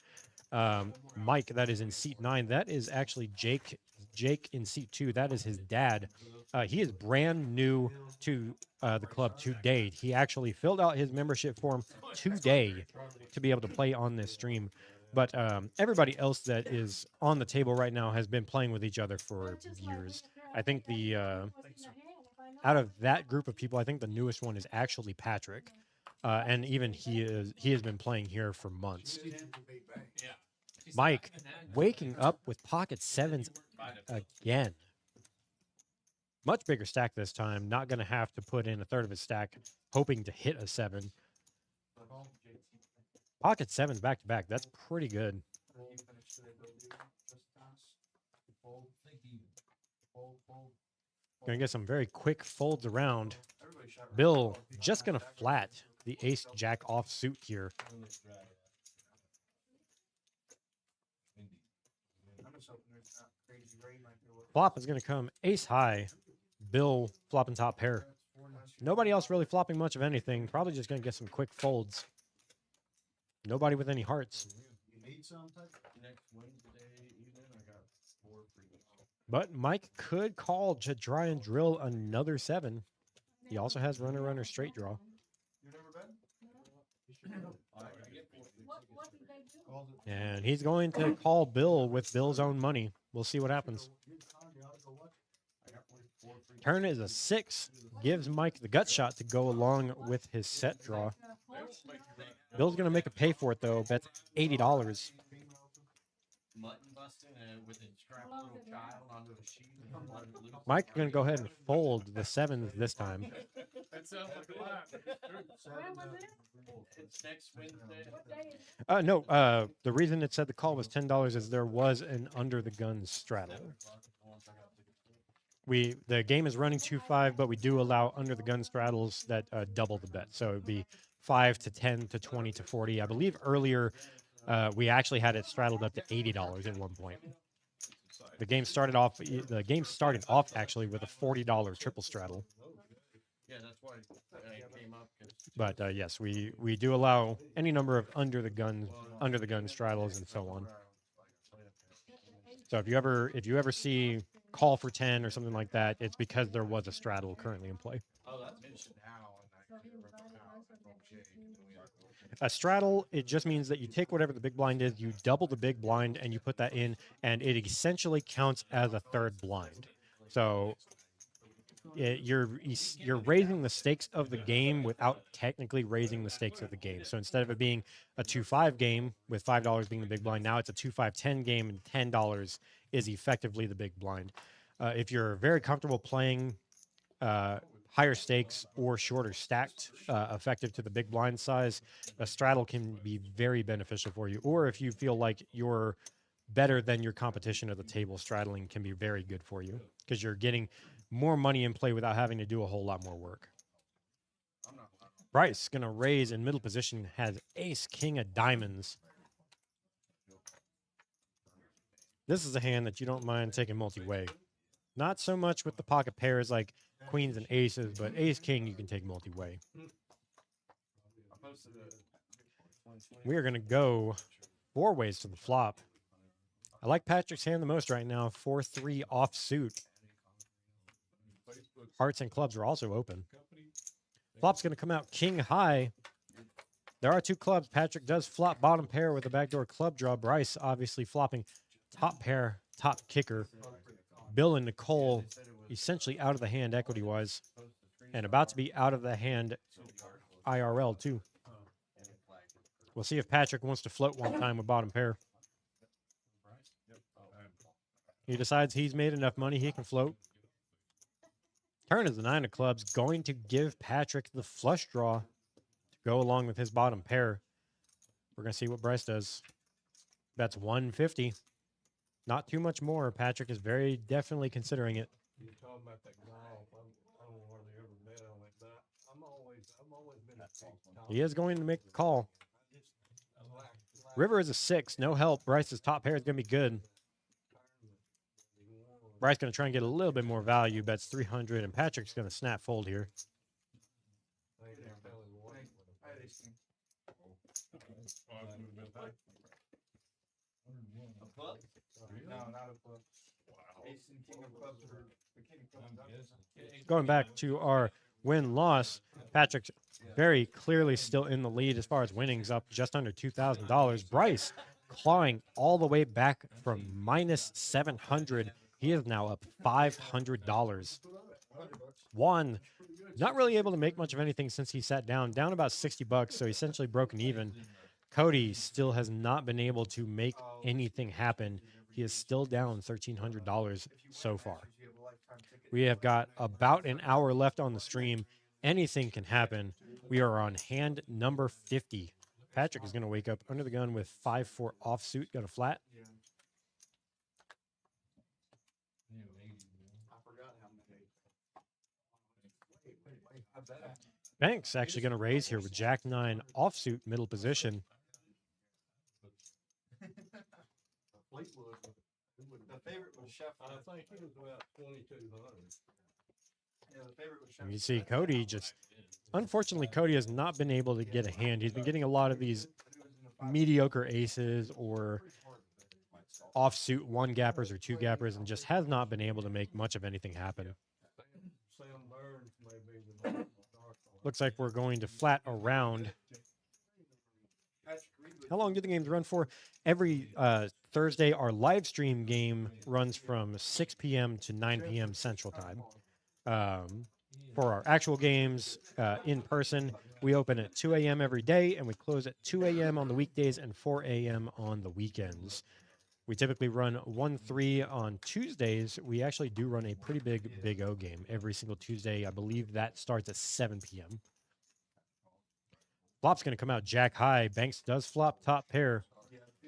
Speaker 2: Mike, that is in seat 9, that is actually Jake in seat 2. That is his dad. He is brand new to the club today. He actually filled out his membership form today to be able to play on this stream. But everybody else that is on the table right now has been playing with each other for years. I think the out of that group of people, I think the newest one is actually Patrick. And even he has been playing here for months. Mike waking up with pocket sevens again. Much bigger stack this time. Not going to have to put in a third of his stack, hoping to hit a 7. Pocket sevens back to back. That's pretty good. Gonna get some very quick folds around. Bill just gonna flat the ace jack offsuit here. Flop is gonna come ace high. Bill flopping top pair. Nobody else really flopping much of anything. Probably just gonna get some quick folds. Nobody with any hearts. But Mike could call to try and drill another 7. He also has runner straight draw.
Speaker 7: What did they do?
Speaker 2: And he's going to call Bill with Bill's own money. We'll see what happens. Turn is a 6. Gives Mike the gut shot to go along with his set draw. Bill's going to make a pay for it, though. Bets $80.
Speaker 8: Mutton busting with a strapped little child onto a sheet.
Speaker 2: Mike's going to go ahead and fold the 7s this time.
Speaker 5: That sounds like a lot.
Speaker 7: When was it?
Speaker 8: It's next Wednesday.
Speaker 7: What day is it?
Speaker 2: No, the reason it said the call was $10 is there was an under the gun straddle. The game is running 2-5, but we do allow under the gun straddles that double the bet. So it would be 5 to 10 to 20 to 40. I believe earlier we actually had it straddled up to $80 at one point. The game started off actually with a $40 triple straddle.
Speaker 8: Yeah, that's why it came up.
Speaker 2: But yes, we do allow any number of under the gun straddles and so on. So if you ever see call for 10 or something like that, it's because there was a straddle currently in play.
Speaker 8: Oh, that's mentioned now.
Speaker 2: A straddle, it just means that you take whatever the big blind is, you double the big blind, and you put that in, and it essentially counts as a third blind. So you're raising the stakes of the game without technically raising the stakes of the game. So instead of it being a 2-5 game with $5 being the big blind, now it's a 2-5-10 game, and $10 is effectively the big blind. If you're very comfortable playing higher stakes or shorter stacked, effective to the big blind size, a straddle can be very beneficial for you. Or if you feel like you're better than your competition at the table, straddling can be very good for you because you're getting more money in play without having to do a whole lot more work. Bryce gonna raise in middle position, has ace king of diamonds. This is a hand that you don't mind taking multi-way. Not so much with the pocket pairs like queens and aces, but ace king you can take multi-way. We are going to go 4 ways to the flop. I like Patrick's hand the most right now. 4-3 offsuit. Hearts and clubs are also open. Flop's going to come out king high. There are 2 clubs. Patrick does flop bottom pair with a backdoor club draw. Bryce obviously flopping top pair, top kicker. Bill and Nicole essentially out of the hand equity-wise, and about to be out of the hand IRL too. We'll see if Patrick wants to float one time with bottom pair. He decides he's made enough money, he can float. Turn is the 9 of clubs, going to give Patrick the flush draw to go along with his bottom pair. We're going to see what Bryce does. That's 150. Not too much more. Patrick is very definitely considering it.
Speaker 5: You're talking about that golf. I don't hardly ever bet on it, but I've always been a
Speaker 2: He is going to make the call. River is a 6. No help. Bryce's top pair is going to be good. Bryce going to try and get a little bit more value. Bets 300, and Patrick's going to snap fold here. Going back to our win-loss, Patrick's very clearly still in the lead as far as winnings, up just under $2,000. Bryce clawing all the way back from minus 700. He is now up $500. Juan, not really able to make much of anything since he sat down about $60, so essentially broken even. Cody still has not been able to make anything happen. He is still down $1,300 so far. We have got about an hour left on the stream. Anything can happen. We are on hand number 50. Patrick is going to wake up under the gun with 5-4 offsuit. Got a flat. Banks actually going to raise here with Jack 9 offsuit middle position.
Speaker 8: Fleetwood. The favorite was Sheffield. I think he was about 2,200. Yeah, the favorite was
Speaker 2: And
Speaker 8: Sheffield.
Speaker 2: you see Cody just, unfortunately, Cody has not been able to get a hand. He's been getting a lot of these mediocre aces or offsuit one gappers or two gappers and just has not been able to make much of anything happen.
Speaker 8: Sam Burns may be the dark horse.
Speaker 2: Looks like we're going to flat around. How long do the games run for? Every Thursday, our live stream game runs from 6 p.m. to 9 p.m. Central Time. For our actual games in person, we open at 2 a.m. every day, and we close at 2 a.m. on the weekdays and 4 a.m. on the weekends. We typically run 1-3 on Tuesdays. We actually do run a pretty big O game every single Tuesday. I believe that starts at 7 p.m. Flop's going to come out Jack high. Banks does flop top pair.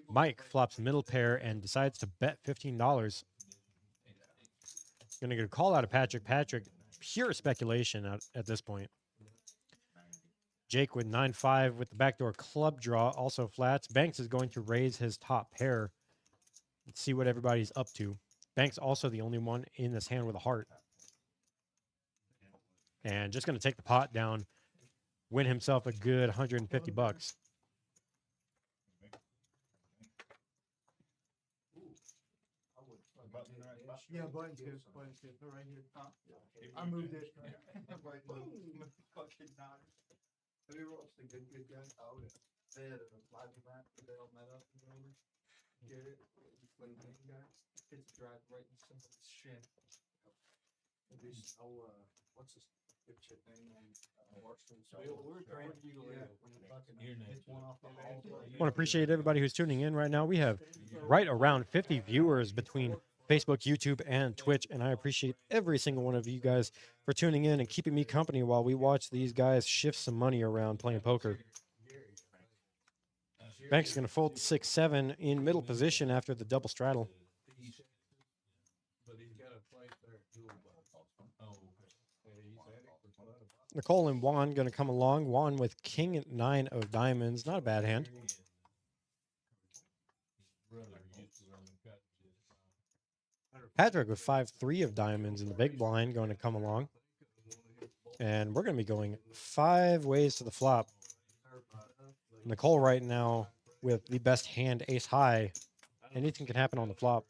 Speaker 2: Mike flops middle pair and decides to bet $15. Going to get a call out of Patrick. Patrick, pure speculation at this point. Jake with 9-5 with the backdoor club draw, also flats. Banks is going to raise his top pair. Let's see what everybody's up to. Banks also the only one in this hand with a heart. And just going to take the pot down. Win himself a good 150 bucks.
Speaker 3: Yeah, buttons good. Buttons good. They're right here. I moved it. Boom. Fucking nine. Have you ever watched the Good Good Guys? Oh, yeah. They had a live event. They all met up. Remember? Get it? Play the game guy. Kids drive right in somebody's shin. These, what's his dipshit name? We're trying to hit one off the wall.
Speaker 2: I want to appreciate everybody who's tuning in right now. We have right around 50 viewers between Facebook, YouTube, and Twitch, and I appreciate every single one of you guys for tuning in and keeping me company while we watch these guys shift some money around playing poker. Banks is going to fold 6-7 in middle position after the double straddle. Nicole and Juan going to come along. Juan with king 9 of diamonds. Not a bad hand. Patrick with 5-3 of diamonds in the big blind going to come along. And we're going to be going 5 ways to the flop. Nicole right now with the best hand, ace high. Anything can happen on the flop.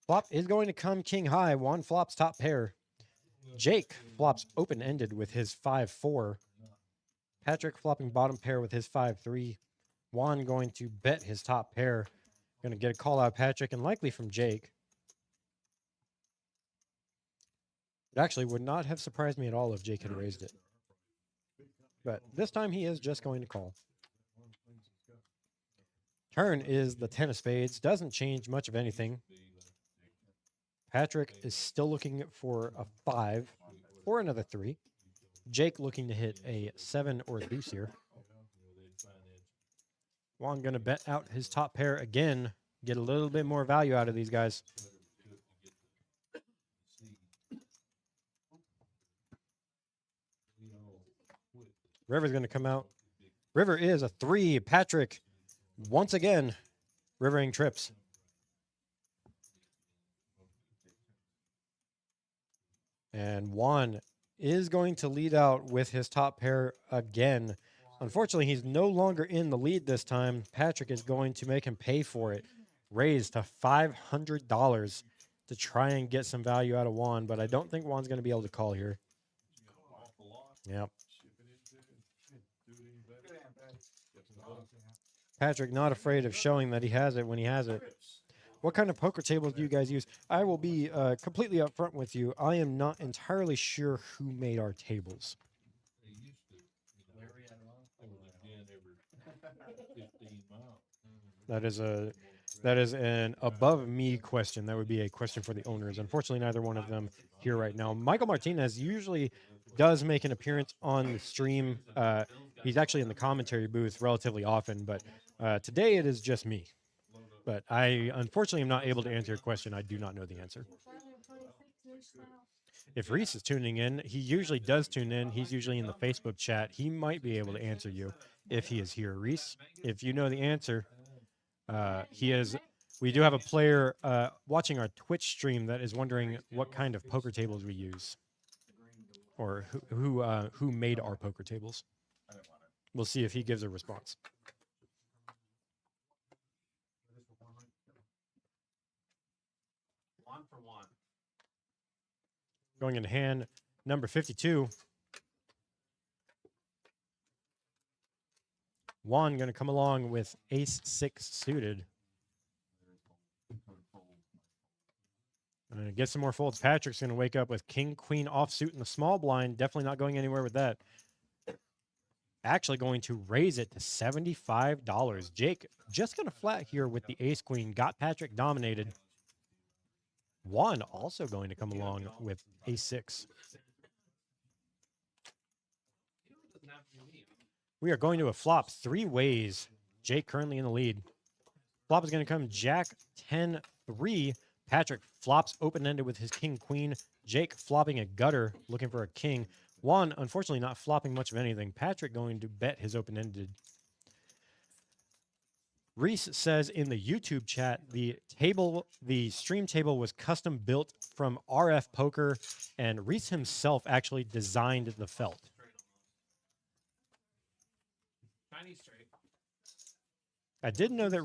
Speaker 2: Flop is going to come king high. Juan flops top pair. Jake flops open-ended with his 5-4. Patrick flopping bottom pair with his 5-3. Juan going to bet his top pair. Going to get a call out Patrick and likely from Jake. It actually would not have surprised me at all if Jake had raised it. But this time he is just going to call. Turn is the 10 of spades. Doesn't change much of anything. Patrick is still looking for a 5 or another 3. Jake looking to hit a 7 or a deuce here. Juan going to bet out his top pair again. Get a little bit more value out of these guys. River's going to come out. River is a 3. Patrick, once again, rivering trips. And Juan is going to lead out with his top pair again. Unfortunately, he's no longer in the lead this time. Patrick is going to make him pay for it. Raised to $500 to try and get some value out of Juan, but I don't think Juan's going to be able to call here. Yep. Patrick not afraid of showing that he has it when he has it. What kind of poker tables do you guys use? I will be completely upfront with you. I am not entirely sure who made our tables. That is an above me question. That would be a question for the owners. Unfortunately, neither one of them here right now. Michael Martinez usually does make an appearance on the stream. He's actually in the commentary booth relatively often, but today it is just me. But I unfortunately am not able to answer your question. I do not know the answer. If Reese is tuning in, he usually does tune in. He's usually in the Facebook chat. He might be able to answer you if he is here. Reese, if you know the answer, he is. We do have a player watching our Twitch stream that is wondering what kind of poker tables we use, or who made our poker tables.
Speaker 4: I didn't want it.
Speaker 2: We'll see if he gives a response.
Speaker 6: One for one.
Speaker 2: Going into hand number 52. Juan going to come along with ace 6 suited. Get some more folds. Patrick's going to wake up with king, queen offsuit in the small blind. Definitely not going anywhere with that. Actually going to raise it to $75. Jake just going to flat here with the ace queen. Got Patrick dominated. Juan also going to come along with ace 6. We are going to a flop 3 ways. Jake currently in the lead. Flop is going to come jack 10 3. Patrick flops open-ended with his king queen. Jake flopping a gutter looking for a king. Juan unfortunately not flopping much of anything. Patrick going to bet his open-ended. Reese says in the YouTube chat, the stream table was custom built from RF Poker, and Reese himself actually designed the felt.
Speaker 6: Chinese straight.
Speaker 2: I did know that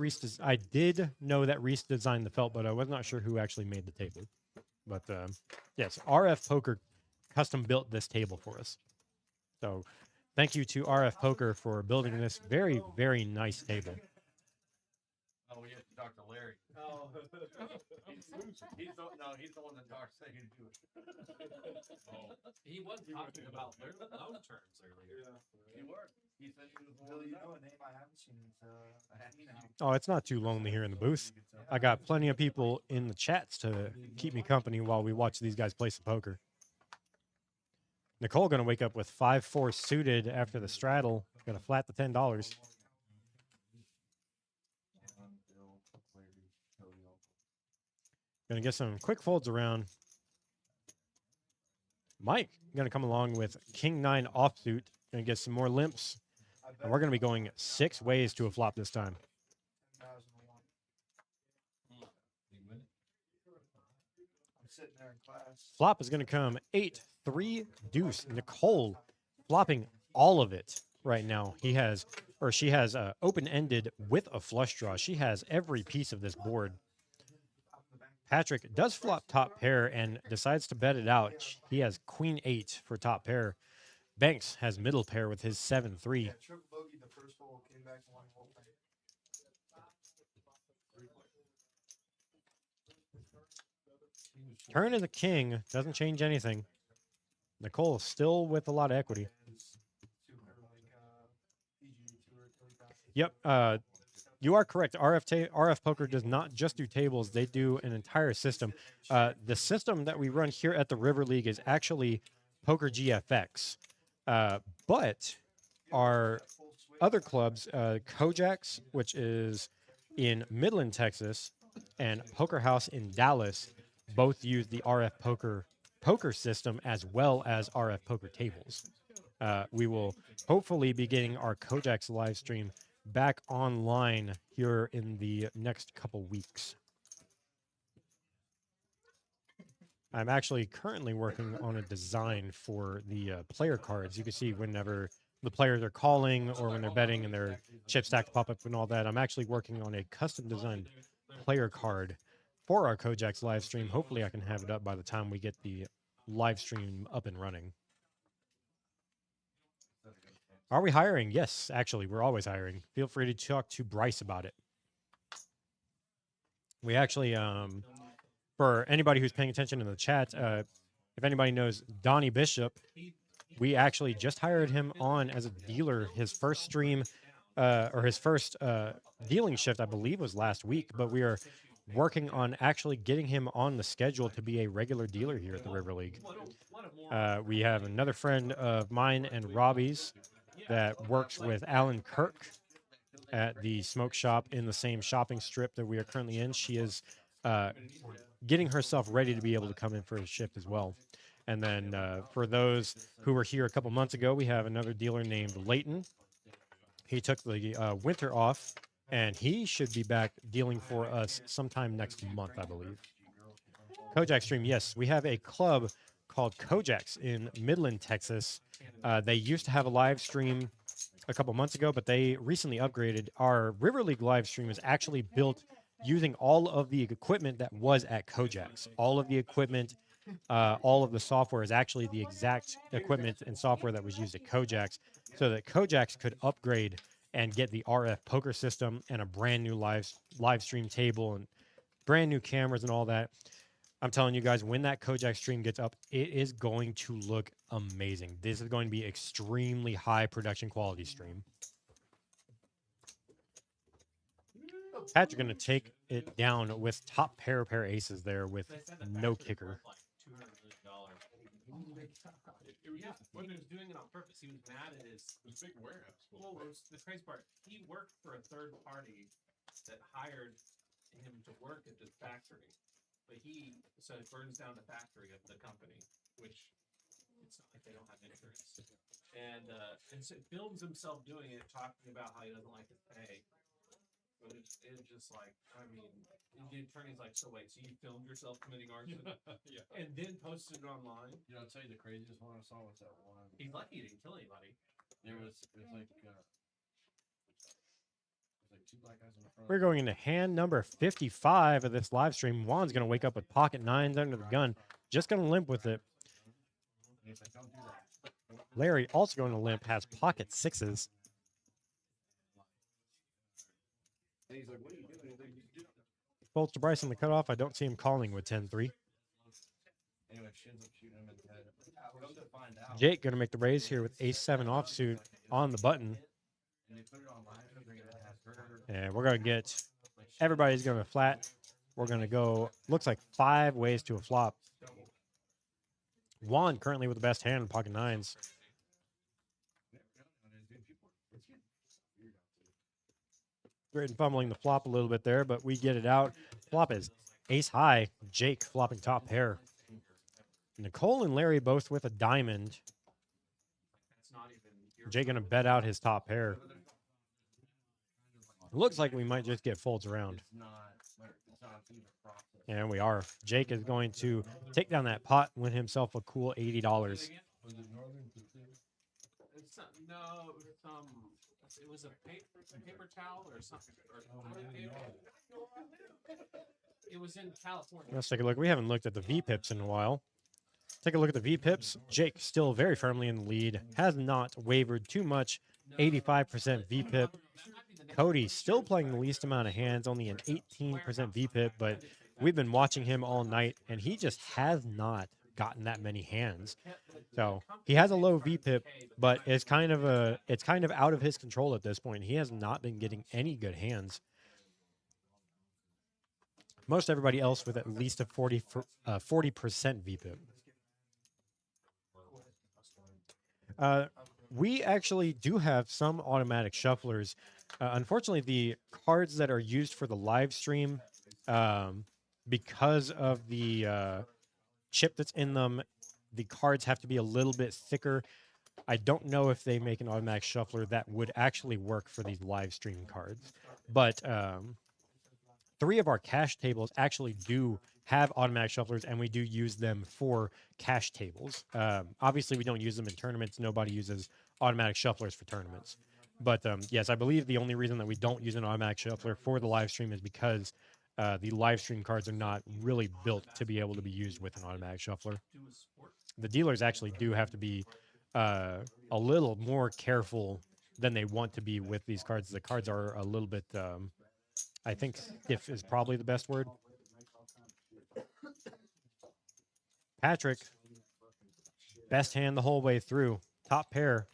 Speaker 2: Reese designed the felt, but I was not sure who actually made the table. But yes, RF Poker custom built this table for us. So thank you to RF Poker for building this very, very nice table.
Speaker 8: Oh, we have to talk to Larry. Oh. He's the one that talks saying do it.
Speaker 6: He was talking about loan terms earlier.
Speaker 8: Yeah. He was. He said he was the one.
Speaker 3: Billy, you know a name I haven't seen is Athena.
Speaker 2: Oh, it's not too lonely here in the booth. I got plenty of people in the chats to keep me company while we watch these guys play some poker. Nicole going to wake up with 5-4 suited after the straddle. Going to flat the $10. Going to get some quick folds around. Mike going to come along with king 9 offsuit. Going to get some more limps. And we're going to be going 6 ways to a flop this time.
Speaker 3: 10,001. I'm sitting there in class.
Speaker 2: Flop is going to come 8-3 deuce. Nicole flopping all of it right now. She has open-ended with a flush draw. She has every piece of this board. Patrick does flop top pair and decides to bet it out. He has queen 8 for top pair. Banks has middle pair with his 7-3.
Speaker 3: Yeah, triple bogey the first hole, came back and won the whole thing.
Speaker 2: Turn of the king doesn't change anything. Nicole still with a lot of equity. Yep. You are correct. RF Poker does not just do tables. They do an entire system. The system that we run here at the River League is actually Poker GFX. But our other clubs, Kojak's, which is in Midland, Texas, and Poker House in Dallas, both use the RF poker system as well as RF Poker tables. We will hopefully be getting our Kojak's live stream back online here in the next couple weeks. I'm actually currently working on a design for the player cards. You can see whenever the players are calling or when they're betting and their chip stacks pop up and all that. I'm actually working on a custom designed player card for our Kojak's live stream. Hopefully I can have it up by the time we get the live stream up and running. Are we hiring? Yes, actually, we're always hiring. Feel free to talk to Bryce about it. We actually, for anybody who's paying attention in the chat, if anybody knows Donnie Bishop, we actually just hired him on as a dealer. His first stream, or his first dealing shift, I believe, was last week. But we are working on actually getting him on the schedule to be a regular dealer here at the River League. We have another friend of mine and Robbie's that works with Alan Kirk at the smoke shop in the same shopping strip that we are currently in. She is getting herself ready to be able to come in for a shift as well. And then for those who were here a couple months ago, we have another dealer named Leighton. He took the winter off, and he should be back dealing for us sometime next month, I believe. Kojak Stream, yes, we have a club called Kojak's in Midland, Texas. They used to have a live stream a couple months ago, but they recently upgraded. Our River League live stream is actually built using all of the equipment that was at Kojak's. All of the equipment, all of the software is actually the exact equipment and software that was used at Kojak's, so that Kojak's could upgrade and get the RF poker system and a brand new live stream table and brand new cameras and all that. I'm telling you guys, when that Kojak stream gets up, it is going to look amazing. This is going to be extremely high production quality stream. Patrick going to take it down with top pair aces there with no kicker.
Speaker 6: Yeah, when he was doing it on purpose, he was mad at his
Speaker 5: big warehouse.
Speaker 6: Well, the crazy part, he worked for a third party that hired him to work at the factory. But so it burns down the factory of the company, which it's not like they don't have insurance. And so it films himself doing it, talking about how he doesn't like his pay. But it's just like, I mean, the attorney's like, so wait, so you filmed yourself committing arson?
Speaker 5: Yeah.
Speaker 6: And then posted it online?
Speaker 8: You know, I'll tell you the craziest one I saw was that one.
Speaker 6: He's lucky he didn't kill anybody.
Speaker 8: It was like two black guys in the front.
Speaker 2: We're going into hand number 55 of this live stream. Juan's going to wake up with pocket nines under the gun. Just going to limp with it. Larry also going to limp, has pocket sixes.
Speaker 8: He's like, what are you doing?
Speaker 2: Folds to Bryce on the cutoff. I don't see him calling with 10-3.
Speaker 8: Anyway, she ends up shooting him in the head. Come to find out.
Speaker 2: Jake going to make the raise here with ace-7 offsuit on the button.
Speaker 8: And they put it online.
Speaker 2: And we're going to get, everybody's going to flat. We're going to go, looks like 5 ways to a flop. Juan currently with the best hand in pocket nines. Great and fumbling the flop a little bit there, but we get it out. Flop is ace high. Jake flopping top pair. Nicole and Larry both with a diamond. Jake going to bet out his top pair. Looks like we might just get folds around. And we are. Jake is going to take down that pot, win himself a cool $80.
Speaker 6: No, it was a paper towel or something. It was in California.
Speaker 2: Let's take a look. We haven't looked at the V-pips in a while. Take a look at the V-pips. Jake still very firmly in the lead. Has not wavered too much. 85% V-pip. Cody still playing the least amount of hands, only an 18% V-pip, but we've been watching him all night, and he just has not gotten that many hands. So he has a low V-pip, but it's kind of out of his control at this point. He has not been getting any good hands. Most everybody else with at least a 40% V-pip. We actually do have some automatic shufflers. Unfortunately, the cards that are used for the live stream, because of the chip that's in them, the cards have to be a little bit thicker. I don't know if they make an automatic shuffler that would actually work for these live stream cards. But 3 of our cash tables actually do have automatic shufflers, and we do use them for cash tables. Obviously, we don't use them in tournaments. Nobody uses automatic shufflers for tournaments. But yes, I believe the only reason that we don't use an automatic shuffler for the live stream is because the live stream cards are not really built to be able to be used with an automatic shuffler. The dealers actually do have to be a little more careful than they want to be with these cards. The cards are a little bit, I think stiff is probably the best word. Patrick, best hand the whole way through. Top pair.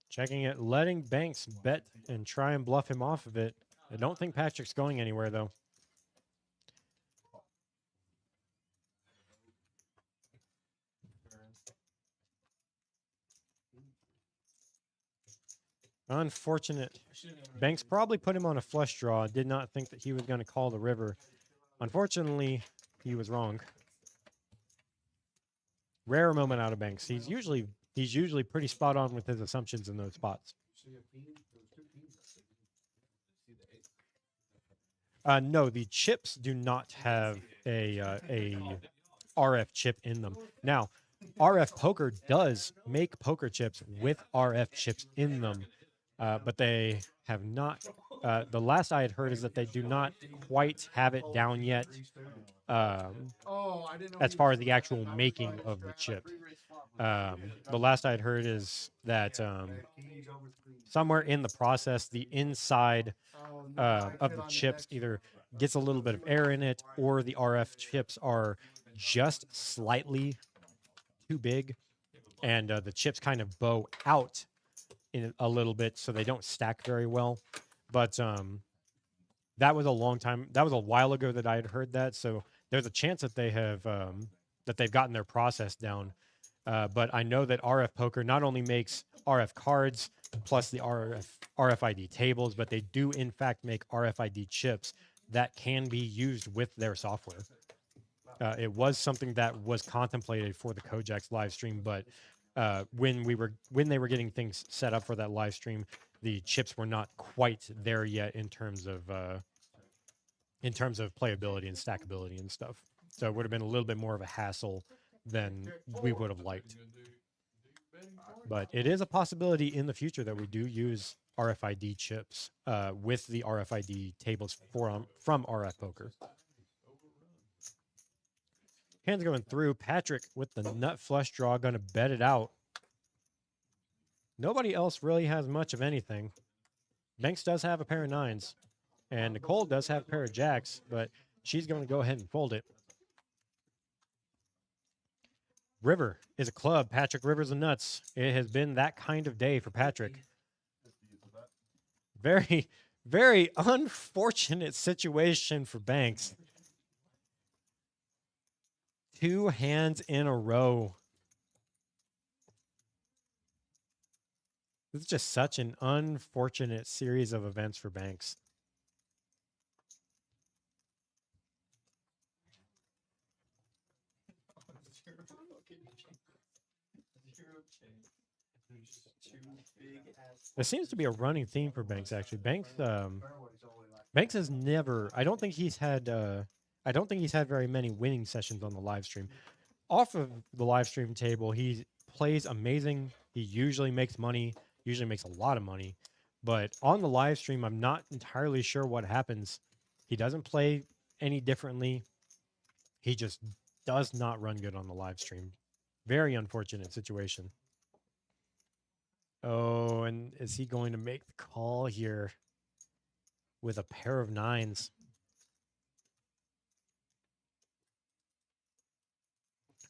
Speaker 2: Checking it, letting Banks bet and try and bluff him off of it. I don't think Patrick's going anywhere, though. Unfortunate. Banks probably put him on a flush draw. Did not think that he was going to call the river. Unfortunately, he was wrong. Rare moment out of Banks. He's usually pretty spot on with his assumptions in those spots. No, the chips do not have a RF chip in them. Now, RF Poker does make poker chips with RF chips in them, but they have not. The last I had heard is that they do not quite have it down yet, as far as the actual making of the chip. The last I had heard is that somewhere in the process, the inside of the chips either gets a little bit of air in it, or the RF chips are just slightly too big, and the chips kind of bow out in a little bit, so they don't stack very well. But that was a long time. That was a while ago that I had heard that. So there's a chance that they have that they've gotten their process down. But I know that RF Poker not only makes RF cards plus the RFID tables, but they do in fact make RFID chips that can be used with their software. It was something that was contemplated for the Kojak's live stream, but when they were getting things set up for that live stream, the chips were not quite there yet in terms of playability and stackability and stuff. So it would have been a little bit more of a hassle than we would have liked. But it is a possibility in the future that we do use RFID chips with the RFID tables from RF Poker. Hands going through. Patrick with the nut flush draw, going to bet it out. Nobody else really has much of anything. Banks does have a pair of nines, and Nicole does have a pair of jacks, but she's going to go ahead and fold it. River is a club. Patrick Rivers a nuts. It has been that kind of day for Patrick. Very, very unfortunate situation for Banks. 2 hands in a row. This is just such an unfortunate series of events for Banks. There seems to be a running theme for Banks, actually. Banks has never, I don't think he's had very many winning sessions on the live stream. Off of the live stream table, he plays amazing. He usually makes money, usually makes a lot of money. But on the live stream, I'm not entirely sure what happens. He doesn't play any differently. He just does not run good on the live stream. Very unfortunate situation. Oh, and is he going to make the call here with a pair of nines?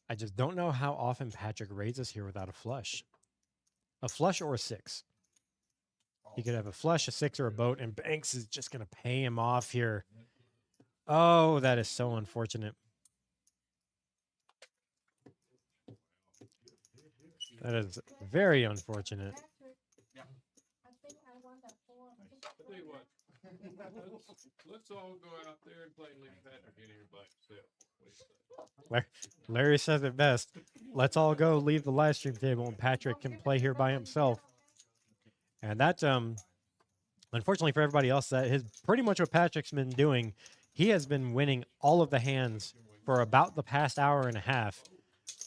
Speaker 2: I just don't know how often Patrick raises here without a flush. A flush or a six. He could have a flush, a six, or a boat, and Banks is just going to pay him off here. Oh, that is so unfortunate. That is very unfortunate.
Speaker 7: I think I want that 4.
Speaker 5: I'll tell you what. Let's all go out there and play Lee Patrick in here by himself. What do you say?
Speaker 2: Larry says it best. Let's all go leave the live stream table and Patrick can play here by himself. And that's unfortunately for everybody else, that is pretty much what Patrick's been doing. He has been winning all of the hands for about the past hour and a half.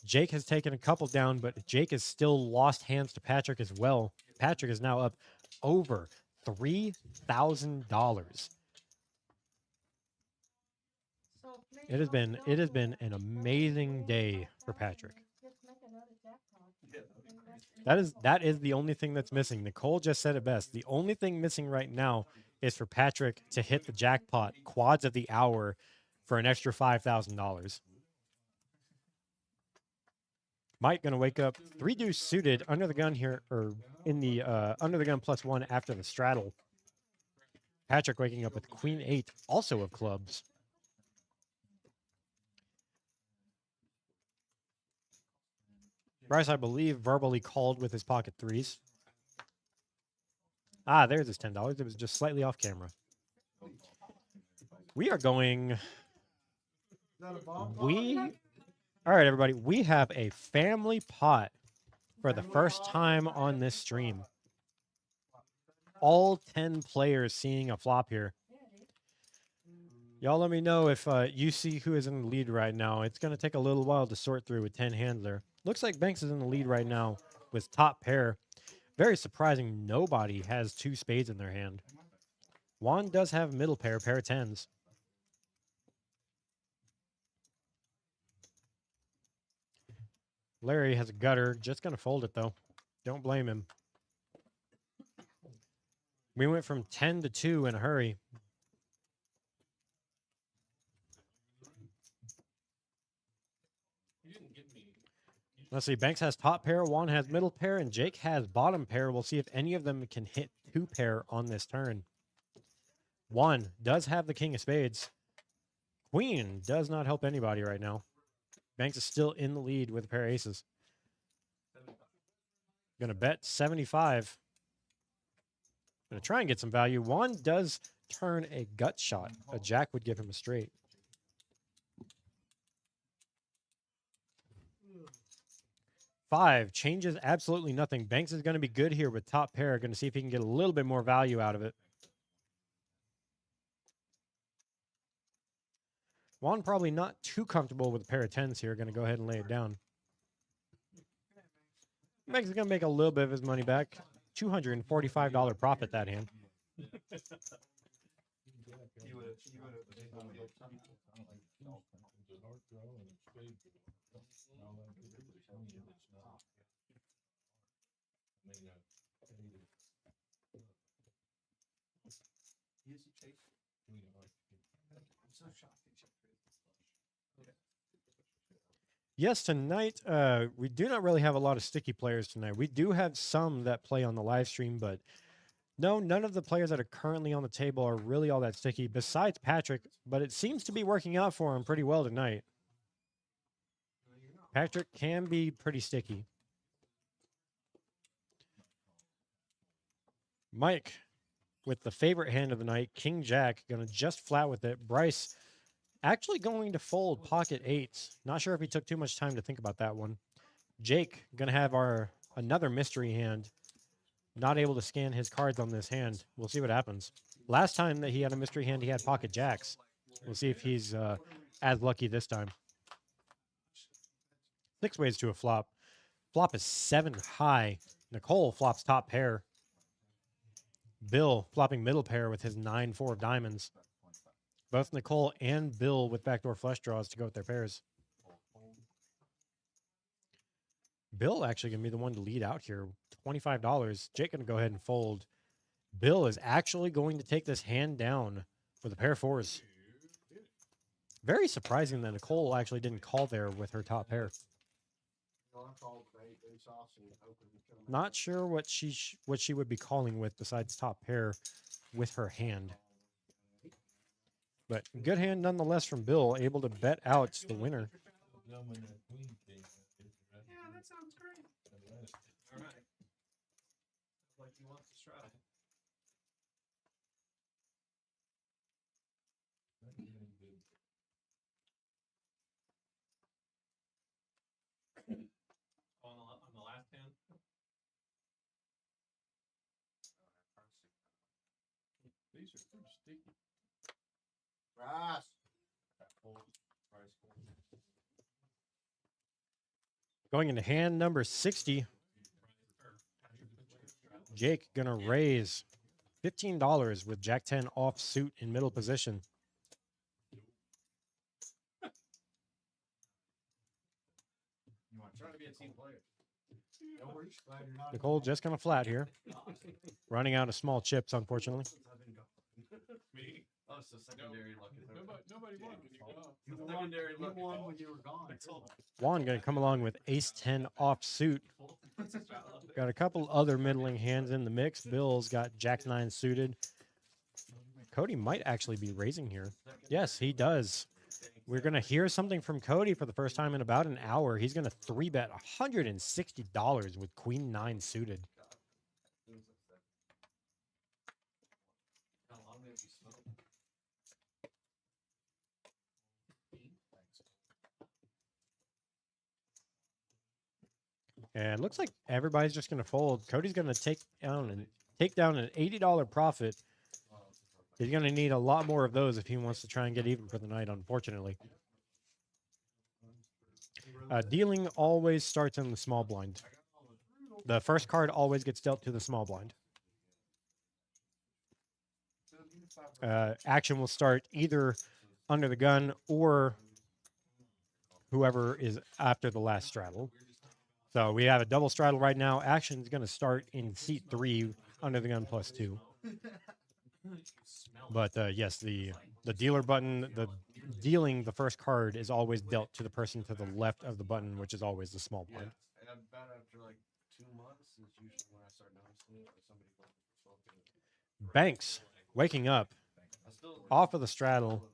Speaker 2: Jake has taken a couple down, but Jake has still lost hands to Patrick as well. Patrick is now up over $3,000.
Speaker 7: So please
Speaker 2: It has
Speaker 7: don't
Speaker 2: been an amazing day for Patrick.
Speaker 7: just make another jackpot.
Speaker 2: That is the only thing that's missing. Nicole just said it best. The only thing missing right now is for Patrick to hit the jackpot quads of the hour for an extra $5,000. Mike going to wake up 3 deuce suited under the gun here, or in the under the gun +1 after the straddle. Patrick waking up with queen 8, also of clubs. Bryce, I believe, verbally called with his pocket 3s. Ah, there's his $10. It was just slightly off camera. We are going
Speaker 3: that a bomb?
Speaker 2: All right, everybody, we have a family pot for the first time on this stream. All 10 players seeing a flop here. Y'all let me know if you see who is in the lead right now. It's going to take a little while to sort through with 10 hands there. Looks like Banks is in the lead right now with top pair. Very surprising, nobody has 2 spades in their hand. Juan does have middle pair, pair of 10s. Larry has a gutter, just going to fold it though. Don't blame him. We went from 10 to 2 in a hurry. Let's see. Banks has top pair, Juan has middle pair, and Jake has bottom pair. We'll see if any of them can hit 2 pair on this turn. Juan does have the king of spades. Queen does not help anybody right now. Banks is still in the lead with a pair of aces. Gonna bet 75. Gonna try and get some value. Juan does turn a gut shot. A jack would give him a straight. Five changes absolutely nothing. Banks is going to be good here with top pair. Going to see if he can get a little bit more value out of it. Juan probably not too comfortable with a pair of 10s here. Going to go ahead and lay it down. Banks is going to make a little bit of his money back. $245 profit that hand. Yes, tonight we do not really have a lot of sticky players tonight. We do have some that play on the live stream, but no, none of the players that are currently on the table are really all that sticky, besides Patrick, but it seems to be working out for him pretty well tonight. Patrick can be pretty sticky. Mike, with the favorite hand of the night, King Jack, going to just flat with it. Bryce actually going to fold pocket 8s. Not sure if he took too much time to think about that one. Jake going to have another mystery hand. Not able to scan his cards on this hand. We'll see what happens. Last time that he had a mystery hand, he had pocket jacks. We'll see if he's as lucky this time. 6 ways to a flop. Flop is 7 high. Nicole flops top pair. Bill flopping middle pair with his 9-4 of diamonds. Both Nicole and Bill with backdoor flush draws to go with their pairs. Bill actually going to be the one to lead out here. $25. Jake going to go ahead and fold. Bill is actually going to take this hand down for the pair of 4s. Very surprising that Nicole actually didn't call there with her top pair. Not sure what she would be calling with besides top pair with her hand. But good hand nonetheless from Bill, able to bet out the winner.
Speaker 6: Yeah, that sounds great. All right. Like you want to try. On the last hand.
Speaker 5: These are pretty sticky.
Speaker 3: Bryce.
Speaker 2: Going into hand number 60. Jake gonna raise $15 with Jack 10 off suit in middle position.
Speaker 6: Trying to be a team player.
Speaker 2: Nicole just gonna flat here. Running out of small chips, unfortunately.
Speaker 6: Me? Oh, so secondary luck.
Speaker 5: Nobody won when you got off.
Speaker 6: Secondary luck.
Speaker 3: You won when you were gone.
Speaker 2: Juan gonna come along with ace 10 off suit. Got a couple other middling hands in the mix. Bill's got Jack 9 suited. Cody might actually be raising here. Yes, he does. We're going to hear something from Cody for the first time in about an hour. He's going to 3-bet $160 with Queen 9 suited. And it looks like everybody's just going to fold. Cody's going to take down an $80 profit. He's going to need a lot more of those if he wants to try and get even for the night, unfortunately. Dealing always starts in the small blind. The first card always gets dealt to the small blind. Action will start either under the gun or whoever is after the last straddle. So we have a double straddle right now. Action is going to start in seat 3 under the gun +2. But yes, the dealer button, the dealing the first card is always dealt to the person to the left of the button, which is always the small blind.
Speaker 8: And about after like 2 months is usually when I start noticing it. Like somebody going for
Speaker 2: Banks waking up off of the straddle,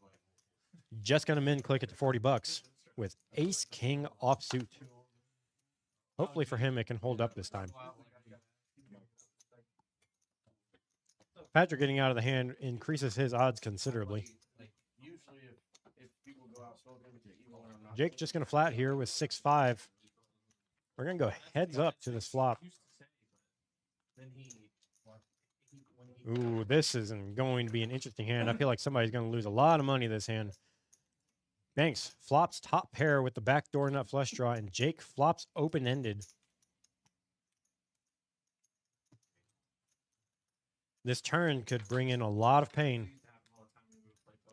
Speaker 2: just going to min click it to $40 with Ace King offsuit. Hopefully for him, it can hold up this time. Patrick getting out of the hand increases his odds considerably.
Speaker 8: usually if people go out smoking, even when I'm not.
Speaker 2: Jake just going to flat here with 6-5. We're going to go heads up to this flop. Ooh, this isn't going to be an interesting hand. I feel like somebody's going to lose a lot of money this hand. Banks flops top pair with the backdoor nut flush draw, and Jake flops open-ended. This turn could bring in a lot of pain.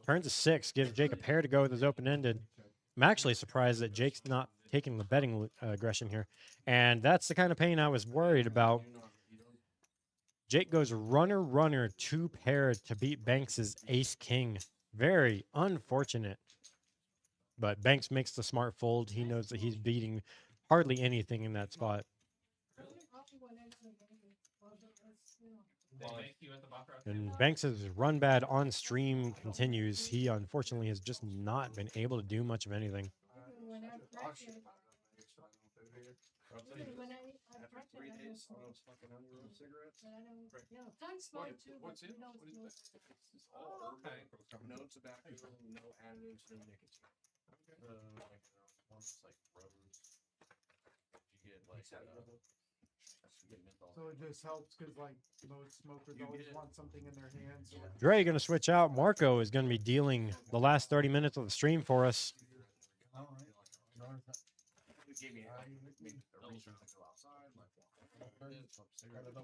Speaker 2: Turn to 6 gives Jake a pair to go with his open-ended. I'm actually surprised that Jake's not taking the betting aggression here. And that's the kind of pain I was worried about. Jake goes runner, 2 pair to beat Banks's ace-king. Very unfortunate. But Banks makes the smart fold. He knows that he's beating hardly anything in that spot. And Banks's run bad on stream continues. He unfortunately has just not been able to do much of anything.
Speaker 8: After 3 days, I was fucking unrolled cigarettes.
Speaker 5: What's in? What is this? It's all
Speaker 6: okay.
Speaker 8: No tobacco, no additives, no nicotine. Like ones like rose. You get like you get menthol.
Speaker 3: So it just helps because like most smokers always want something in their hands.
Speaker 2: Dre going to switch out. Marco is going to be dealing the last 30 minutes of the stream for us.
Speaker 8: Gave me a reason to go outside, like smoke cigarettes.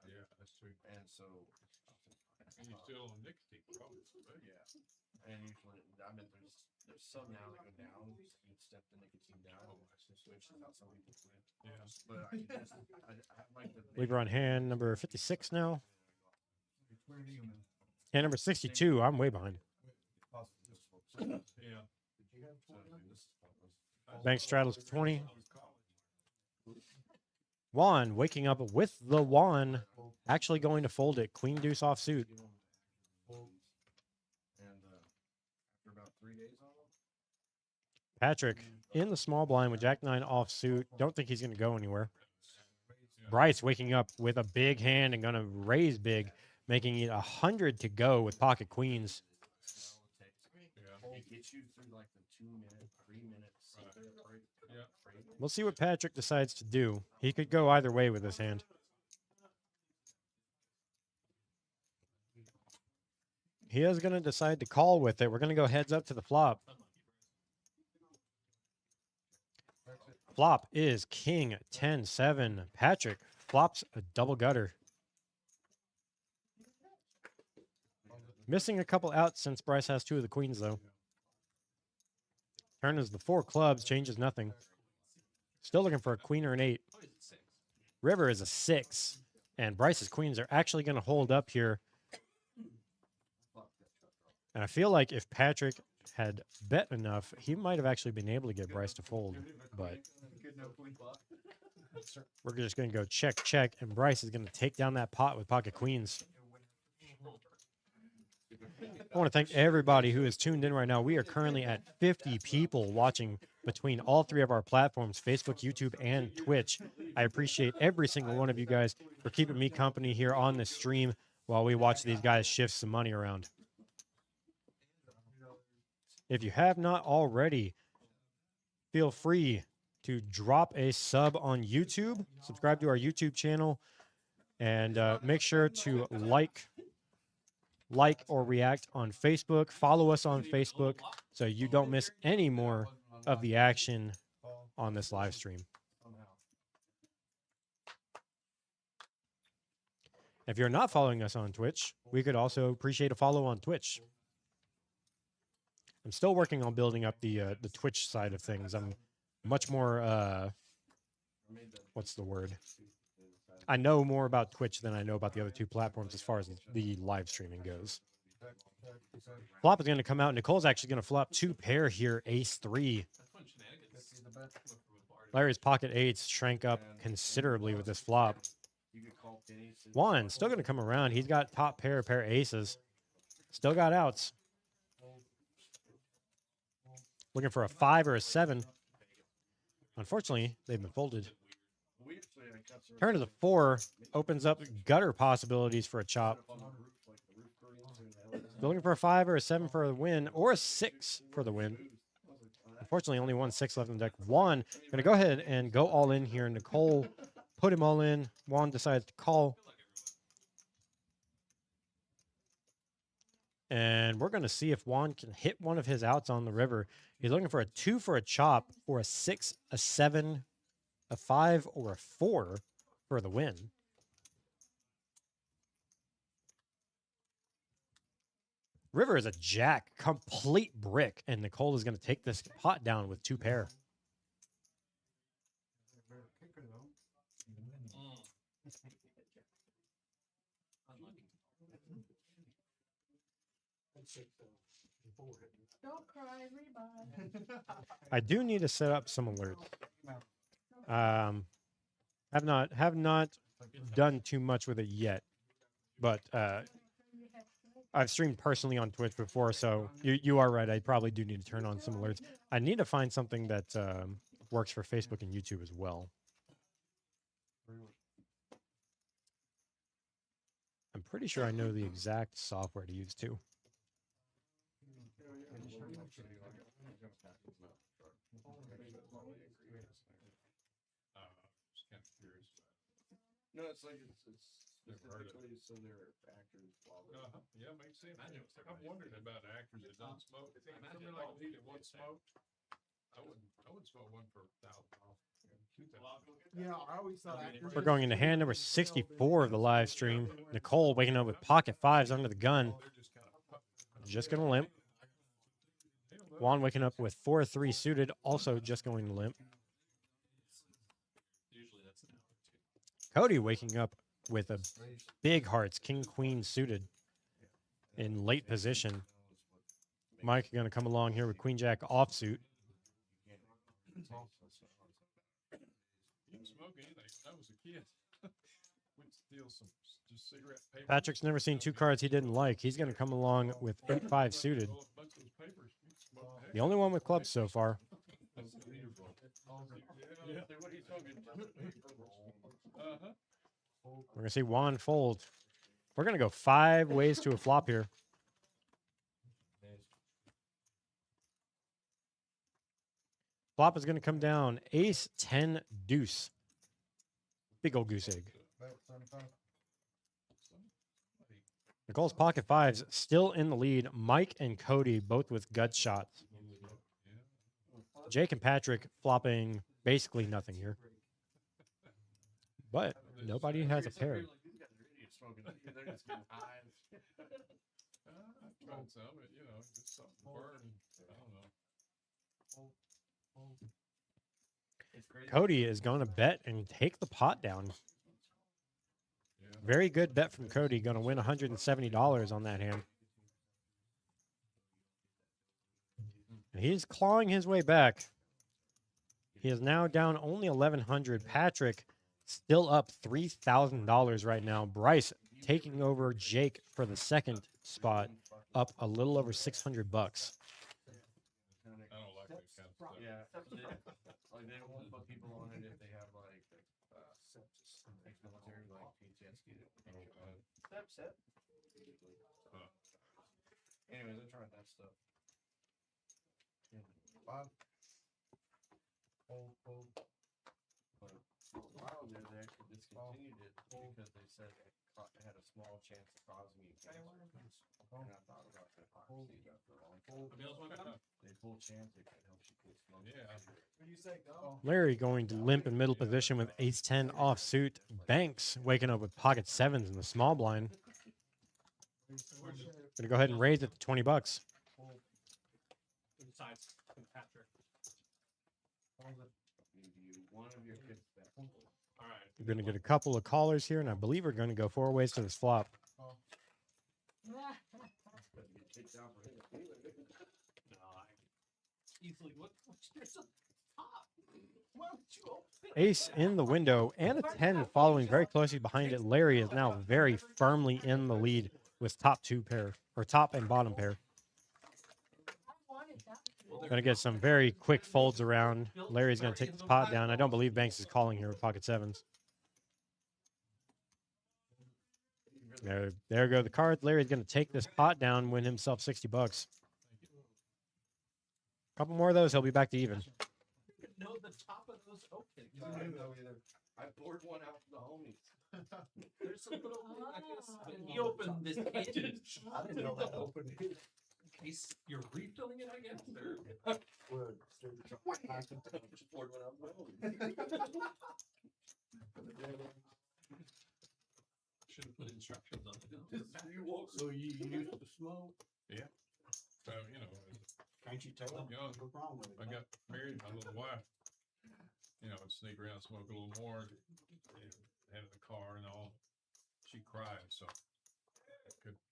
Speaker 5: Yeah, that's true.
Speaker 8: And so,
Speaker 5: And you're still on nicotine, probably.
Speaker 8: yeah. And usually, I mean, there's some now that go down. You can step the nicotine down. Which is how some people do it.
Speaker 5: Yeah.
Speaker 8: But I like the
Speaker 2: Lever on hand, number 56 now. And number 62, I'm way behind.
Speaker 5: Yeah.
Speaker 2: Bank straddles 20. Juan waking up with the Juan, actually going to fold it. Queen deuce offsuit.
Speaker 8: And after about 3 days on them,
Speaker 2: Patrick in the small blind with Jack 9 offsuit. Don't think he's going to go anywhere. Bryce waking up with a big hand and going to raise big, making it 100 to go with pocket queens.
Speaker 8: it gets you through like the 2-minute, 3-minute secret break.
Speaker 5: Yeah.
Speaker 2: We'll see what Patrick decides to do. He could go either way with this hand. He is going to decide to call with it. We're going to go heads up to the flop. Flop is king 10-7. Patrick flops a double gutter. Missing a couple outs since Bryce has 2 of the queens, though. Turn is the 4 clubs, changes nothing. Still looking for a queen or an 8. River is a 6. And Bryce's queens are actually going to hold up here. And I feel like if Patrick had bet enough, he might have actually been able to get Bryce to fold. But we're just going to go check, check. And Bryce is going to take down that pot with pocket queens. I want to thank everybody who is tuned in right now. We are currently at 50 people watching between all 3 of our platforms, Facebook, YouTube, and Twitch. I appreciate every single one of you guys for keeping me company here on this stream while we watch these guys shift some money around. If you have not already, feel free to drop a sub on YouTube, subscribe to our YouTube channel, and make sure to like or react on Facebook. Follow us on Facebook so you don't miss any more of the action on this live stream. If you're not following us on Twitch, we could also appreciate a follow on Twitch. I'm still working on building up the Twitch side of things. I'm much more what's the word? I know more about Twitch than I know about the other two platforms as far as the live streaming goes. Flop is going to come out. Nicole's actually going to flop 2 pair here, ace 3. Larry's pocket 8s shrank up considerably with this flop. Juan still going to come around. He's got top pair aces. Still got outs. Looking for a 5 or a 7. Unfortunately, they've been folded. Turn to the 4 opens up gutter possibilities for a chop. Still looking for a 5 or a 7 for the win, or a 6 for the win. Unfortunately, only 1 6 left in the deck. Juan going to go ahead and go all in here. Nicole put him all in. Juan decides to call. And we're going to see if Juan can hit one of his outs on the river. He's looking for a 2 for a chop, or a 6, a 7, a 5, or a 4 for the win. River is a jack, complete brick, and Nicole is going to take this pot down with 2 pair.
Speaker 7: Don't cry, rebuy.
Speaker 2: I do need to set up some alerts. Have not done too much with it yet, but I've streamed personally on Twitch before, so you are right. I probably do need to turn on some alerts. I need to find something that works for Facebook and YouTube as well. I'm pretty sure I know the exact software to use too.
Speaker 5: Just kind of curious.
Speaker 8: No, it's like it's
Speaker 5: Never heard of it.
Speaker 8: specifically so they're actors.
Speaker 5: Yeah, makes sense.
Speaker 6: Imagine if
Speaker 5: I'm wondering about actors that don't smoke. Something like me that won't smoke. I wouldn't smoke one for $1,000.
Speaker 3: Yeah, I always thought actors.
Speaker 2: We're going into hand number 64 of the live stream. Nicole waking up with pocket 5s under the gun. Just going to limp. Juan waking up with 4-3 suited, also just going to limp.
Speaker 6: Usually that's an hour.
Speaker 2: Cody waking up with a big hearts, king, queen suited in late position. Mike going to come along here with queen, jack offsuit.
Speaker 5: You can smoke anything. When I was a kid, we'd steal some just cigarette paper.
Speaker 2: Patrick's never seen 2 cards he didn't like. He's going to come along with 8-5 suited.
Speaker 5: Roll a bunch of those papers. You can smoke the heck
Speaker 2: The only one with clubs so far.
Speaker 5: Yeah.
Speaker 2: We're going to see Juan fold. We're going to go 5 ways to a flop here. Flop is going to come down. Ace, 10, deuce. Big old goose egg. Nicole's pocket 5s still in the lead. Mike and Cody both with gut shots. Jake and Patrick flopping basically nothing here. But nobody has a pair.
Speaker 5: I've tried some, but just something to burn. I don't know.
Speaker 2: Cody is going to bet and take the pot down. Very good bet from Cody. Going to win $170 on that hand. And he's clawing his way back. He is now down only 1,100. Patrick still up $3,000 right now. Bryce taking over Jake for the second spot, up a little over $600.
Speaker 5: I don't like that kind of stuff.
Speaker 8: Yeah, like they won't put people on it if they have like ex-military like PTSD. Step. Anyways, I'm trying that stuff. But for a while there, they actually discontinued it because they said it had a small chance of causing you cancer. And I thought about that. See that for a long time. They full chance it could help you quit smoking.
Speaker 5: Yeah.
Speaker 3: When you say go.
Speaker 2: Larry going to limp in middle position with ace 10 offsuit. Banks waking up with pocket sevens in the small blind. Gonna go ahead and raise it to 20 bucks.
Speaker 6: Besides Patrick.
Speaker 8: Give you one of your kids back.
Speaker 6: All right.
Speaker 2: We're gonna get a couple of callers here, and I believe we're gonna go 4 ways to this flop.
Speaker 6: No, I easily. There's a top. Why would you open it?
Speaker 2: Ace in the window and a 10 following very closely behind it. Larry is now very firmly in the lead with top two pair, or top and bottom pair. Gonna get some very quick folds around. Larry's gonna take this pot down. I don't believe Banks is calling here with pocket sevens. There go the cards. Larry's gonna take this pot down, win himself 60 bucks. Couple more of those, he'll be back to even.
Speaker 6: No, the top of those open.
Speaker 3: I didn't know either.
Speaker 8: I poured one out for the homies.
Speaker 6: There's a little. I guess he opened this cage.
Speaker 3: I didn't know that opened.
Speaker 6: In case you're refilling it, I guess. Or...
Speaker 3: Wood.
Speaker 8: Just poured one out for the homies.
Speaker 6: Should have put instructions on it.
Speaker 3: So you used to smoke?
Speaker 5: So, you know,
Speaker 3: Can't you tell?
Speaker 5: young,
Speaker 3: What's wrong with it?
Speaker 5: I got married, my little wife, you know, I'd sneak around, smoke a little more, head in the car and all. She cried, so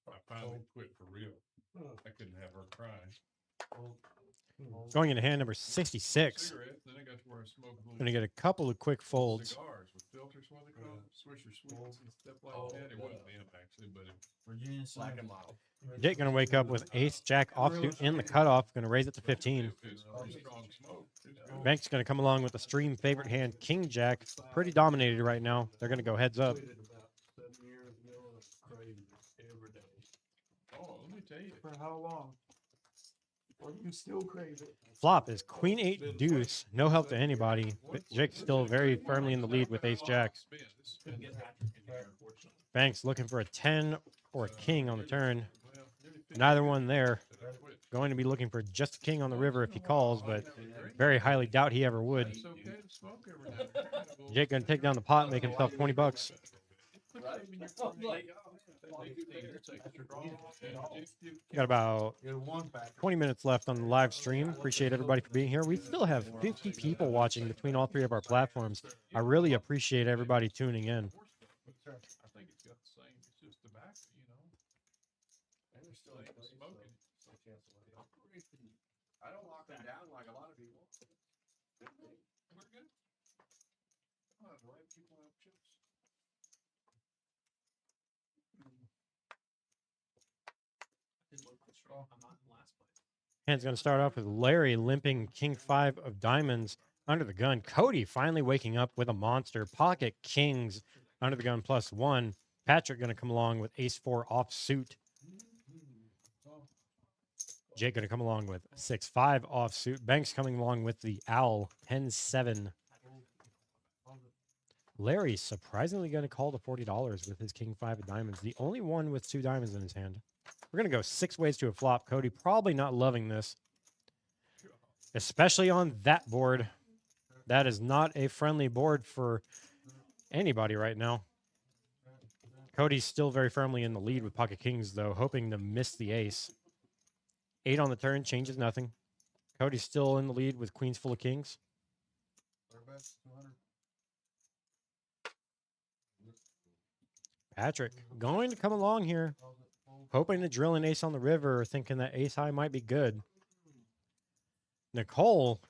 Speaker 5: I finally quit for real. I couldn't have her crying.
Speaker 2: Going into hand number 66.
Speaker 5: Cigarettes, then I got to where I smoked a little
Speaker 2: Gonna get a couple of quick folds.
Speaker 5: cigars with filters, what they call them, Swisher Sweets and stuff like that. It wasn't them actually, but it,
Speaker 3: Virginia
Speaker 8: Like a model.
Speaker 2: Jake gonna wake up with ace jack offsuit in the cutoff. Gonna raise it to 15.
Speaker 5: it's pretty strong smoke. It's good.
Speaker 2: Banks gonna come along with the stream favorite hand, king jack. Pretty dominated right now. They're gonna go heads up.
Speaker 3: Quit it about 7 years ago. It's crazy every day.
Speaker 5: Oh, let me tell you.
Speaker 3: For how long? Or you still crave it?
Speaker 2: Flop is queen 8 deuce. No help to anybody. But Jake's still very firmly in the lead with ace jack.
Speaker 6: Couldn't get Patrick in here, unfortunately.
Speaker 2: Banks looking for a 10 or a king on the turn. Neither one there. Going to be looking for just a king on the river if he calls, but very highly doubt he ever would.
Speaker 5: It's okay to smoke every now and then.
Speaker 2: Jake gonna take down the pot and make himself 20 bucks. Got about
Speaker 3: Get a one pack.
Speaker 2: 20 minutes left on the live stream. Appreciate everybody for being here. We still have 50 people watching between all three of our platforms. I really appreciate everybody tuning in.
Speaker 5: I think it's got the same, it's just tobacco, you know.
Speaker 8: And they're still
Speaker 5: Same as smoking.
Speaker 8: I don't lock them down like a lot of people.
Speaker 5: We're good.
Speaker 8: Oh, why people have chips?
Speaker 6: I did look pretty strong. I'm not in last place.
Speaker 2: Hand's going to start off with Larry limping king 5 of diamonds under the gun. Cody finally waking up with a monster. Pocket kings under the gun +1. Patrick going to come along with ace 4 offsuit. Jake going to come along with 6-5 offsuit. Banks coming along with the owl 10-7. Larry's surprisingly going to call to $40 with his king 5 of diamonds. The only one with 2 diamonds in his hand. We're going to go 6 ways to a flop. Cody probably not loving this, especially on that board. That is not a friendly board for anybody right now. Cody's still very firmly in the lead with pocket kings, though, hoping to miss the ace. 8 on the turn changes nothing. Cody's still in the lead with queens full of kings. Patrick going to come along here, hoping to drill an ace on the river, thinking that ace high might be good. Nicole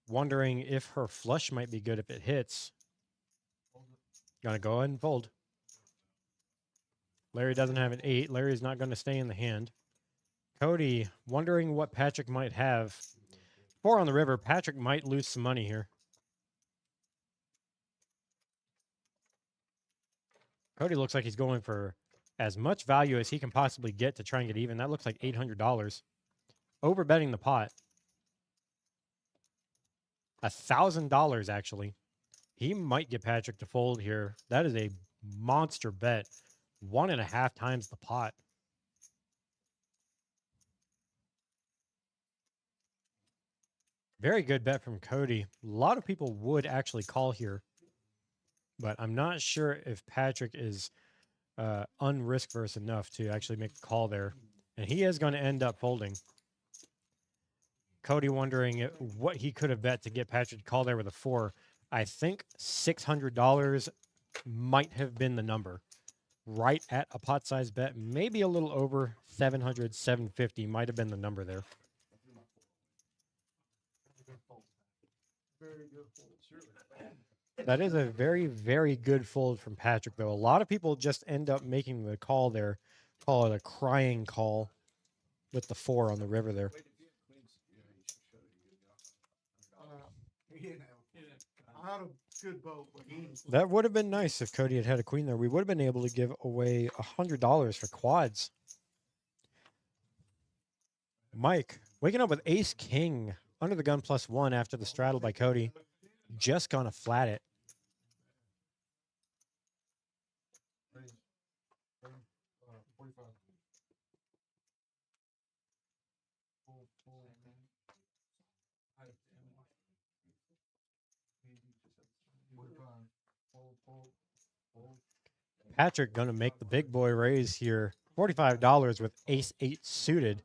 Speaker 2: wondering if her flush might be good if it hits. Gonna go ahead and fold. Larry doesn't have an 8. Larry's not going to stay in the hand. Cody wondering what Patrick might have. 4 on the river. Patrick might lose some money here. Cody looks like he's going for as much value as he can possibly get to try and get even. That looks like $800. Overbetting the pot. $1,000 actually. He might get Patrick to fold here. That is a monster bet. 1.5 times the pot. Very good bet from Cody. A lot of people would actually call here, but I'm not sure if Patrick is unrisk verse enough to actually make the call there. And he is going to end up folding. Cody wondering what he could have bet to get Patrick to call there with a 4. I think $600 might have been the number. Right at a pot size bet, maybe a little over 700, 750 might have been the number there.
Speaker 3: Very good fold, surely.
Speaker 2: That is a very, very good fold from Patrick, though. A lot of people just end up making the call there, call it a crying call with the 4 on the river there.
Speaker 3: He didn't have. I had a good boat, but he.
Speaker 2: That would have been nice if Cody had had a queen there. We would have been able to give away $100 for quads. Mike, waking up with ace king under the gun +1 after the straddle by Cody. Just gonna flat it.
Speaker 3: Raise, 45. Fold, fold. I- 45. Fold, fold, fold.
Speaker 2: Patrick gonna make the big boy raise here. $45 with ace 8 suited.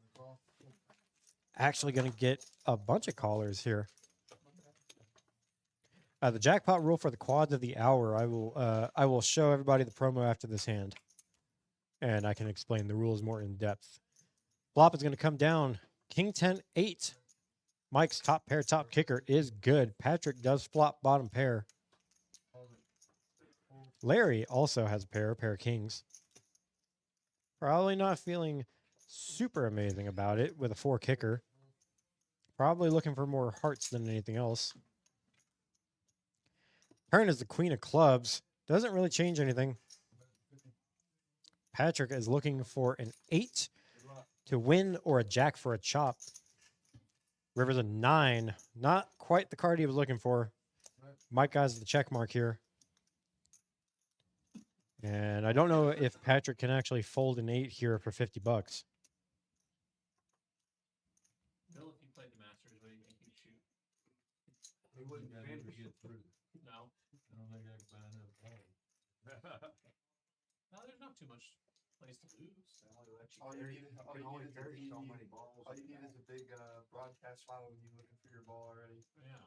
Speaker 2: Actually gonna get a bunch of callers here. The jackpot rule for the quads of the hour. I will show everybody the promo after this hand, and I can explain the rules more in depth. Flop is going to come down. King 10 8. Mike's top pair, top kicker is good. Patrick does flop bottom pair. Larry also has a pair of kings. Probably not feeling super amazing about it with a 4 kicker. Probably looking for more hearts than anything else. Turn is the queen of clubs. Doesn't really change anything. Patrick is looking for an 8 to win or a jack for a chop. River's a 9. Not quite the card he was looking for. Mike has the check mark here. And I don't know if Patrick can actually fold an 8 here for $50.
Speaker 6: Bill, if you played the Masters, what do you think you'd shoot?
Speaker 3: He wouldn't get through.
Speaker 6: No.
Speaker 3: I don't think I can find enough balls.
Speaker 6: No, there's not too much place to lose.
Speaker 3: All you need is so many balls. All you need is a big broadcast file when you're looking for your ball already.
Speaker 6: Yeah.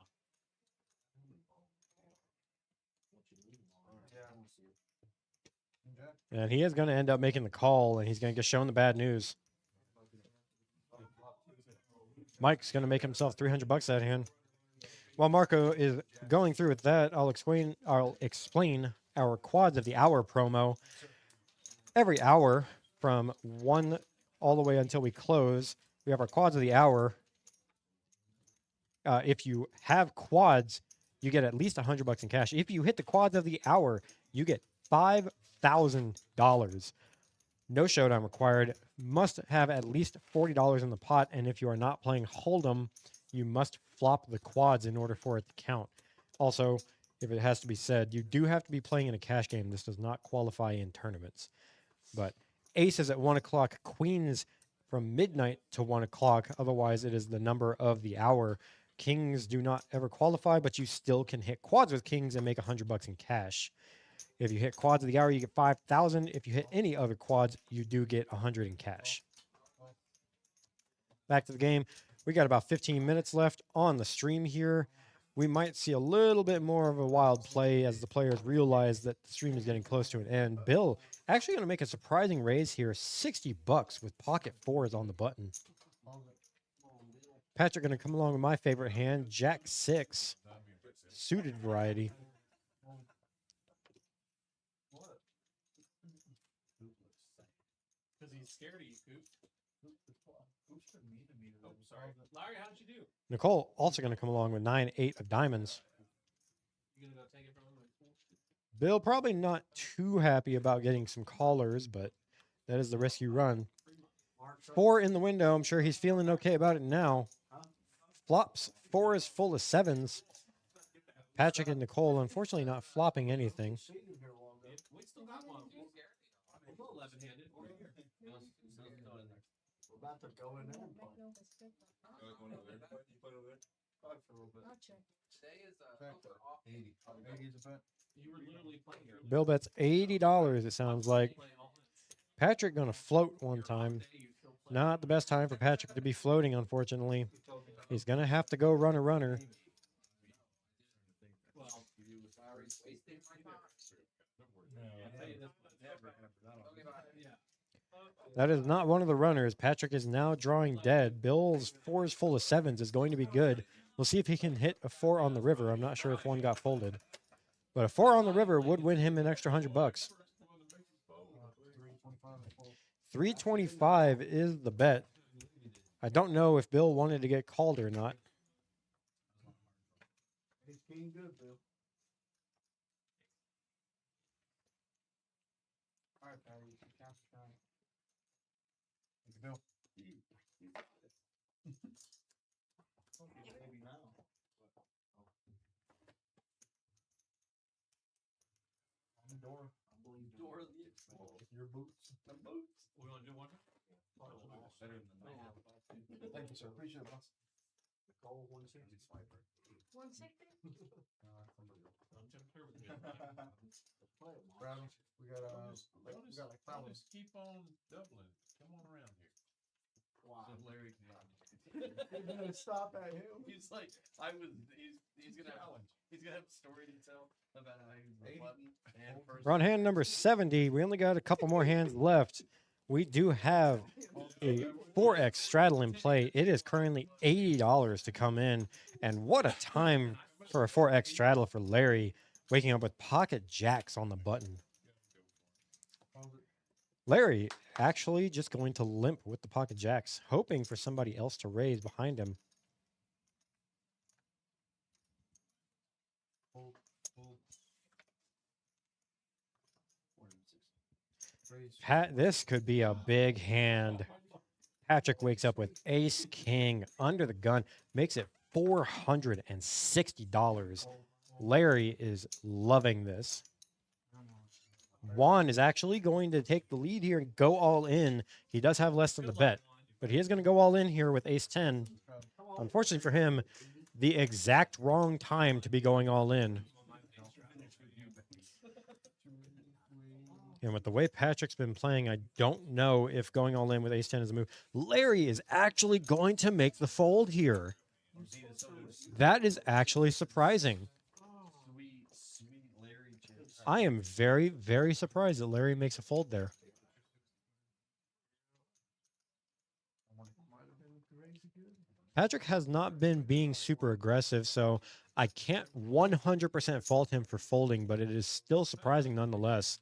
Speaker 3: Yeah.
Speaker 2: And he is going to end up making the call, and he's going to get shown the bad news. Mike's going to make himself $300 that hand. While Marco is going through with that, I'll explain our quads of the hour promo. Every hour from 1 all the way until we close, we have our quads of the hour. If you have quads, you get at least $100 in cash. If you hit the quads of the hour, you get $5,000. No showdown required. Must have at least $40 in the pot. And if you are not playing Hold'em, you must flop the quads in order for it to count. Also, if it has to be said, you do have to be playing in a cash game. This does not qualify in tournaments. But ace is at 1 o'clock. Queens from midnight to 1 o'clock. Otherwise, it is the number of the hour. Kings do not ever qualify, but you still can hit quads with kings and make $100 in cash. If you hit quads of the hour, you get 5,000. If you hit any other quads, you do get 100 in cash. Back to the game. We got about 15 minutes left on the stream here. We might see a little bit more of a wild play as the players realize that the stream is getting close to an end. Bill actually going to make a surprising raise here, $60 with pocket 4s on the button. Patrick going to come along with my favorite hand, Jack 6, suited variety.
Speaker 6: Because he's scared of you, Coop. Oh, sorry. Larry, how'd you do?
Speaker 2: Nicole also going to come along with 9-8 of diamonds.
Speaker 6: You gonna go take it from him?
Speaker 2: Bill probably not too happy about getting some callers, but that is the risk you run. 4 in the window. I'm sure he's feeling okay about it now. Flops. 4 is full of 7s. Patrick and Nicole, unfortunately, not flopping anything.
Speaker 6: We still got one. We're 11-handed. We're here.
Speaker 3: We're about to go in there. and
Speaker 7: Back
Speaker 3: play.
Speaker 7: over strip.
Speaker 3: Probably for a little bit.
Speaker 7: I'll check.
Speaker 8: Today is
Speaker 3: Check. 80. 80 is a bet.
Speaker 6: You were literally playing here.
Speaker 2: Bill bets $80, it sounds like. Patrick going to float one time. Not the best time for Patrick to be floating, unfortunately. He's going to have to go runner.
Speaker 6: Well,
Speaker 2: That is not one of the runners. Patrick is now drawing dead. Bill's 4s full of 7s is going to be good. We'll see if he can hit a 4 on the river. I'm not sure if one got folded. But a 4 on the river would win him an extra $100. 325 is the bet. I don't know if Bill wanted to get called or not.
Speaker 3: He's being good, Bill. All right, Patty. Count the time. Thank you, Bill. Maybe now. On the door. I believe
Speaker 8: Door.
Speaker 3: your boots. The boots.
Speaker 6: we want to do one?
Speaker 8: Better than that.
Speaker 3: Thank you, sir. Appreciate it, boss. Cole 160.
Speaker 7: 160?
Speaker 6: I'm Jim Kerr with you.
Speaker 3: Brownies. We got like
Speaker 5: I'll just keep on doubling. Come on around here.
Speaker 3: wow.
Speaker 8: So Larry cannot.
Speaker 3: You're gonna stop at him.
Speaker 8: He's like, he's gonna have a story to tell about how he was the
Speaker 3: 80.
Speaker 8: button and first.
Speaker 2: We're on hand number 70. We only got a couple more hands left. We do have a 4X straddle in play. It is currently $80 to come in. And what a time for a 4X straddle for Larry, waking up with pocket jacks on the button. Larry actually just going to limp with the pocket jacks, hoping for somebody else to raise behind him. This could be a big hand. Patrick wakes up with ace king under the gun, makes it $460. Larry is loving this. Juan is actually going to take the lead here and go all in. He does have less than the bet, but he is going to go all in here with ace 10. Unfortunately for him, the exact wrong time to be going all in. And with the way Patrick's been playing, I don't know if going all in with ace 10 is a move. Larry is actually going to make the fold here. That is actually surprising.
Speaker 8: Sweet Larry chips.
Speaker 2: I am very, very surprised that Larry makes a fold there. Patrick has not been being super aggressive, so I can't 100% fault him for folding, but it is still surprising nonetheless.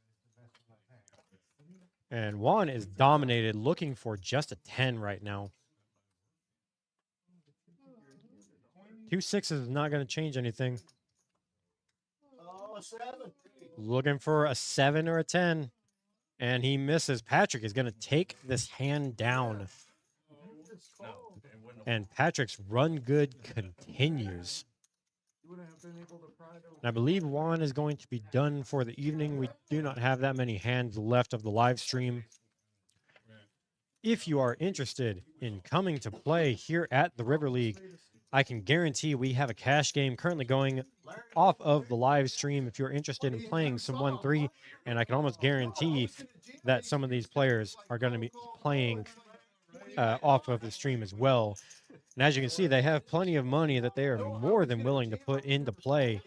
Speaker 2: And Juan is dominated, looking for just a 10 right now. 2 6s is not going to change anything.
Speaker 3: Oh, 7.
Speaker 2: Looking for a 7 or a 10. And he misses. Patrick is going to take this hand down. And Patrick's run good continues.
Speaker 3: You wouldn't have been able to pry it open.
Speaker 2: And I believe Juan is going to be done for the evening. We do not have that many hands left of the live stream. If you are interested in coming to play here at the River League, I can guarantee we have a cash game currently going off of the live stream if you're interested in playing some 1-3, and I can almost guarantee that some of these players are going to be playing off of the stream as well. And as you can see, they have plenty of money that they are more than willing to put into play.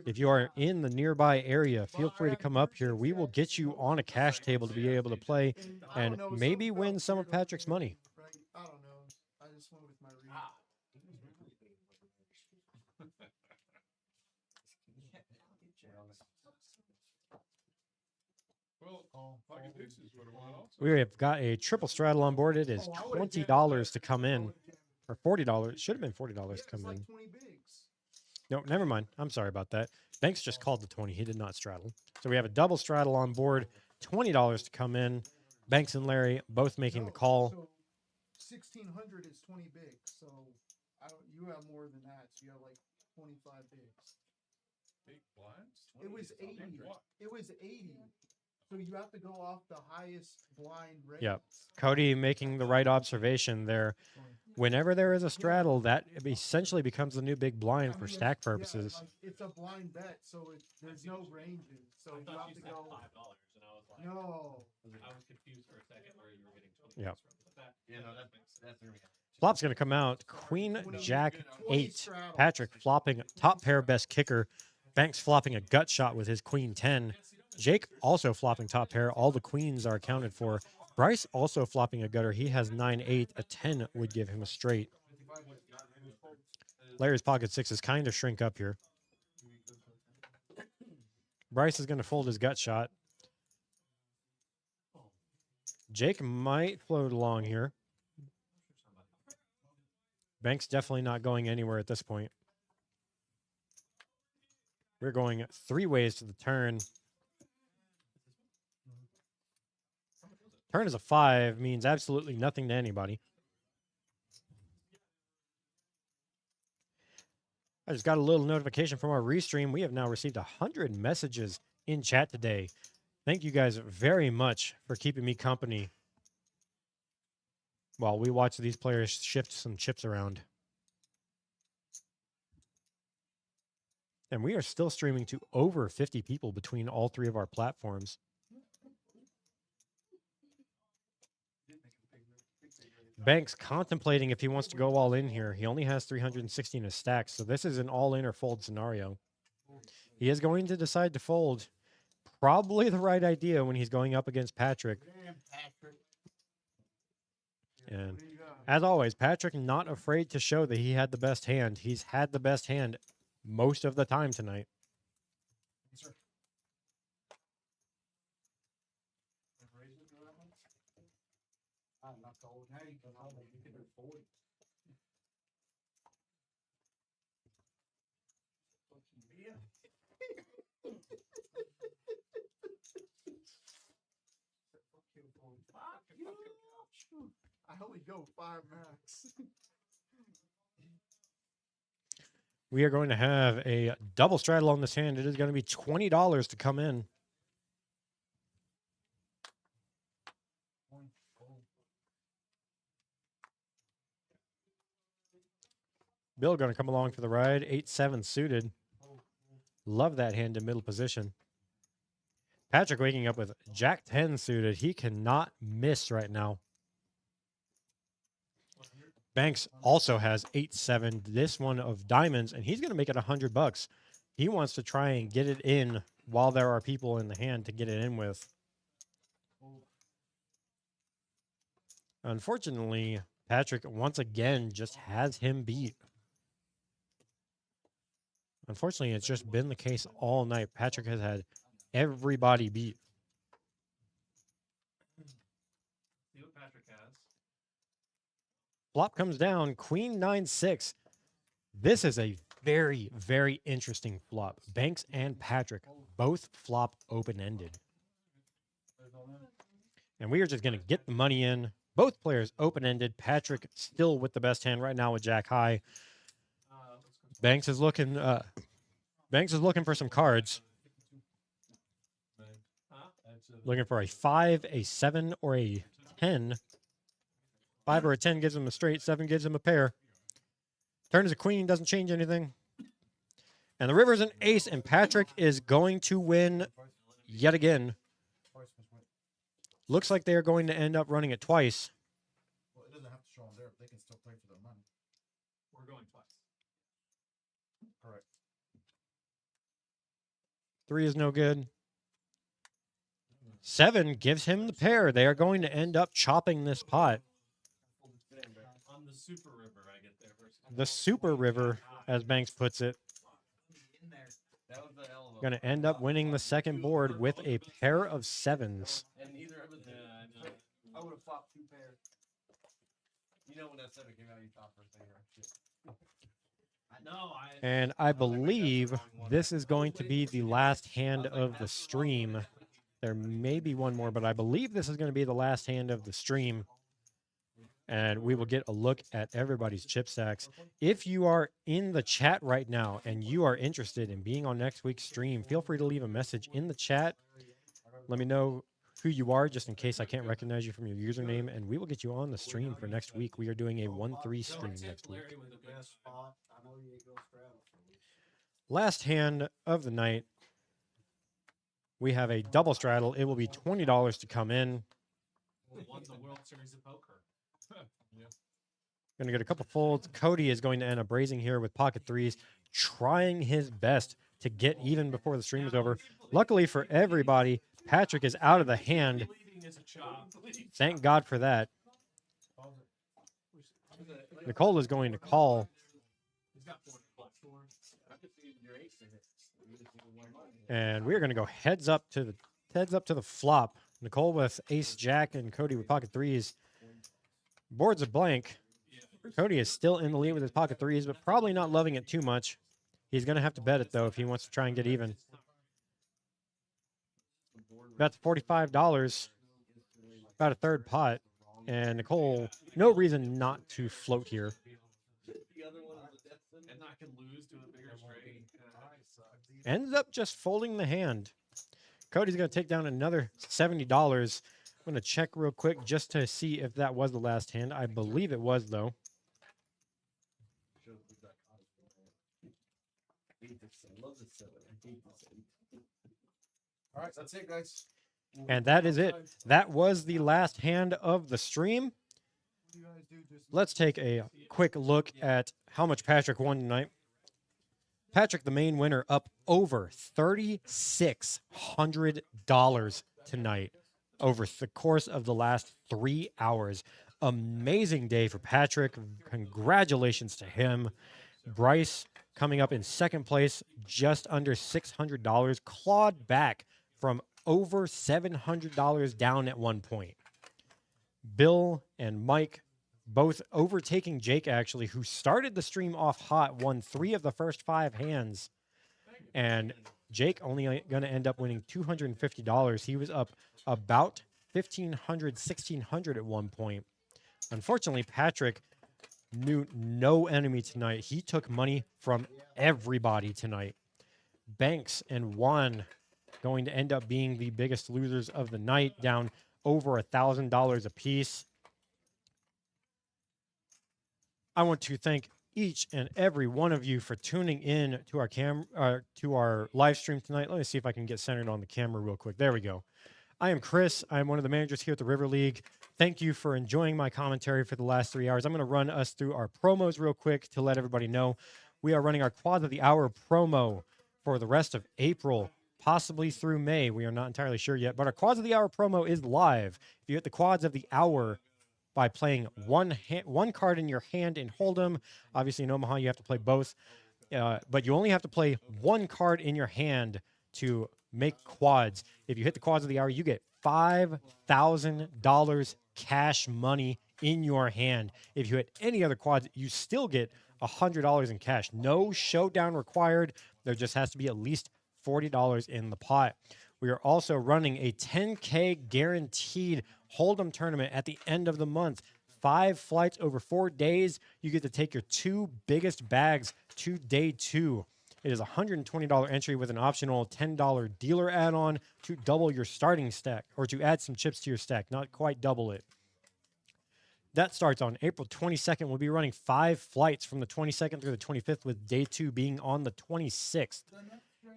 Speaker 2: If you are in the nearby area, feel free to come up here. We will get you on a cash table to be able to play and maybe win some of Patrick's money.
Speaker 3: Right? I don't know. I just went with my read.
Speaker 5: Well, pocket deuces would have won also.
Speaker 2: We have got a triple straddle on board. It is $20 to come in, or $40. It should have been $40 to
Speaker 3: It's
Speaker 2: come
Speaker 3: like
Speaker 2: in.
Speaker 3: 20 bigs.
Speaker 2: No, never mind. I'm sorry about that. Banks just called the 20. He did not straddle. So we have a double straddle on board, $20 to come in. Banks and Larry both making the call.
Speaker 3: So 1,600 is 20 bigs. So you have more than that. So you have like 25 bigs.
Speaker 5: Big blinds?
Speaker 3: It was 80. It was 80. So you have to go off the highest blind rate.
Speaker 2: Yep. Cody making the right observation there. Whenever there is a straddle, that essentially becomes the new big blind for stack purposes.
Speaker 3: Yeah, like, it's a blind bet, so there's no ranges. So
Speaker 6: I
Speaker 3: you
Speaker 6: thought
Speaker 3: have
Speaker 6: you
Speaker 3: to
Speaker 6: said
Speaker 3: go.
Speaker 6: $5, and I was like,
Speaker 3: No.
Speaker 6: I was confused for a second where you were getting 20
Speaker 2: Yep.
Speaker 6: bucks from. But that,
Speaker 8: Yeah, no,
Speaker 6: that makes sense.
Speaker 8: that's the reaction.
Speaker 2: Flop's going to come out. Queen,
Speaker 3: 20
Speaker 2: Jack,
Speaker 3: 20
Speaker 2: 8.
Speaker 3: straddles.
Speaker 2: Patrick flopping top pair best kicker. Banks flopping a gut shot with his queen 10. Jake also flopping top pair. All the queens are accounted for. Bryce also flopping a gutter. He has 9-8. A 10 would give him a straight. Larry's pocket sixes kind of shrink up here. Bryce is going to fold his gut shot. Jake might float along here. Banks definitely not going anywhere at this point. We're going 3 ways to the turn. Turn is a 5, means absolutely nothing to anybody. I just got a little notification from our restream. We have now received 100 messages in chat today. Thank you guys very much for keeping me company while we watch these players shift some chips around. And we are still streaming to over 50 people between all 3 of our platforms. Banks contemplating if he wants to go all in here. He only has 360 in his stack, so this is an all-in or fold scenario. He is going to decide to fold. Probably the right idea when he's going up against Patrick. And as always, Patrick not afraid to show that he had the best hand. He's had the best hand most of the time tonight.
Speaker 3: I only go 5 max.
Speaker 2: We are going to have a double straddle on this hand. It is going to be $20 to come in. Bill going to come along for the ride. 8-7 suited. Love that hand in middle position. Patrick waking up with Jack 10 suited. He cannot miss right now. Banks also has 8-7. This one of diamonds, and he's going to make it $100. He wants to try and get it in while there are people in the hand to get it in with. Unfortunately, Patrick once again just has him beat. Unfortunately, it's just been the case all night. Patrick has had everybody beat.
Speaker 6: See what Patrick has.
Speaker 2: Flop comes down, Queen 9-6. This is a very, very interesting flop. Banks and Patrick both flop open-ended. And we are just going to get the money in. Both players open-ended. Patrick still with the best hand right now with Jack high. Banks is looking for some cards. Looking for a 5, a 7, or a 10. 5 or a 10 gives him a straight. 7 gives him a pair. Turn is a queen. Doesn't change anything. And the river's an ace. And Patrick is going to win yet again. Looks like they are going to end up running it twice.
Speaker 4: Well, it doesn't have to show them there, but they can still play for their money.
Speaker 6: We're going twice.
Speaker 4: Correct.
Speaker 2: 3 is no good. 7 gives him the pair. They are going to end up chopping this pot.
Speaker 6: On the super river, I get there versus
Speaker 2: The super river, as Banks puts it,
Speaker 8: That was the hell of a.
Speaker 2: going to end up winning the second board with a pair of 7s.
Speaker 8: And neither of us.
Speaker 3: I would have flopped 2 pairs.
Speaker 8: You know when that 7 came out, you thought for a second, right? Shit.
Speaker 6: No,
Speaker 2: And I believe this is going to be the last hand of the stream. There may be one more, but I believe this is going to be the last hand of the stream. and we will get a look at everybody's chip stacks. If you are in the chat right now and you are interested in being on next week's stream, feel free to leave a message in the chat. Let me know who you are, just in case I can't recognize you from your username, and we will get you on the stream for next week. We are doing a 1-3 stream next week. Last hand of the night, we have a double straddle. It will be $20 to come in.
Speaker 6: Won the World Series of Poker.
Speaker 2: Going to get a couple folds. Cody is going to end up raising here with pocket threes, trying his best to get even before the stream is over. Luckily for everybody, Patrick is out of the hand. Thank God for that. Nicole is going to call. And we're going to go heads up to the flop. Nicole with ace jack and Cody with pocket threes. Board's a blank. Cody is still in the lead with his pocket threes, but probably not loving it too much. He's going to have to bet it, though, if he wants to try and get even. Bet $45, about a third pot. And Nicole, no reason not to float here.
Speaker 6: And I can lose to a bigger straight.
Speaker 2: Ends up just folding the hand. Cody's going to take down another $70. I'm going to check real quick just to see if that was the last hand. I believe it was, though.
Speaker 3: All right, that's it, guys.
Speaker 2: And that is it. That was the last hand of the stream. Let's take a quick look at how much Patrick won tonight. Patrick, the main winner, up over $3,600 tonight over the course of the last 3 hours. Amazing day for Patrick. Congratulations to him. Bryce coming up in second place, just under $600, clawed back from over $700 down at one point. Bill and Mike both overtaking Jake, actually, who started the stream off hot, won 3 of the first 5 hands. And Jake only going to end up winning $250. He was up about $1,500, $1,600 at one point. Unfortunately, Patrick knew no enemy tonight. He took money from everybody tonight. Banks and Juan going to end up being the biggest losers of the night, down over $1,000 apiece. I want to thank each and every one of you for tuning in to our live stream tonight. Let me see if I can get centered on the camera real quick. There we go. I am Chris. I'm one of the managers here at the River League. Thank you for enjoying my commentary for the last 3 hours. I'm going to run us through our promos real quick to let everybody know. We are running our Quads of the Hour promo for the rest of April, possibly through May. We are not entirely sure yet, but our Quads of the Hour promo is live. If you hit the Quads of the Hour by playing one card in your hand in Hold'em, obviously in Omaha you have to play both, but you only have to play one card in your hand to make quads. If you hit the Quads of the Hour, you get $5,000 cash money in your hand. If you hit any other quads, you still get $100 in cash. No showdown required. There just has to be at least $40 in the pot. We are also running a 10K guaranteed Hold'em tournament at the end of the month. 5 flights over 4 days. You get to take your 2 biggest bags to day 2. It is a $120 entry with an optional $10 dealer add-on to double your starting stack, or to add some chips to your stack, not quite double it. That starts on April 22nd. We'll be running 5 flights from the 22nd through the 25th, with day 2 being on the 26th.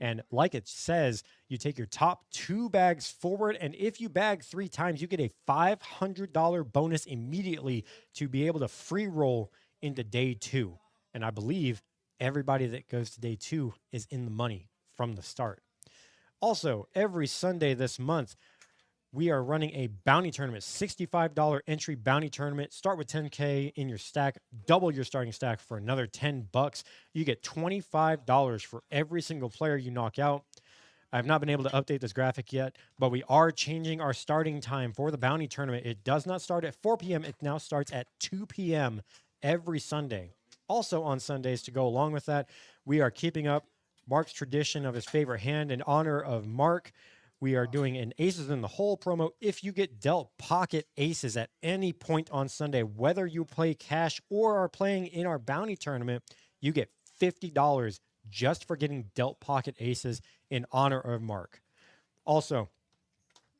Speaker 2: And like it says, you take your top 2 bags forward, and if you bag 3 times, you get a $500 bonus immediately to be able to free roll into day 2. And I believe everybody that goes to day 2 is in the money from the start. Also, every Sunday this month, we are running a bounty tournament, $65 entry bounty tournament. Start with 10K in your stack, double your starting stack for another $10. You get $25 for every single player you knock out. I've not been able to update this graphic yet, but we are changing our starting time for the bounty tournament. It does not start at 4 p.m. It now starts at 2 p.m. every Sunday. Also on Sundays, to go along with that, we are keeping up Mark's tradition of his favorite hand. In honor of Mark, we are doing an Aces in the Hole promo. If you get dealt pocket aces at any point on Sunday, whether you play cash or are playing in our bounty tournament, you get $50 just for getting dealt pocket aces in honor of Mark. Also,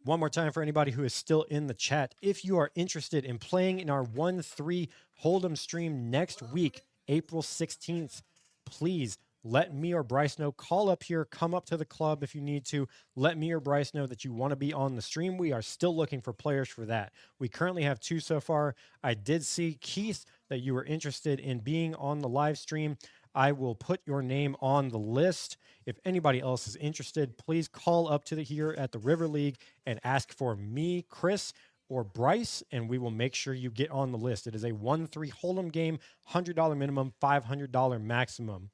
Speaker 2: one more time for anybody who is still in the chat, if you are interested in playing in our 1-3 Hold'em stream next week, April 16th, please let me or Bryce know. Call up here, come up to the club if you need to. Let me or Bryce know that you want to be on the stream. We are still looking for players for that. We currently have 2 so far. I did see, Keith, that you were interested in being on the live stream. I will put your name on the list. If anybody else is interested, please call up to here at the River League and ask for me, Chris, or Bryce, and we will make sure you get on the list. It is a 1-3 Hold'em game, $100 minimum, $500 maximum.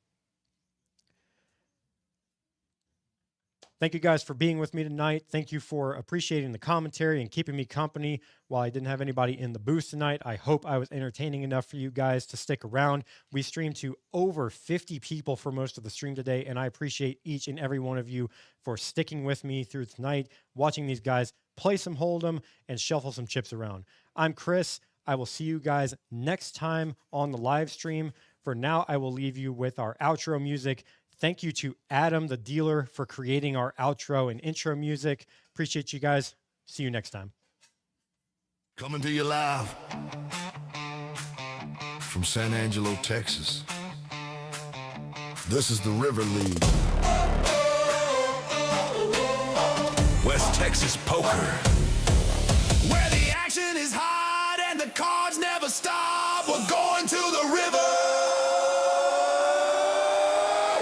Speaker 2: Thank you guys for being with me tonight. Thank you for appreciating the commentary and keeping me company while I didn't have anybody in the booth tonight. I hope I was entertaining enough for you guys to stick around. We streamed to over 50 people for most of the stream today, and I appreciate each and every one of you for sticking with me through tonight, watching these guys play some Hold'em and shuffle some chips around. I'm Chris. I will see you guys next time on the live stream. For now, I will leave you with our outro music. Thank you to Adam, the dealer, for creating our outro and intro music. Appreciate you guys. See you next time.
Speaker 1: Coming to you live from San Angelo, Texas. This is the River League. West Texas Poker, where the action is hot and the cards never stop. We're going to the river.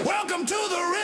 Speaker 1: Welcome to the river.